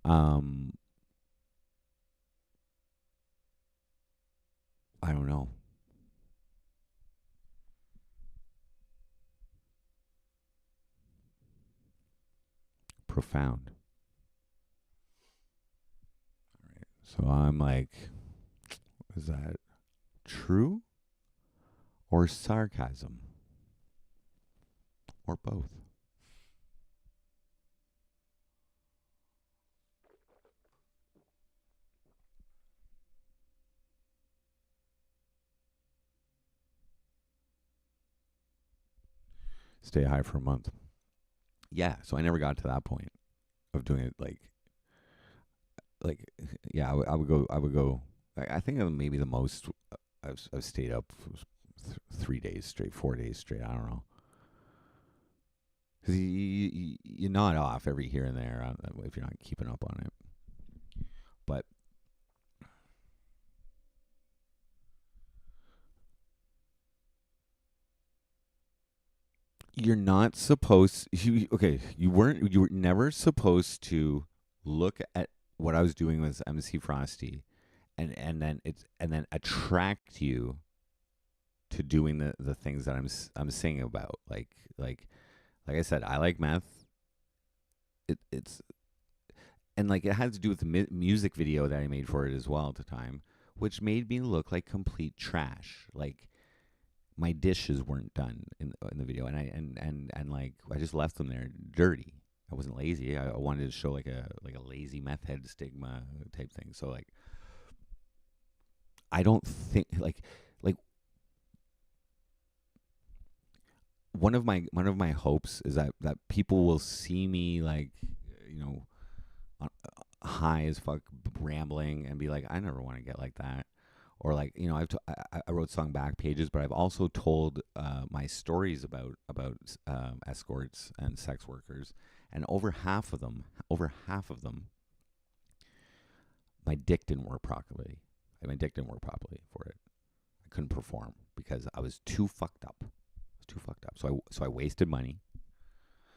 Um, I don't know. Profound. All right. So I'm like, is that true or sarcasm or both? Stay high for a month. Yeah. So I never got to that point of doing it like yeah. I would go. I think maybe the most I've stayed up 3 days straight, 4 days straight. I don't know. Because you nod off every here and there if you're not keeping up on it. But you're not supposed. Okay, you weren't. You were never supposed to look at what I was doing with MC Frosty, and then attract you to doing the things that I'm saying about. Like I said, I like meth. It's and like it had to do with the music video that I made for it as well at the time, which made me look like complete trash. Like my dishes weren't done in the video, and like I just left them there dirty. I wasn't lazy. I wanted to show like a lazy meth head stigma type thing. So like I don't think like one of my hopes is that people will see me like you know high as fuck rambling and be like, I never want to get like that. Or like I wrote song back pages, but I've also told my stories about escorts and sex workers, and over half of them, my dick didn't work properly. My dick didn't work properly for it. I couldn't perform because I was too fucked up. So I wasted money.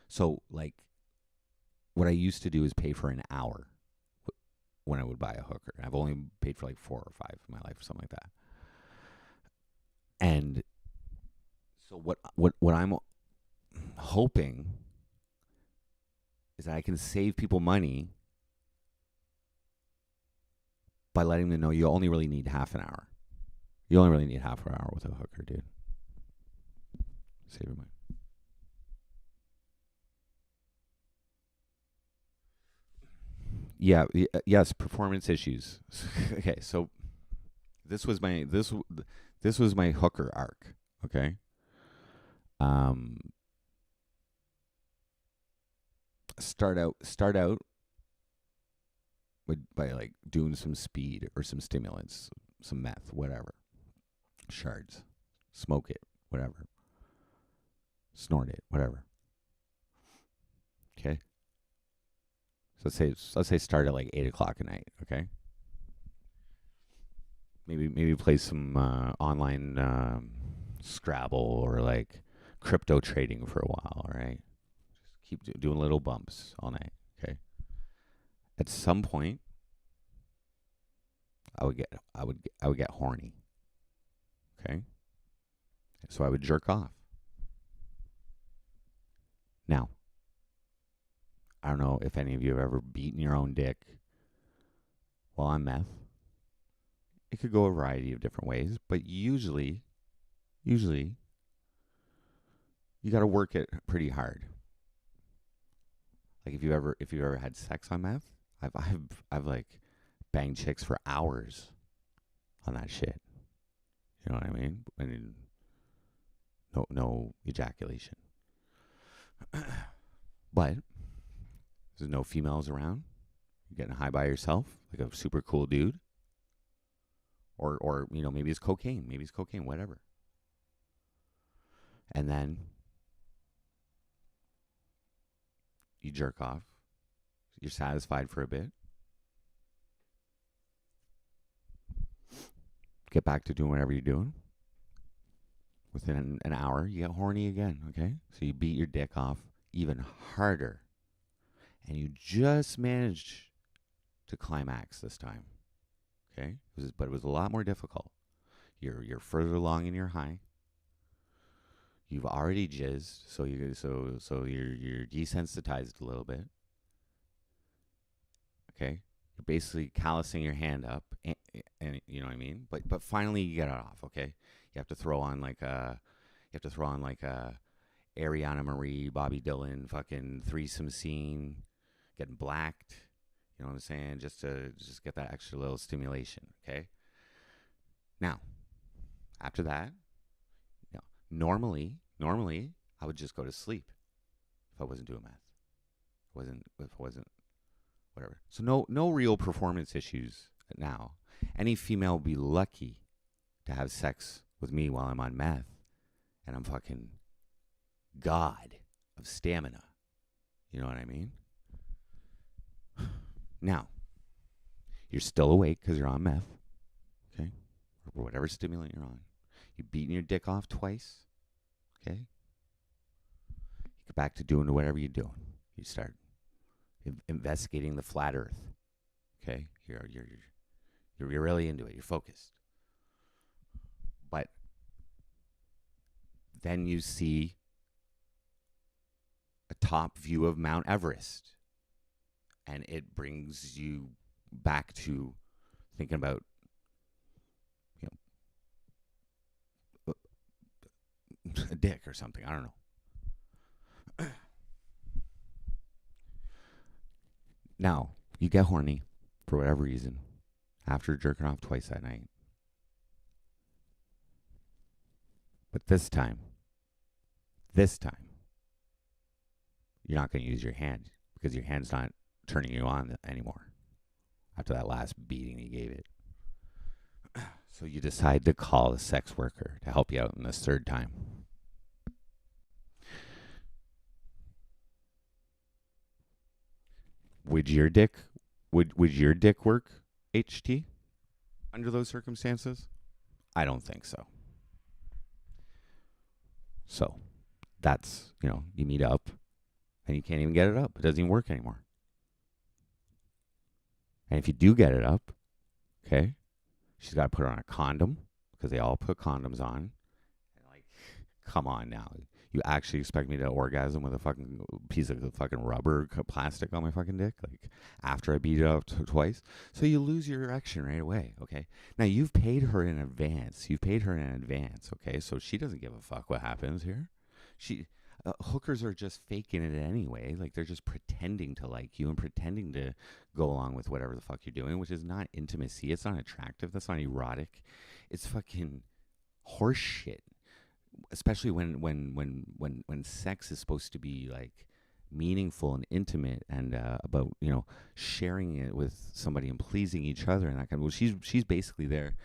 So like, what I used to do is pay for an hour when I would buy a hooker. I've only paid for like 4 or 5 in my life or something like that. And so what I'm hoping is that I can save people money by letting them know you only really need half an hour. You only really need half an hour with a hooker, dude. Save your money. Yeah, yes, performance issues. Okay, so this was my hooker arc. Okay, um, start out by like doing some speed or some stimulants, some meth, whatever, shards, smoke it, whatever, snort it, whatever. Okay, so let's say start at like 8 o'clock at night. Okay, maybe play some online Scrabble or like crypto trading for a while, all right? Just keep doing little bumps all night, okay? At some point, I would get horny, okay? So I would jerk off. Now, I don't know if any of you have ever beaten your own dick while on meth. It could go a variety of different ways, but usually you got to work it pretty hard. Like if you ever had sex on meth, I've like banged chicks for hours on that shit. You know what I mean? And no ejaculation. But there's no females around. You're getting high by yourself, like a super cool dude. Or maybe it's cocaine, whatever. And then you jerk off. You're satisfied for a bit. Get back to doing whatever you're doing. Within an hour, you get horny again, okay? So you beat your dick off even harder. And you just managed to climax this time, okay? But it was a lot more difficult. You're further along in your high. You've already jizzed, so you're desensitized a little bit. Okay, you're basically callousing your hand up, and you know what I mean. But finally you get it off. Okay, you have to throw on like a Ariana Marie, Bobby Dylan, fucking threesome scene, getting blacked. You know what I'm saying? Just to get that extra little stimulation. Okay. Now, after that, normally I would just go to sleep if I wasn't doing math. If I wasn't whatever. So no real performance issues now. Any female will be lucky to have sex with me while I'm on meth, and I'm fucking god of stamina. You know what I mean? Now, you're still awake because you're on meth, okay? Or whatever stimulant you're on. You've beaten your dick off twice, okay? You get back to doing whatever you're doing. You start investigating the flat Earth, okay? You're really into it. You're focused. But then you see a top view of Mount Everest, and it brings you back to thinking about, a dick or something. I don't know. Now, you get horny for whatever reason after jerking off twice that night. But this time, you're not going to use your hand because your hand's not turning you on anymore after that last beating you gave it. So you decide to call a sex worker to help you out in this third time. Would your dick work, HT, under those circumstances? I don't think so. So that's, you meet up and you can't even get it up. It doesn't even work anymore. And if you do get it up, okay, she's got to put on a condom because they all put condoms on. And like, come on now. You actually expect me to orgasm with a fucking piece of fucking rubber plastic on my fucking dick? Like, after I beat it up twice? So you lose your erection right away, okay? Now, you've paid her in advance. Okay? So she doesn't give a fuck what happens here. Hookers are just faking it anyway. Like, they're just pretending to like you and pretending to go along with whatever the fuck you're doing, which is not intimacy. It's not attractive. That's not erotic. It's fucking horse shit. Especially when sex is supposed to be like meaningful and intimate and about sharing it with somebody and pleasing each other and that kind of. Well, she's basically there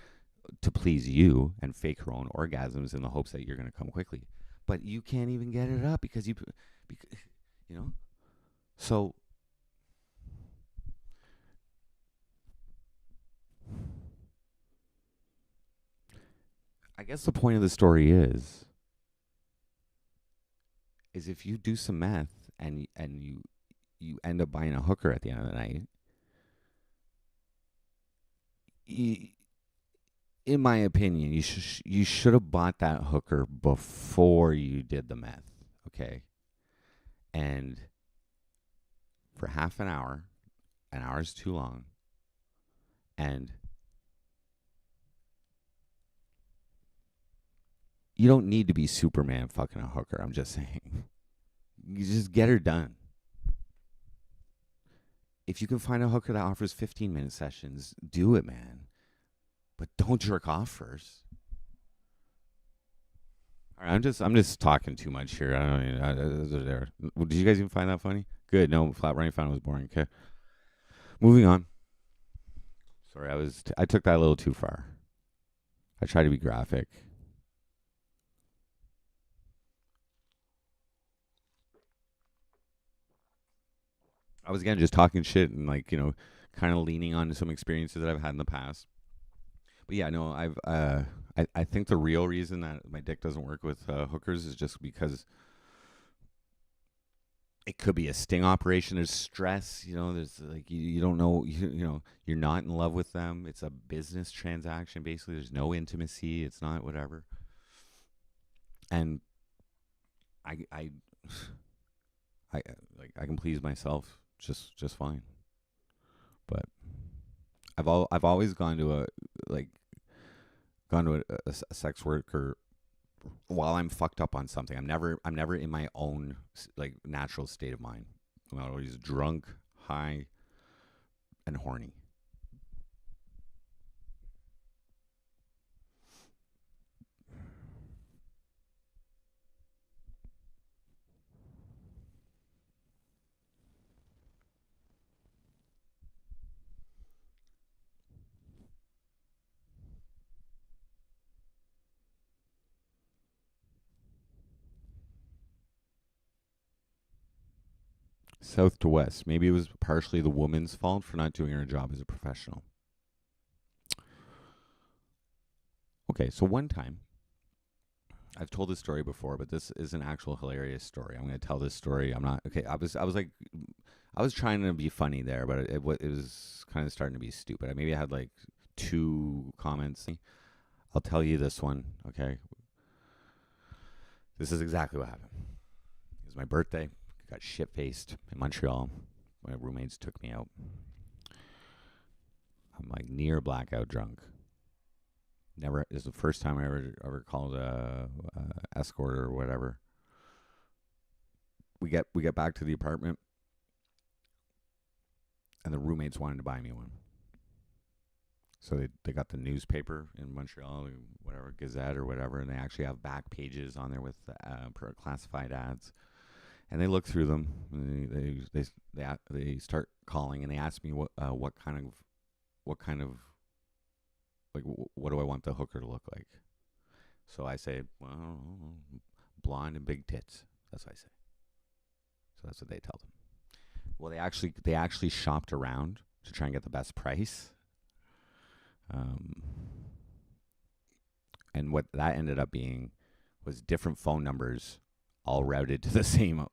to please you and fake her own orgasms in the hopes that you're going to come quickly, but you can't even get it up because so. I guess the point of the story is is if you do some meth and you end up buying a hooker at the end of the night, you, in my opinion, you should have bought that hooker before you did the meth, okay? And for half an hour is too long, and you don't need to be Superman fucking a hooker. I'm just saying, you just get her done. If you can find a hooker that offers 15-minute sessions, do it, man. But don't jerk off first. All right, I'm just talking too much here. I don't know. Did you guys even find that funny? Good. No, Flat Running found it was boring. Okay. Moving on. Sorry, I took that a little too far. I tried to be graphic. I was again just talking shit and kind of leaning on some experiences that I've had in the past. But yeah, no, I think the real reason that my dick doesn't work with hookers is just because it could be a sting operation. There's stress, there's you don't know, you're not in love with them. It's a business transaction. Basically, there's no intimacy. It's not whatever. And I can please myself just fine. But I've always gone to a sex worker while I'm fucked up on something. I'm never in my own natural state of mind. I'm always drunk, high, and horny. South to west. Maybe it was partially the woman's fault for not doing her job as a professional. Okay, so one time, I've told this story before, but this is an actual hilarious story. I'm going to tell this story. I'm not okay. I was trying to be funny there, but it was kind of starting to be stupid. Maybe I had 2 comments. I'll tell you this one, okay? This is exactly what happened. It was my birthday. Got shit-faced in Montreal. My roommates took me out. I'm near blackout drunk. Never is the first time I ever called a escort or whatever. We get back to the apartment, and the roommates wanted to buy me one. So they got the newspaper in Montreal, whatever, Gazette or whatever, and they actually have back pages on there with classified ads. And they look through them. And they start calling, and they ask me what kind of what do I want the hooker to look like? So I say, well, blonde and big tits. That's what I say. So that's what they tell them. Well, they actually shopped around to try and get the best price. And what that ended up being was different phone numbers all routed to the same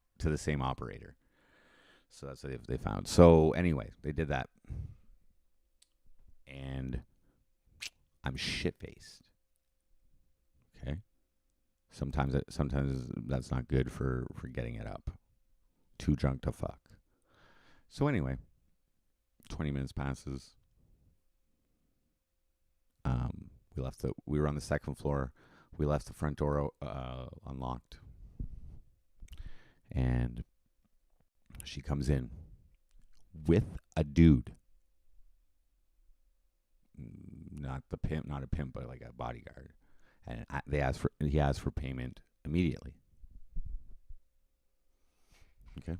operator. So that's what they found. So anyway, they did that. And I'm shit-faced. Okay? Sometimes that's not good for getting it up. Too drunk to fuck. So anyway, 20 minutes passes. We were on the second floor. We left the front door unlocked. And she comes in with a dude. Not a pimp, but a bodyguard. And he asked for payment immediately. Okay.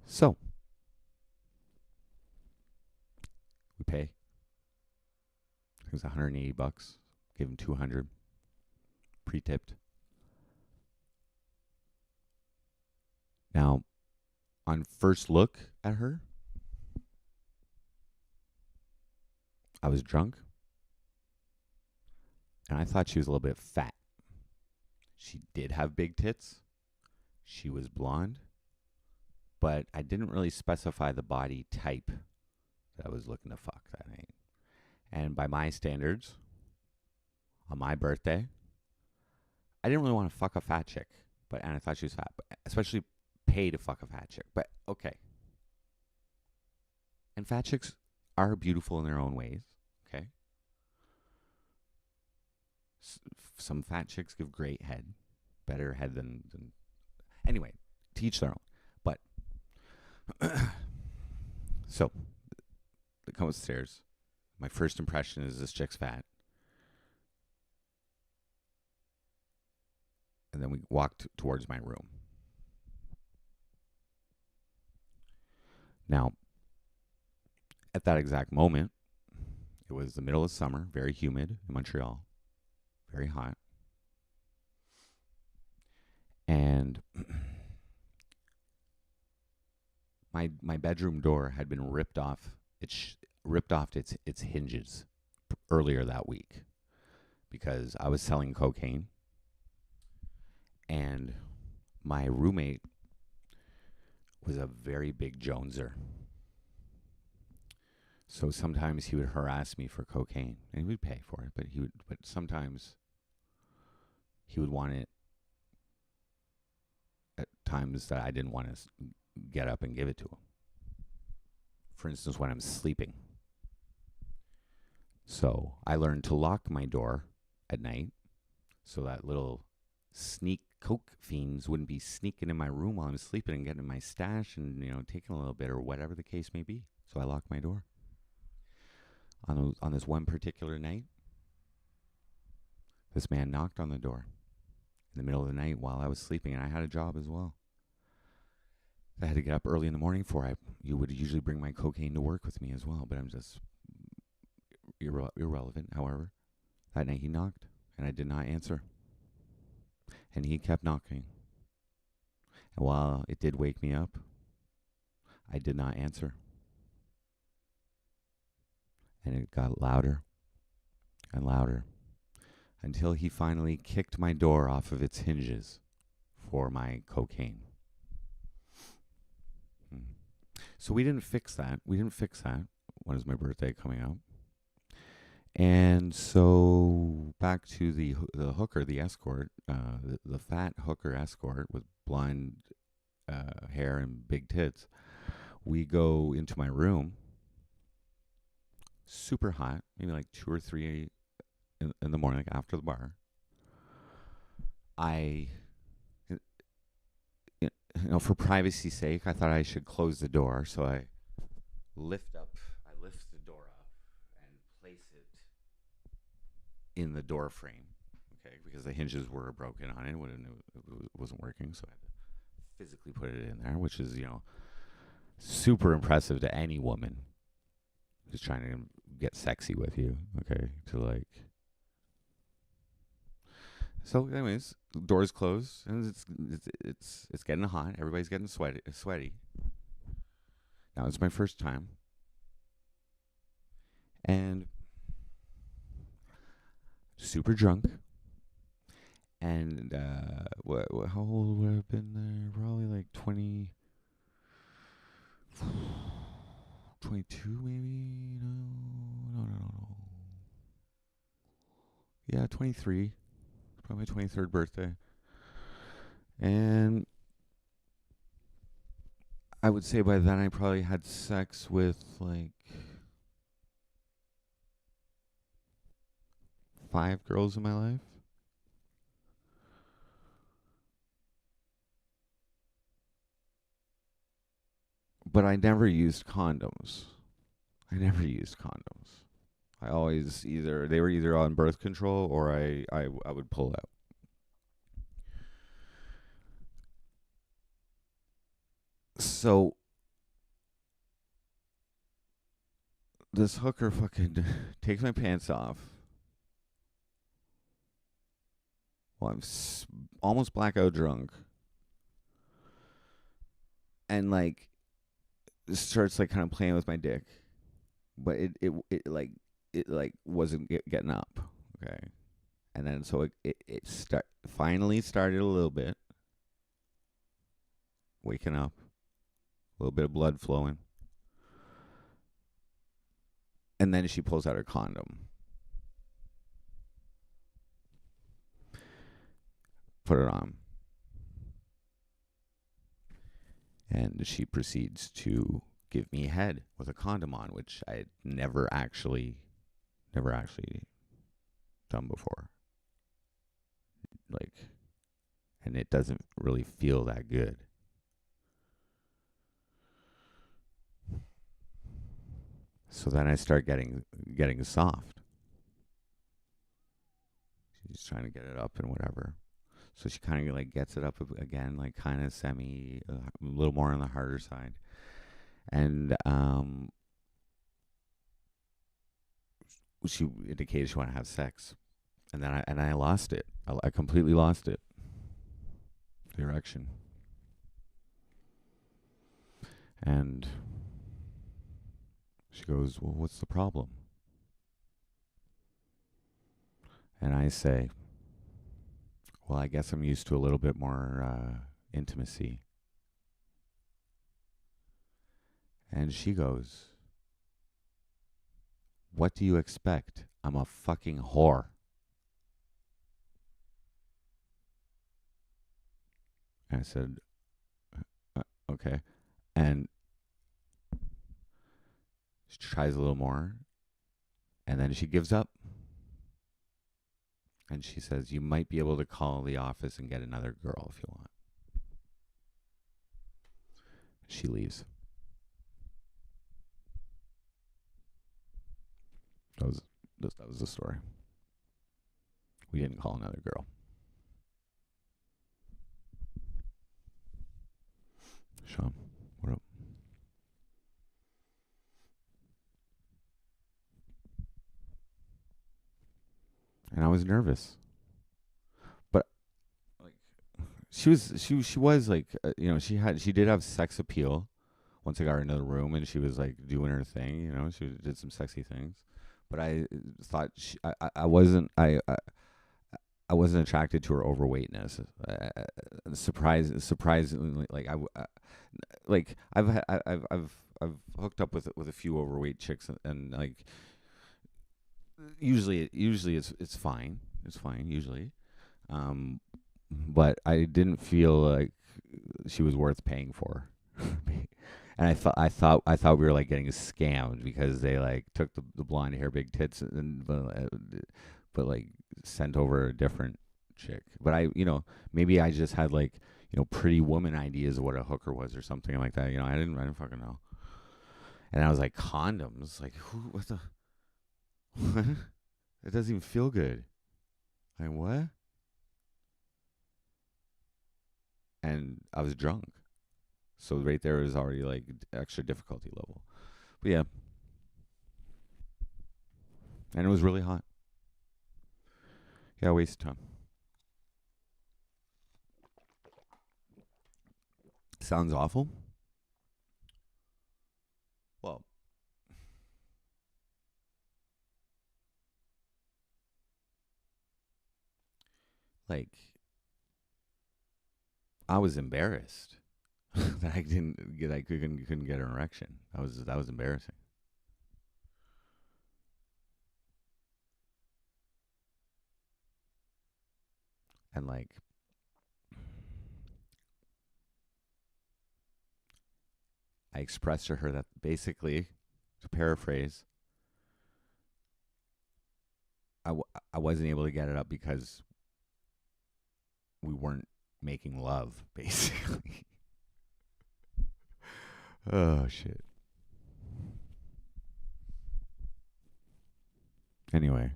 So we pay. I think it's $180. Give him $200. Pre-tipped. Now, on first look at her, I was drunk. And I thought she was a little bit fat. She did have big tits. She was blonde. But I didn't really specify the body type that I was looking to fuck that night. And by my standards, on my birthday, I didn't really want to fuck a fat chick. And I thought she was fat. But especially pay to fuck a fat chick. But okay. And fat chicks are beautiful in their own ways. Okay. Some fat chicks give great head. Better head than anyway, to each their own. But so they come upstairs. My first impression is this chick's fat. And then we walked towards my room. Now, at that exact moment, it was the middle of summer, very humid in Montreal, very hot. And my bedroom door had been ripped off. Ripped off its hinges earlier that week because I was selling cocaine, and my roommate was a very big Joneser. So sometimes he would harass me for cocaine, and he would pay for it, but sometimes he would want it at times that I didn't want to get up and give it to him. For instance, when I'm sleeping. So I learned to lock my door at night so that little sneak coke fiends wouldn't be sneaking in my room while I'm sleeping and getting my stash and, taking a little bit or whatever the case may be. So I locked my door. On this one particular night, this man knocked on the door in the middle of the night while I was sleeping, and I had a job as well. I had to get up early in the morning you would usually bring my cocaine to work with me as well, but I'm just irrelevant. However, that night he knocked, and I did not answer. And he kept knocking. And while it did wake me up, I did not answer. And it got louder and louder until he finally kicked my door off of its hinges for my cocaine. So we didn't fix that. When is my birthday coming up? And so back to the hooker, the escort, the fat hooker escort with blonde hair and big tits. We go into my room, super hot, maybe like 2 or 3 in the morning, like after the bar. For privacy's sake, I thought I should close the door, so I lift the door up and place it in the door frame, okay, because the hinges were broken on it. It wasn't working, so I had to physically put it in there, which is, super impressive to any woman who's trying to get sexy with you, okay, So, anyways, the door's closed, and it's getting hot. Everybody's getting sweaty. Now it's my first time, and super drunk. And how old would I have been there? Probably like 20, 22 maybe. No. Yeah, 23. Probably my 23rd birthday. And I would say by then I probably had sex with like 5 girls in my life. But I never used condoms. I always they were either on birth control or I would pull out. So this hooker fucking takes my pants off while I'm almost blackout drunk, and like starts like kind of playing with my dick, but it wasn't getting up. Okay, And then so finally started a little bit, waking up, a little bit of blood flowing. And then she pulls out her condom. Put it on. And she proceeds to give me head with a condom on, which I had never actually done before. Like, and it doesn't really feel that good. So then I start getting soft. She's trying to get it up and whatever. So she kind of like gets it up again, like kind of semi, a little more on the harder side. And she indicated she wanted to have sex. And then I lost it. I completely lost it. The erection. And she goes, well, what's the problem? And I say, well, I guess I'm used to a little bit more intimacy. And she goes, what do you expect? I'm a fucking whore. And I said, okay. And she tries a little more. And then she gives up. And she says, you might be able to call the office and get another girl if you want. She leaves. That was the story. We didn't call another girl. Sean, what up? And I was nervous, but like she was like she did have sex appeal. Once I got her into the room and she was like doing her thing, she did some sexy things. But I thought I wasn't attracted to her overweightness. Surprisingly, like I've hooked up with a few overweight chicks, and like usually it's fine. It's fine usually. But I didn't feel like she was worth paying for. And I thought we were like getting scammed because they like took the blonde hair, big tits, and but like sent over a different chick. But maybe I just had like pretty woman ideas of what a hooker was or something like that. I didn't fucking know. And I was like, condoms, like what the what? It doesn't even feel good. Like what? And I was drunk. So right there was already like extra difficulty level. But yeah. And it was really hot. Yeah, waste of time. Sounds awful. Well, like I was embarrassed that I couldn't get an erection. That was embarrassing. And like I expressed to her that basically, to paraphrase, I wasn't able to get it up because we weren't making love, basically. Oh shit. Anyway,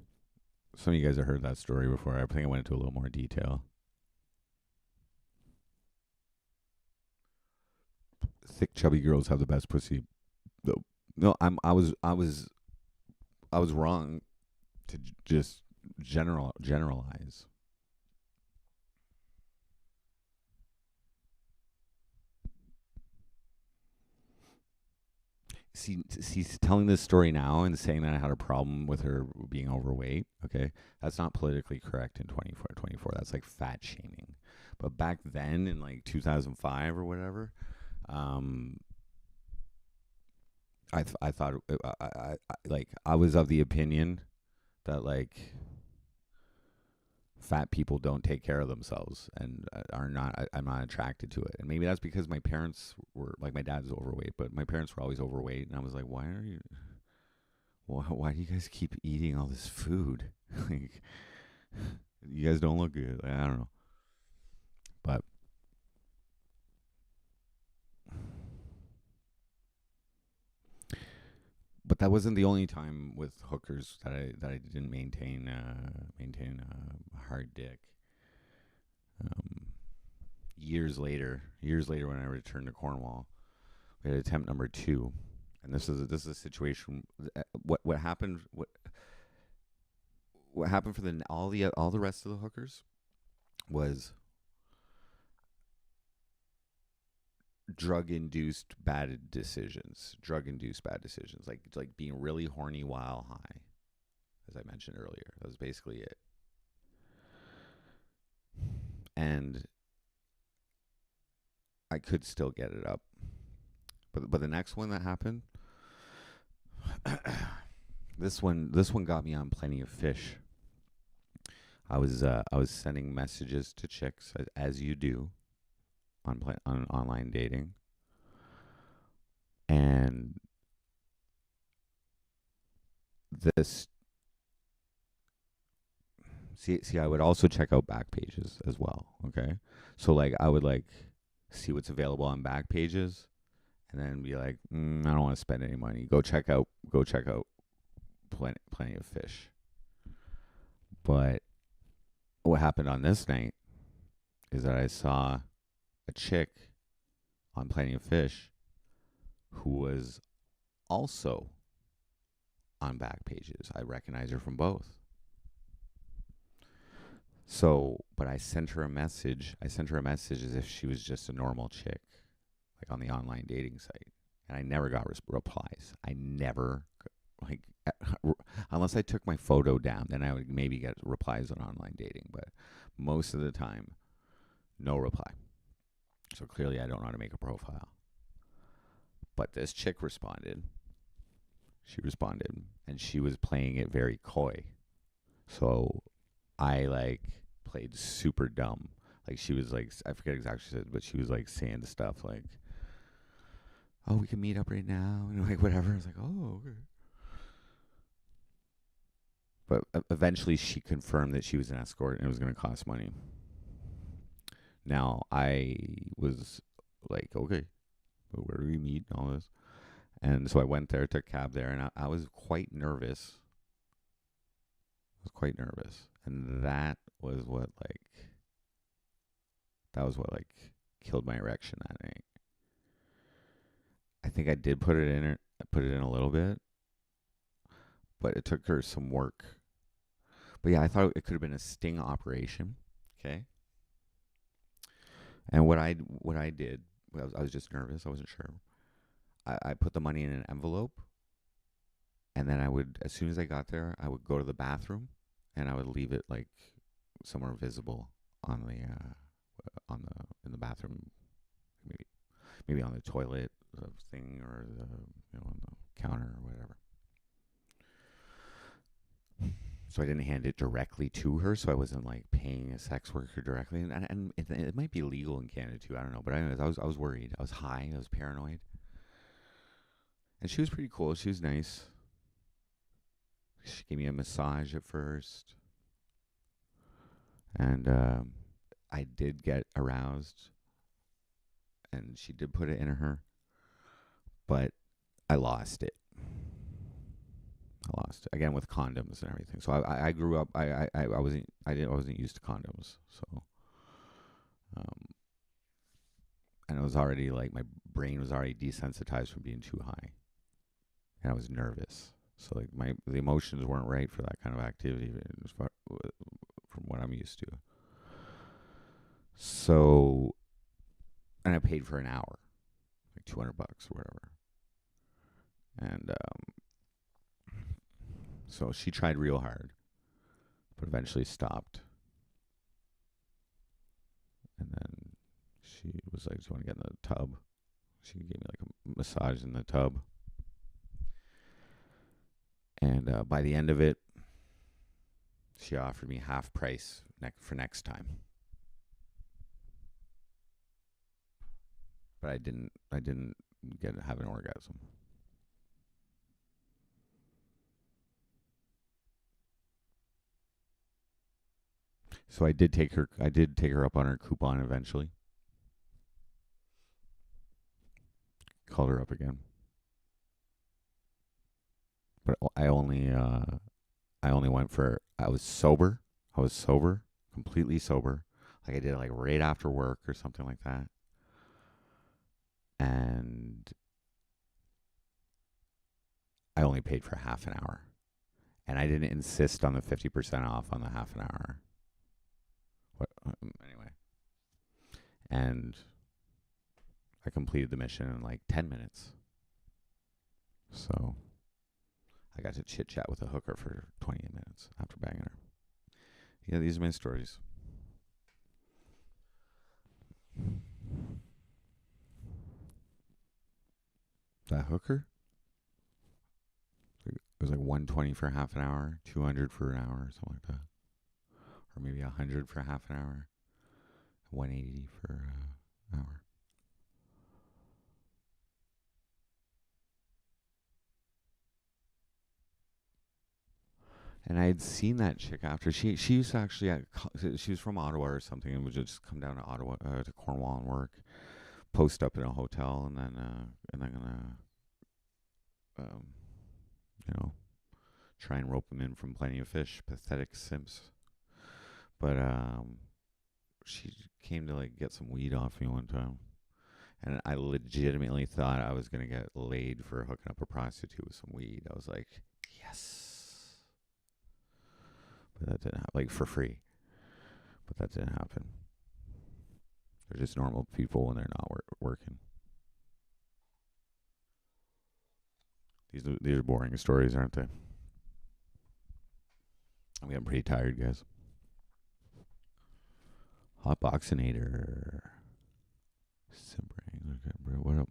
some of you guys have heard that story before. I think I went into a little more detail. Thick, chubby girls have the best pussy. No, I was wrong to just generalize. she's telling this story now and saying that I had a problem with her being overweight. Okay, that's not politically correct in 24. That's like fat shaming. But back then, in like 2005 or whatever, um, I thought like I was of the opinion that like fat people don't take care of themselves and are not. I'm not attracted to it, and maybe that's because my parents were like my dad's overweight, but my parents were always overweight, and I was like, why do you guys keep eating all this food? Like, you guys don't look good. Like, I don't know, but that wasn't the only time with hookers that I didn't maintain a hard dick. Um, years later, when I returned to Cornwall, we had attempt number two, and this is a situation. What happened? What happened for all the rest of the hookers was drug induced bad decisions, like being really horny while high, as I mentioned earlier. That was basically it. And I could still get it up, but the next one that happened, this one got me on Plenty of Fish. I was sending messages to chicks as you do on online dating, and this see I would also check out back pages as well. Okay, so like I would like see what's available on back pages, and then be like, I don't want to spend any money. Go check out Plenty of Fish. But what happened on this night is that I saw a chick on Plenty of Fish who was also on back pages. I recognize her from both. So, but I sent her a message. I sent her a message as if she was just a normal chick, like on the online dating site. And I never got replies. I never, like, unless I took my photo down, then I would maybe get replies on online dating. But most of the time, no reply. So clearly I don't know how to make a profile. But this chick responded. She responded, and she was playing it very coy. So I like played super dumb. Like she was like, I forget exactly what she said, but she was like saying stuff like, "Oh, we can meet up right now," and like whatever. I was like, "Oh, okay." But eventually, she confirmed that she was an escort and it was going to cost money. Now I was like, "Okay, but where do we meet?" And all this, and so I went there, took a cab there, and I was quite nervous. I was quite nervous, and that was what killed my erection that night. I think I did put it in her. I put it in a little bit, but it took her some work. But yeah, I thought it could have been a sting operation. Okay. And what I did, I was just nervous. I wasn't sure. I put the money in an envelope, and then I would, as soon as I got there, I would go to the bathroom, and I would leave it like somewhere visible on in the bathroom, maybe on the toilet thing, or on the counter or whatever. So I didn't hand it directly to her, so I wasn't like paying a sex worker directly, and it might be legal in Canada too. I don't know, but anyways, I was worried. I was high. I was paranoid, and she was pretty cool. She was nice. She gave me a massage at first, and I did get aroused, and she did put it in her, but I lost it. I lost it again with condoms and everything. So I grew up. I wasn't used to condoms. So, and it was already like my brain was already desensitized from being too high, and I was nervous. So like the emotions weren't right for that kind of activity from what I'm used to. So, and I paid for an hour, like $200 or whatever. And so she tried real hard, but eventually stopped. And then she was like, "Do you want to get in the tub?" She gave me like a massage in the tub. And by the end of it, she offered me half price for next time. But I didn't have an orgasm. So I did take her up on her coupon eventually. Called her up again. But I only went for, I was sober, completely sober. Like I did it like right after work or something like that. And I only paid for half an hour. And I didn't insist on the 50% off on the half an hour. Anyway. And I completed the mission in like 10 minutes. So I got to chit chat with a hooker for 28 minutes after banging her. Yeah, these are my stories. That hooker? It was like 120 for half an hour, 200 for an hour, something like that. Or maybe 100 for half an hour, 180 for an hour. And I had seen that chick after. She used to actually, she was from Ottawa or something, and would just come down to Ottawa, to Cornwall and work, post up in a hotel, and then you know, try and rope them in from Plenty of Fish. Pathetic simps. But she came to like get some weed off me one time, and I legitimately thought I was gonna get laid for hooking up a prostitute with some weed. I was like, yes, but that didn't happen. Like for free, but that didn't happen. They're just normal people when they're not working. These are boring stories, aren't they? I'm getting pretty tired, guys. Hot Boxinator. Simpering. Okay, bro, what up?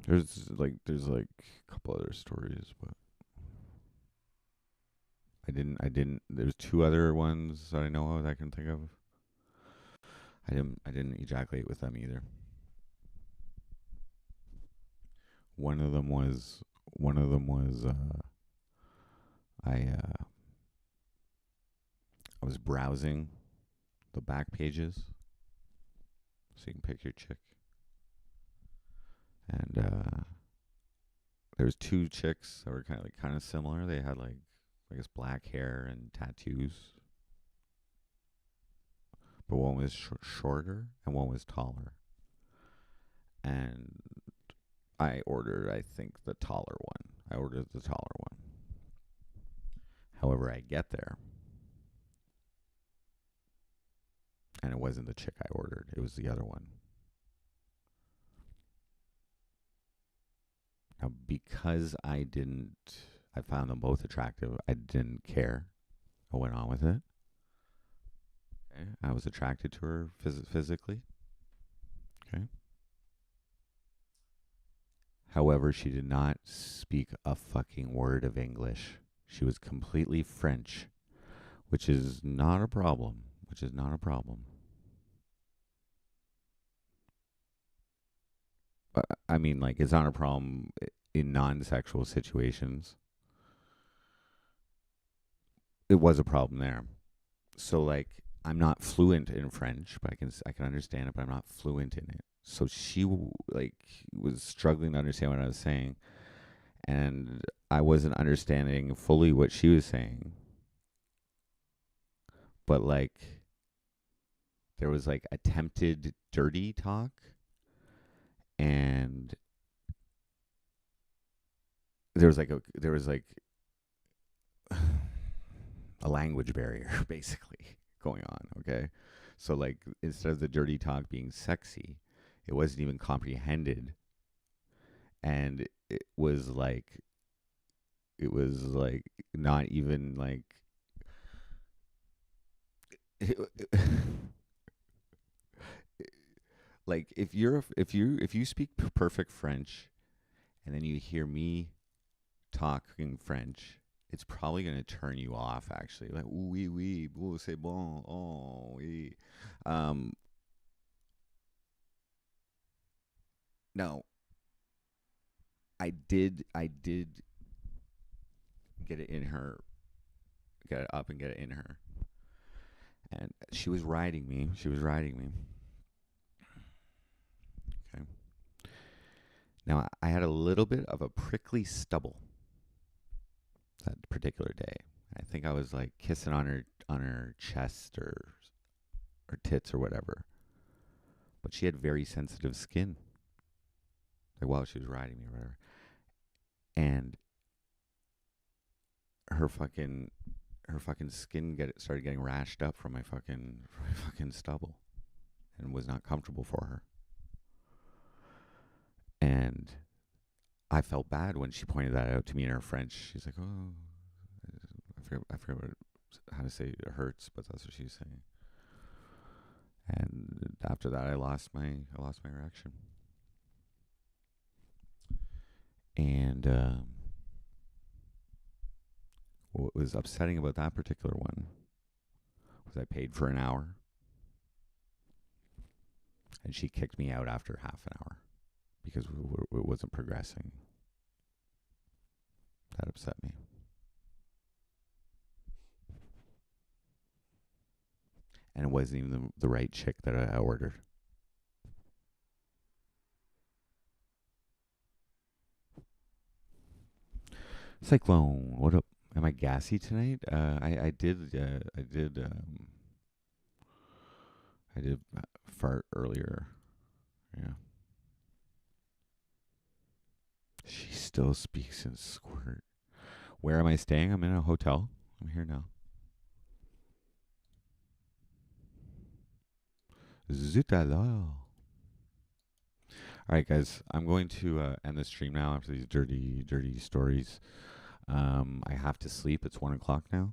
There's like a couple other stories, but I didn't there's two other ones that I know of that I can think of. I didn't ejaculate with them either. One of them was I was browsing the back pages so you can pick your chick. And there was two chicks that were kind of similar. They had like, I guess, black hair and tattoos. But one was shorter and one was taller. And I ordered, I think, the taller one. However, I get there, and it wasn't the chick I ordered. It was the other one. Now, because I found them both attractive, I didn't care. I went on with it. Okay. I was attracted to her physically. Okay. However, she did not speak a fucking word of English. She was completely French, which is not a problem. I mean, like, it's not a problem in non-sexual situations. It was a problem there. So, like, I'm not fluent in French, but I can understand it, but I'm not fluent in it. So she was struggling to understand what I was saying, and I wasn't understanding fully what she was saying. But like, there was like attempted dirty talk, and there was like a language barrier basically going on. Okay, so like, instead of the dirty talk being sexy, It wasn't even comprehended, and it was like not even like like if you speak perfect French and then you hear me talking French, it's probably going to turn you off. Actually, like oui oui, oh, c'est bon, oh oui. Um, no, I did get it in her, get it up and get it in her, and she was riding me. She was riding me. Okay. Now I had a little bit of a prickly stubble that particular day. I think I was like kissing on her chest or tits or whatever. But she had very sensitive skin. Like while she was riding me or whatever. And her fucking skin started getting rashed up from my fucking stubble and was not comfortable for her. And I felt bad when she pointed that out to me in her French. She's like, "Oh, I forget how to say it hurts," but that's what she was saying. And after that, I lost my erection. And what was upsetting about that particular one was I paid for an hour, and she kicked me out after half an hour because it wasn't progressing. That upset me. And it wasn't even the right chick that I ordered. Cyclone, what up? Am I gassy tonight? I did fart earlier. Yeah. She still speaks in squirt. Where am I staying? I'm in a hotel. I'm here now. Zut alors. All right, guys. I'm going to end the stream now after these dirty, dirty stories. I have to sleep. It's 1 o'clock now.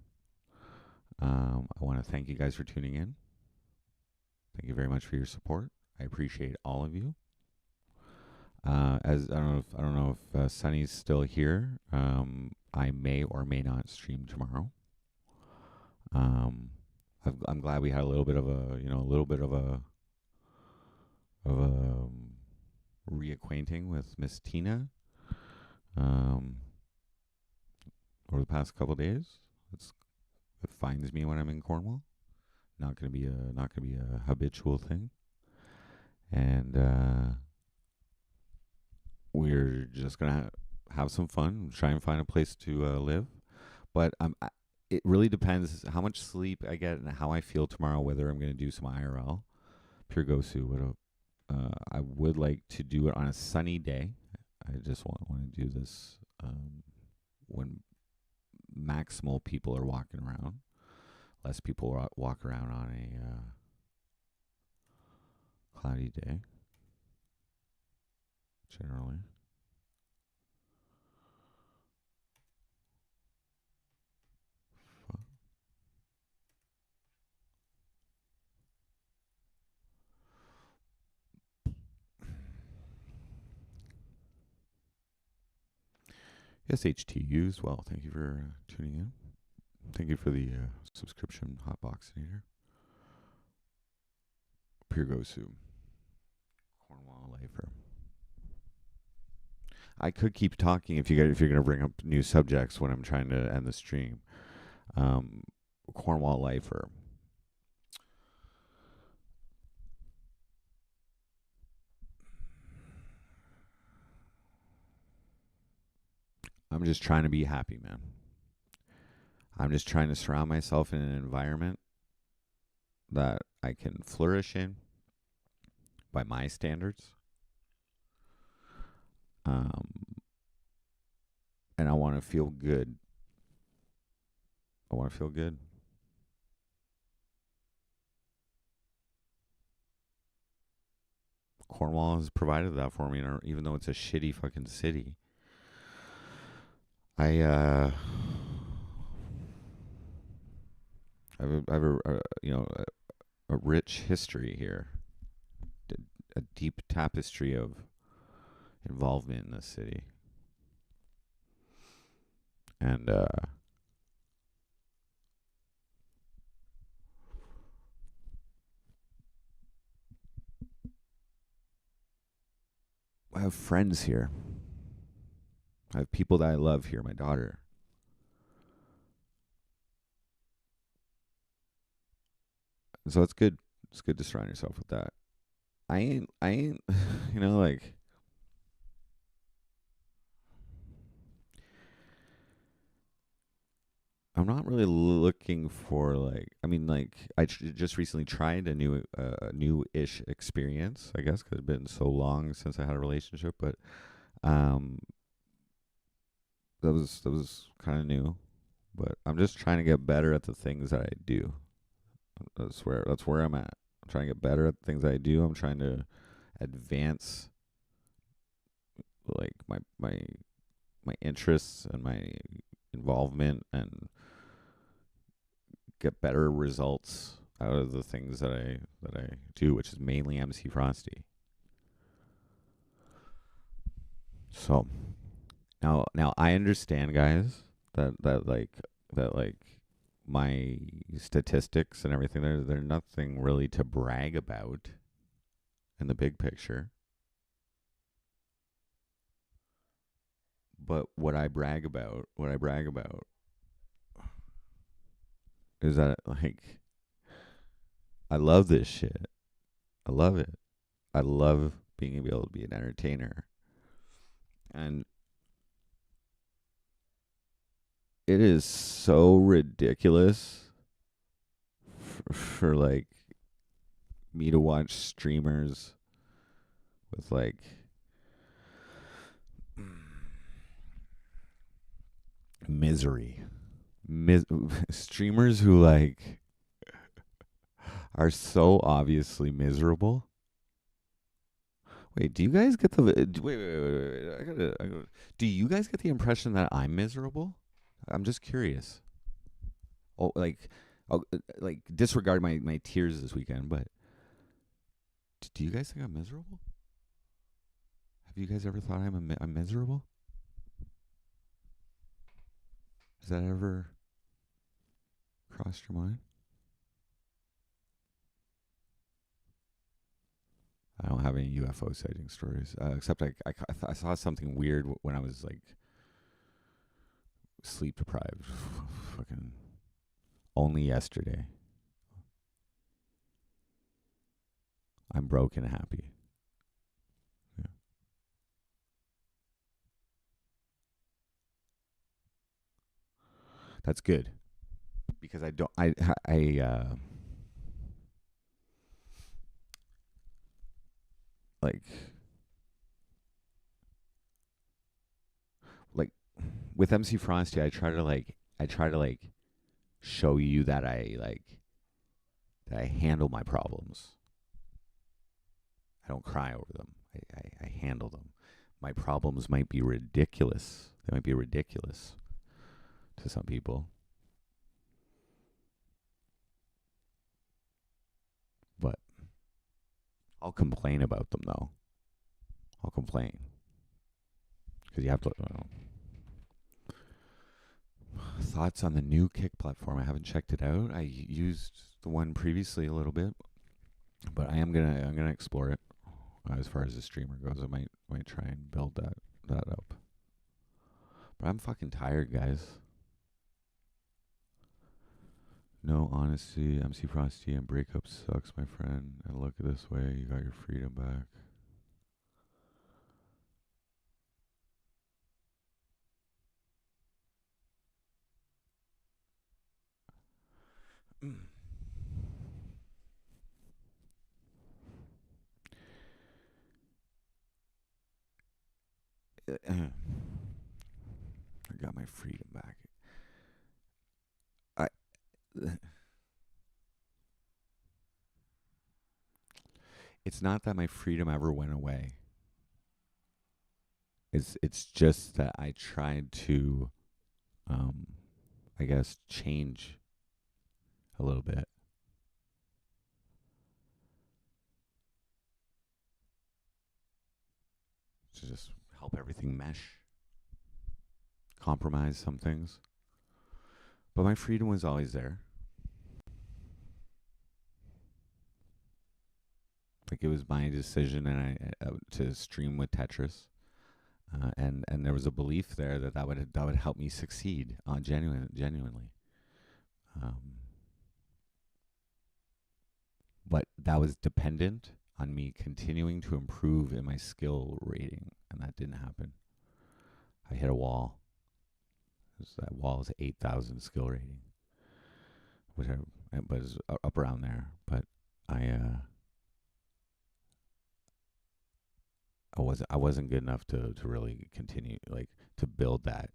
I want to thank you guys for tuning in. Thank you very much for your support. I appreciate all of you. As I don't know if Sunny's still here. I may or may not stream tomorrow. I'm glad we had a little bit of a reacquainting with Miss Tina over the past couple of days. It finds me when I'm in Cornwall. Not gonna be a habitual thing, and we're just gonna have some fun, try and find a place to live. But it really depends how much sleep I get and how I feel tomorrow. Whether I'm gonna do some IRL. Pure Gosu, I would like to do it on a sunny day. I just want to do this when maximal people are walking around. Less people walk around on a cloudy day, generally. Yes, HTUs. Well, thank you for tuning in. Thank you for the subscription, Hotboxinator. Pure Gosu. Cornwall Lifer. I could keep talking if you're going to bring up new subjects when I'm trying to end the stream. Cornwall Lifer. I'm just trying to be happy, man. I'm just trying to surround myself in an environment that I can flourish in by my standards. And I want to feel good. I want to feel good. Cornwall has provided that for me, and even though it's a shitty fucking city, I a rich history here, a deep tapestry of involvement in this city, and I have friends here. I have people that I love here. My daughter. So it's good. It's good to surround yourself with that. I ain't, like I'm not really looking for I mean, I just recently tried a new-ish experience, I guess, because it's been so long since I had a relationship, but um, that was kind of new. But I'm just trying to get better at the things that I do. That's where I'm at. I'm trying to get better at the things I do. I'm trying to advance my interests and my involvement and get better results out of the things that I do, which is mainly MC Frosty. So now I understand, guys, that my statistics and everything, they're nothing really to brag about in the big picture. But what I brag about is that I love this shit. I love it. I love being able to be an entertainer. And it is so ridiculous for me to watch streamers with misery. Streamers who are so obviously miserable. Wait, do you guys get the wait? I gotta. Do you guys get the impression that I'm miserable? I'm just curious. Oh, disregard my tears this weekend, but do you guys think I'm miserable? Have you guys ever thought I'm miserable? Has that ever crossed your mind? I don't have any UFO sighting stories, except I saw something weird when I was sleep deprived. Fucking only yesterday. I'm broke and happy. Yeah. That's good because I don't. Like like with MC Frosty. I try to show you that I handle my problems. I don't cry over them. I handle them. My problems might be ridiculous. They might be ridiculous to some people, but I'll complain about them though. I'll complain because you have to. Thoughts on the new Kick platform? I haven't checked it out. I used the one previously a little bit, but I'm gonna explore it. As far as the streamer goes, I might try and build that up. But I'm fucking tired, guys. No honesty, MC Frosty, and breakup sucks, my friend. And look at this way, you got your freedom back. I got my freedom back. I It's not that my freedom ever went away. It's just that I tried to, um, I guess, change a little bit to just help everything mesh, compromise some things. But my freedom was always there. Like it was my decision, and I to stream with Tetris, and there was a belief there that that would help me succeed, genuinely. Um, but that was dependent on me continuing to improve in my skill rating, and that didn't happen. I hit a wall. That wall is 8,000 skill rating, which but it's up around there. But I wasn't good enough to really continue, like, to build that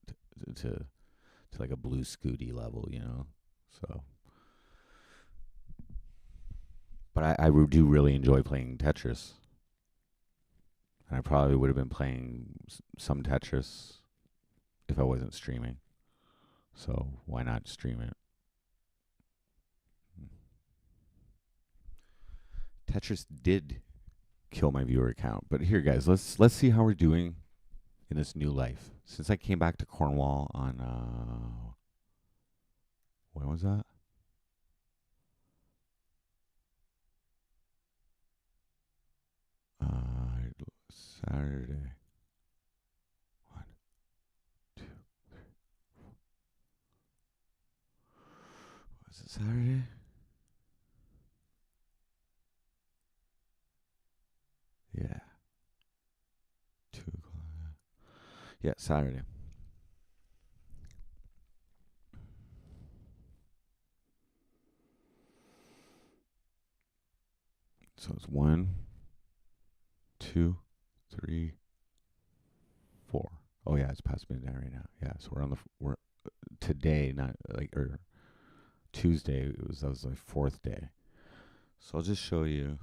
to like a blue scooty level, you know. So, but I do really enjoy playing Tetris, and I probably would have been playing some Tetris if I wasn't streaming. So why not stream it? Tetris did kill my viewer count, but here, guys, let's see how we're doing in this new life. Since I came back to Cornwall on when was that? Saturday. One, two. Was it Saturday? Yeah. 2 o'clock. Yeah, Saturday. So it's 1, 2, 3, 4. Oh yeah, it's past midnight right now. Yeah, so we're today, not like, or Tuesday. That was my fourth day. So I'll just show you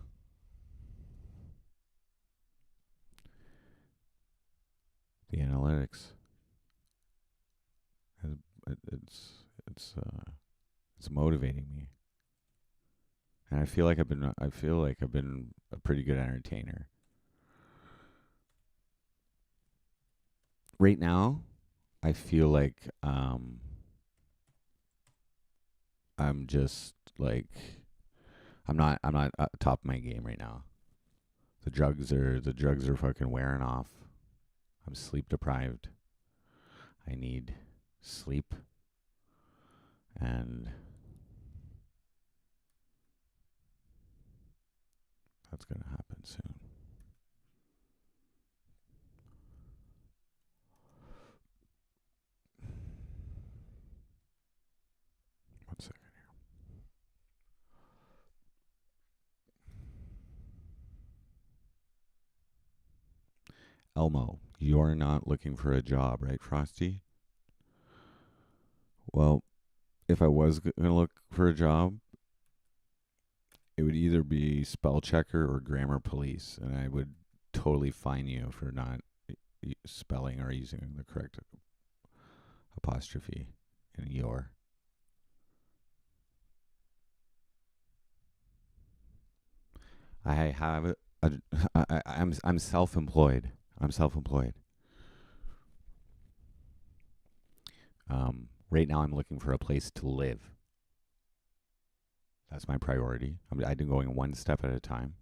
the analytics. It's motivating me, and I feel like I've been a pretty good entertainer. Right now, I feel like I'm just like I'm not at the top of my game right now. The drugs are fucking wearing off. I'm sleep deprived. I need sleep, and that's gonna happen soon. One second. Elmo, you're not looking for a job, right, Frosty? Well, if I was gonna look for a job, it would either be spell checker or grammar police, and I would totally fine you for not spelling or using the correct apostrophe in your. I have I'm self-employed. I'm self-employed. Right now, I'm looking for a place to live. That's my priority. I've been going one step at a time.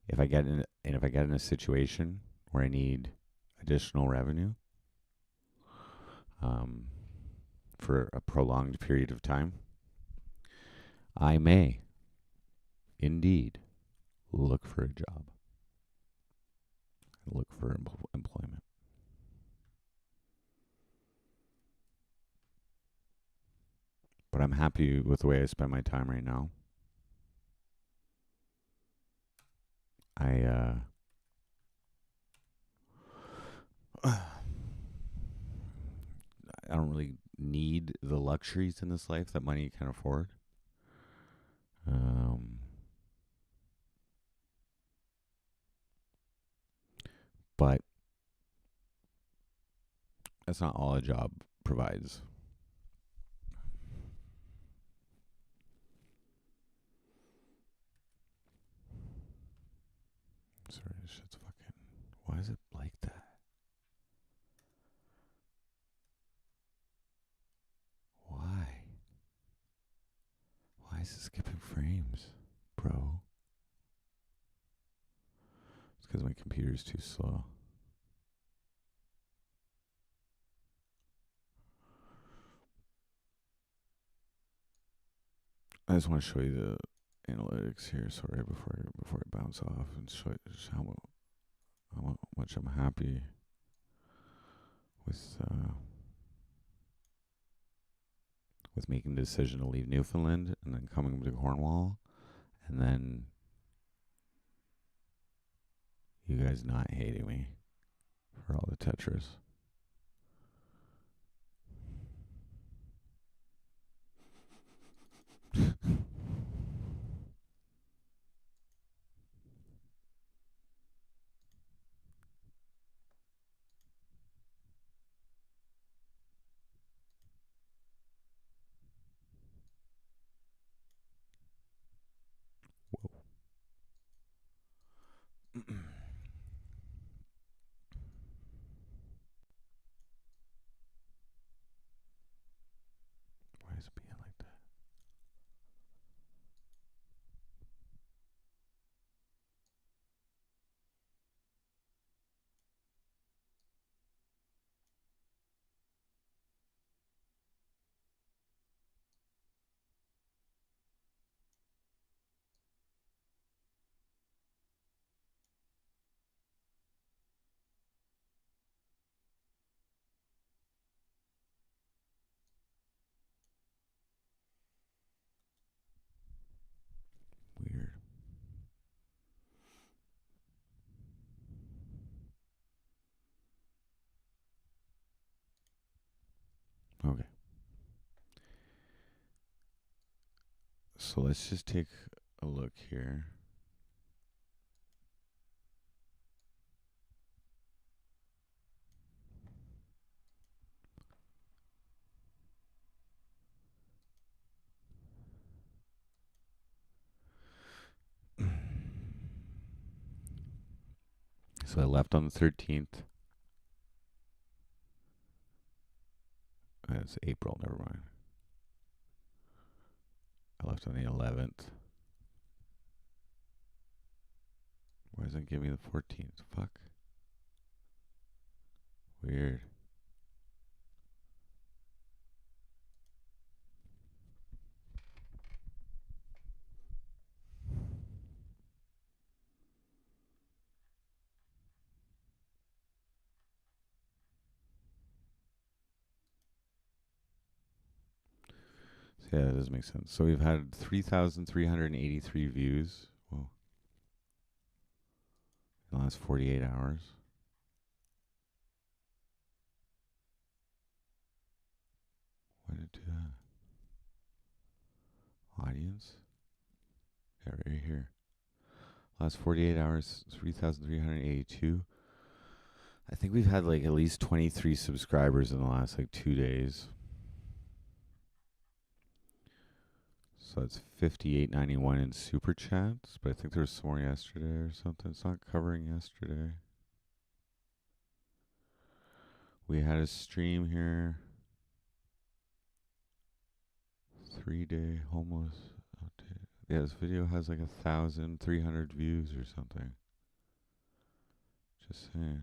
If I get in a situation where I need additional revenue, um, for a prolonged period of time, I may indeed look for a job, look for employment. But I'm happy with the way I spend my time right now. I I don't really need the luxuries in this life that money can afford. Um, That's not all a job provides. Sorry, this shit's fucking. Why is it like that? Why? Why is it skipping frames, bro? It's because my computer's too slow. I just want to show you the analytics here. Sorry, before I bounce off and show you just how much I'm happy with making the decision to leave Newfoundland and then coming to Cornwall, and then you guys not hating me for all the Tetris. Why is it being like that? Weird. Okay. So let's just take a look here. So I left on the 13th. It's April, never mind. I left on the 11th. Why doesn't it give me the 14th? Fuck. Weird. So yeah, that does make sense. So we've had 3,383 views. Whoa. In the last 48 hours. Why did it do that? Audience? Yeah, right here. Last 48 hours, 3,382. I think we've had like at least 23 subscribers in the last like 2 days. So it's 58.91 in super chats, but I think there was some more yesterday or something. It's not covering yesterday. We had a stream here. 3-day homeless update. Yeah, this video has like 1,300 views or something. Just saying.